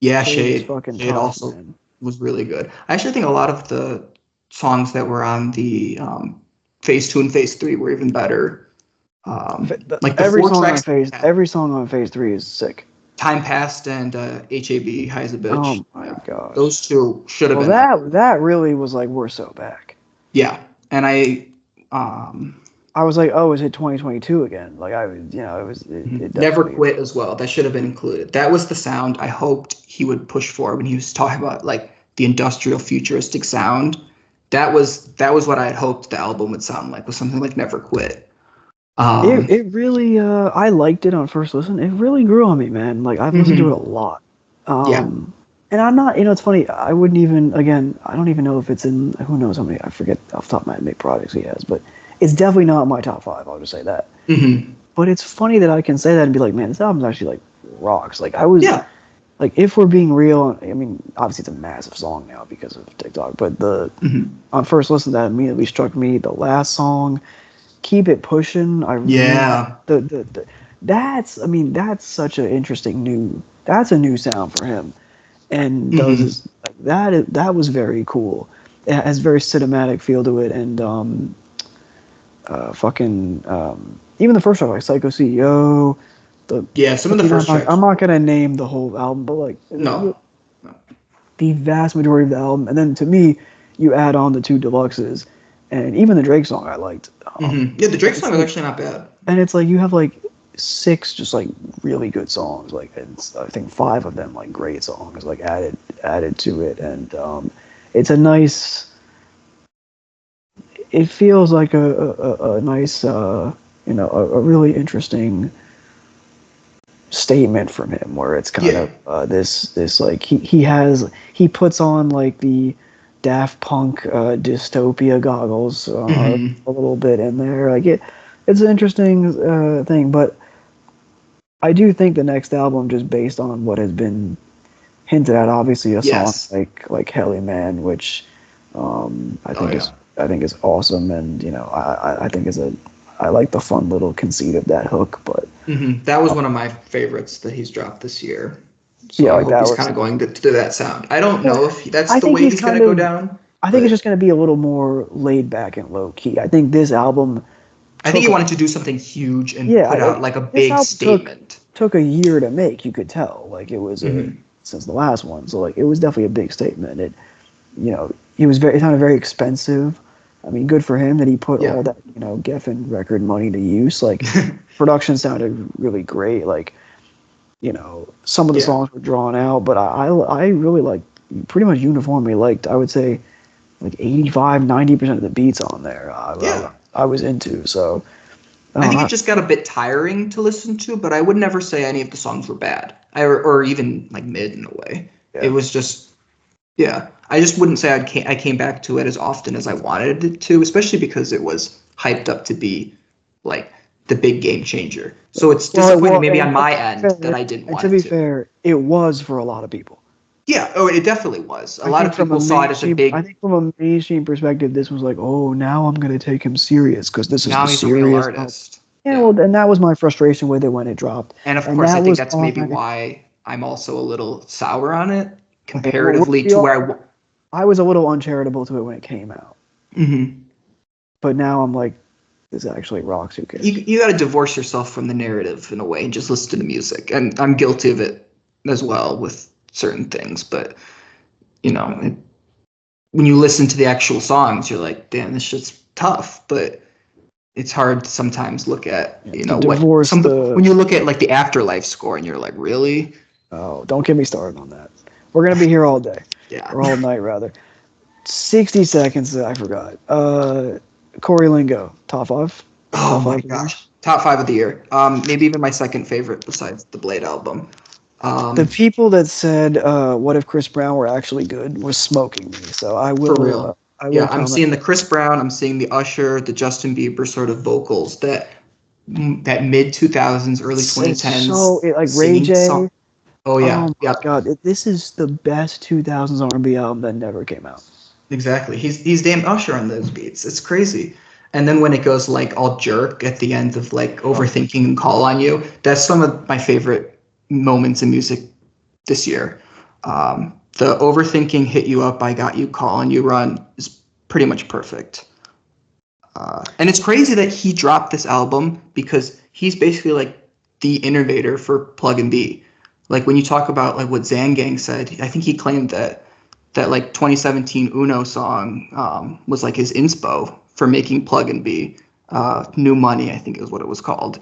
Shade also was really good. I actually think a lot of the songs that were on the phase 2 and phase 3 were even better. Like every song on phase 3 is sick. Time Past and HAB High's a Bitch. Oh my god. Those two should have been. That really was like we're so back. Yeah. And I was like, oh, is it 2022 again? Like it Never Quit as well. That should have been included. That was the sound I hoped he would push for when he was talking about like the industrial futuristic sound. That was what I had hoped the album would sound like, was something like Never Quit. It really I liked it on first listen. It really grew on me, man. Like I've listened to it a lot. And I'm not, it's funny, I don't even know if it's in, who knows how many, I forget off the top of my head how many projects he has, but it's definitely not in my top 5, I'll just say that. Mm-hmm. But it's funny that I can say that and be like, man, this album's actually like rocks. Like like if we're being real, I mean, obviously it's a massive song now because of TikTok, but on first listen that immediately struck me, the last song, Keep It Pushing. That's such an interesting that's a new sound for him. And that was very cool. It has a very cinematic feel to it, and even the first track, like Psycho CEO. Some of the first tracks. I'm not gonna name the whole album, but like the vast majority of the album, and then to me, you add on the 2 deluxes, and even the Drake song I liked. Yeah, the Drake song was actually not bad. And it's like you have like 6 just like really good songs, like I think 5 of them like great songs like added to it, and it's a nice, it feels like a nice a really interesting statement from him, where it's kind of this like he puts on like the Daft Punk dystopia goggles a little bit in there, like it's an interesting thing. But I do think the next album, just based on what has been hinted at, obviously a song like Helly Man, which I think is awesome, and I think I like the fun little conceit of that hook. But that was one of my favorites that he's dropped this year. So yeah, I hope he's kind of going to that sound. I don't know if that's the way he's going to go down. I think it's just going to be a little more laid back and low key. I think this album. I think he wanted to do something huge and put out like a big statement. Took a year to make, you could tell. Like it was since the last one, so like it was definitely a big statement. It sounded very expensive. I mean, good for him that he put all that Geffen record money to use. Like production sounded really great. Like some of the songs were drawn out, but I really pretty much uniformly liked. I would say like 85-90% of the beats on there. I was into. So I think it just got a bit tiring to listen to, but I would never say any of the songs were bad, or even like mid in a way. Yeah. It was just, I just wouldn't say I came back to it as often as I wanted it to, especially because it was hyped up to be like the big game changer. So it's disappointing maybe on my end that I didn't want it to. To be fair, it was for a lot of people. Yeah, it definitely was. A lot of people saw it as a big. I think from a mainstream perspective, this was like, oh, now I'm going to take him serious because this is now the he's serious a real artist. Yeah, well, and that was my frustration with it when it dropped. And of course, I think that's maybe why I'm also a little sour on it comparatively to where I was a little uncharitable to it when it came out. Mm-hmm. But now I'm like, this actually rocks. Who cares? You got to divorce yourself from the narrative in a way and just listen to the music. And I'm guilty of it as well with certain things. But, you know, when you listen to the actual songs, you're like, damn, this shit's tough. But it's hard to sometimes look at, you know, when you look at like the Afterlife score and you're like, really? Oh, don't get me started on that. We're going to be here all day. Yeah. Or all night, rather. 60 seconds, I forgot. Corey Lingo, top 5? Oh my gosh. Top 5 of the year. Maybe even my second favorite besides the Blade album. The people that said, what if Chris Brown were actually good, was smoking me. So I will. For real. I'm seeing the Chris Brown, I'm seeing the Usher, the Justin Bieber sort of vocals that mid 2000s, early 2010s. So, like Ray J. Oh yeah. Oh my God. This is the best 2000s R&B album that never came out. Exactly. He's damn Usher on those beats. It's crazy. And then when it goes like all jerk at the end of like Overthinking and Call on You, that's some of my favorite moments in music this year. The Overthinking, Hit You Up, I Got You, Call on You run is pretty much perfect. And it's crazy that he dropped this album because he's basically like the innovator for Plugg and B. Like when you talk about like what Zangang said, I think he claimed that like 2017 Uno song was like his inspo for making Plugg and B. New Money, I think is what it was called.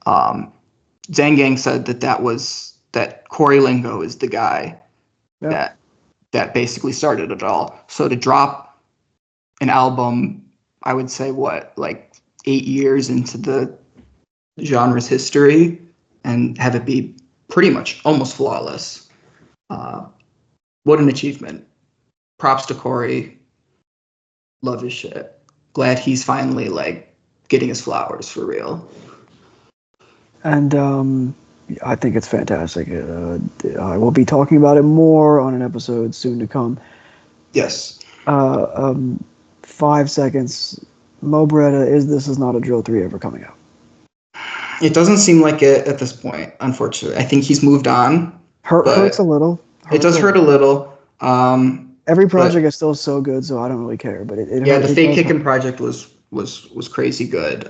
Zangang said that Corey Lingo is the guy that basically started it all. So to drop an album, I would say like 8 years into the genre's history and have it be pretty much almost flawless. What an achievement. Props to Corey. Love his shit. Glad he's finally like getting his flowers for real. And I think it's fantastic. I will be talking about it more on an episode soon to come. Yes. 5 seconds. Mo Beretta, This Is Not a Drill 3 ever coming out? It doesn't seem like it at this point, unfortunately. I think he's moved on. Hurts a little. It does hurt a little. Every project is still so good, so I don't really care. But the Fake Kickin' project was crazy good.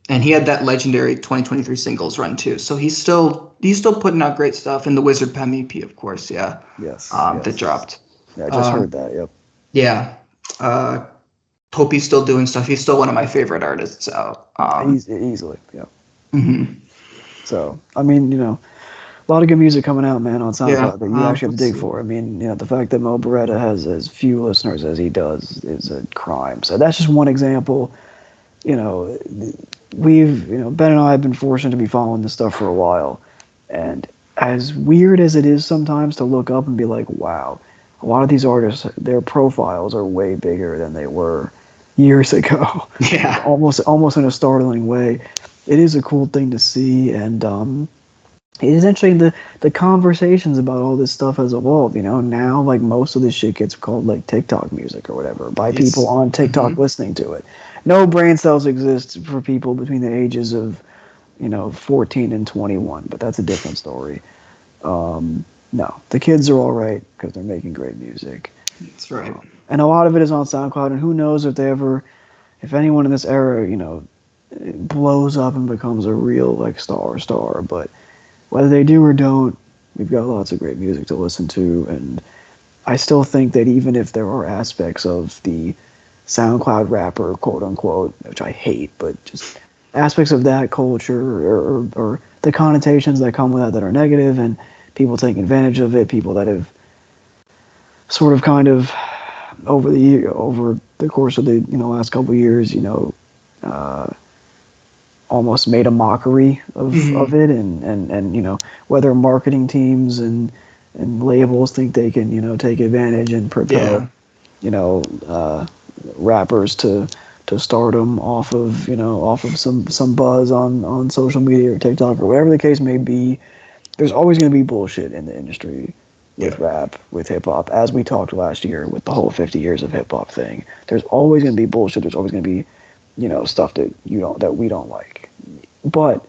And he had that legendary 2023 singles run too. So he's still putting out great stuff. And the Wizard Pem EP, of course, yeah. Yes. That dropped. Yeah, I just heard that. Yep. Yeah. Hope he's still doing stuff. He's still one of my favorite artists out. Easily, yeah. Mm-hmm. So, I mean, you know, a lot of good music coming out, man, on SoundCloud that you actually have to dig for. I mean, you know, the fact that Mo Beretta has as few listeners as he does is a crime. So that's just one example. You know, Ben and I have been fortunate to be following this stuff for a while. And as weird as it is sometimes to look up and be like, wow, a lot of these artists, their profiles are way bigger than they were years ago. Yeah. almost in a startling way. It is a cool thing to see, and essentially the conversations about all this stuff has evolved. You know, now like most of this shit gets called like TikTok music or whatever by people on TikTok listening to it. No brain cells exist for people between the ages of 14 and 21, but that's a different story. No, the kids are all right because they're making great music. That's right. And a lot of it is on SoundCloud, and who knows if anyone in this era, blows up and becomes a real like star. But whether they do or don't, we've got lots of great music to listen to, and I still think that even if there are aspects of the SoundCloud rapper, quote unquote, which I hate, but just aspects of that culture or the connotations that come with that are negative, and people taking advantage of it, people that have sort of kind of over the course of the last couple of years, almost made a mockery of it, and whether marketing teams and and labels think they can, take advantage and propel, rappers to stardom off of some buzz on social media or TikTok or whatever the case may be. There's always going to be bullshit in the industry with rap, with hip hop, as we talked last year with the whole 50 years of hip hop thing. There's always going to be bullshit. There's always going to be, stuff that we don't like. But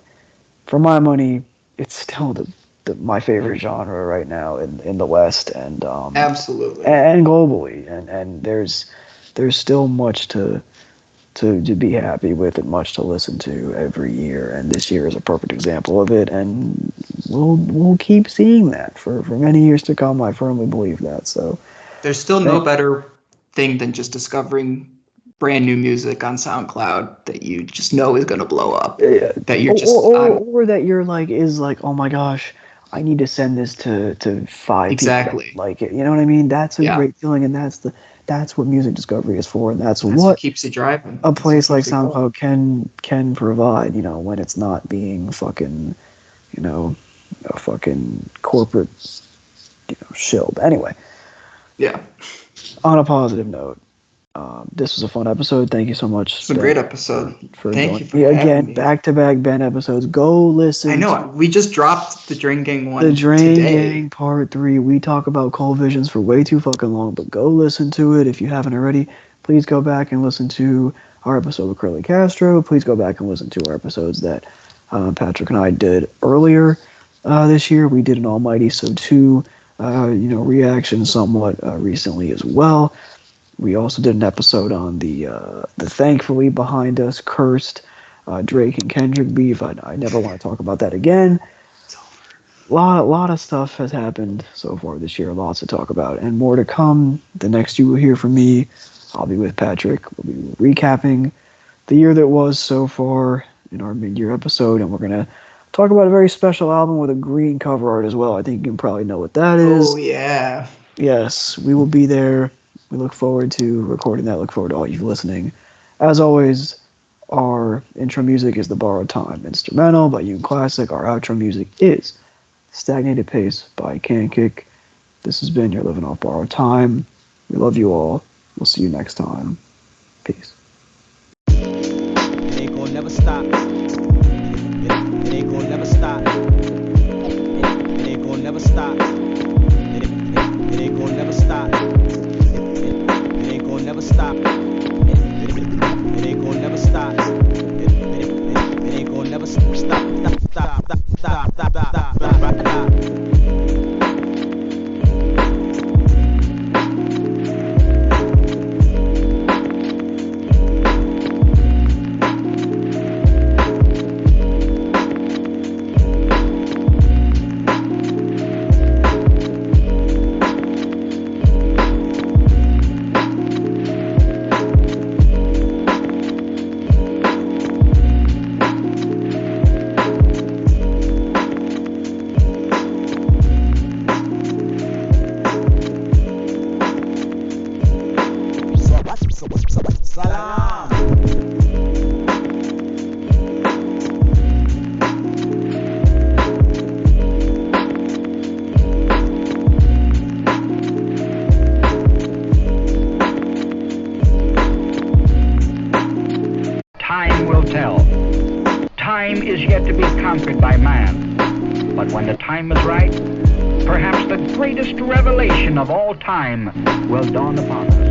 for my money, it's still my favorite genre right now in the West and absolutely and globally. And there's still much to be happy with and much to listen to every year, and this year is a perfect example of it, and we'll keep seeing that for many years to come. I firmly believe that. So there's still no better thing than just discovering brand new music on SoundCloud that you just know is going to blow up. Yeah. That you're just or that you're like oh my gosh, I need to send this to 5 exactly people like it. You know what I mean? That's a great feeling, and that's what music discovery is for, and that's what keeps it driving. A place like SoundCloud can provide, when it's not being fucking, a fucking corporate, shield. Anyway. Yeah. On a positive note, this was a fun episode. Thank you so much. It's a great episode. Thank you for having me. Back-to-back Ben episodes. Go listen. I know. We just dropped the Drain Gang one. The Drain Gang Part 3. We talk about Cold Visions for way too fucking long, but go listen to it if you haven't already. Please go back and listen to our episode with Curly Castro. Please go back and listen to our episodes that Patrick and I did earlier this year. We did an Almighty So 2 reaction somewhat recently as well. We also did an episode on the thankfully behind us cursed Drake and Kendrick beef. I never want to talk about that again. A lot of stuff has happened so far this year. Lots to talk about, and more to come. The next you will hear from me, I'll be with Patrick. We'll be recapping the year that was so far in our mid-year episode, and we're gonna talk about a very special album with a green cover art as well. I think you can probably know what that is. Oh yeah. Yes, we will be there. We look forward to recording that. Look forward to all you listening. As always, our intro music is The Borrowed Time instrumental by Yoon Classic. Our outro music is Stagnated Pace by Can Kick. This has been Your Living Off Borrowed Time. We love you all. We'll see you next time. Peace. It ain't gonna never stop. It ain't gonna never stop. It ain't gonna never stop. It ain't gonna never stop. It ain't gonna never stop. It ain't gonna never stop. It ain't gonna never stop. Time will tell. Time is yet to be conquered by man. But when the time is right, perhaps the greatest revelation of all time will dawn upon us.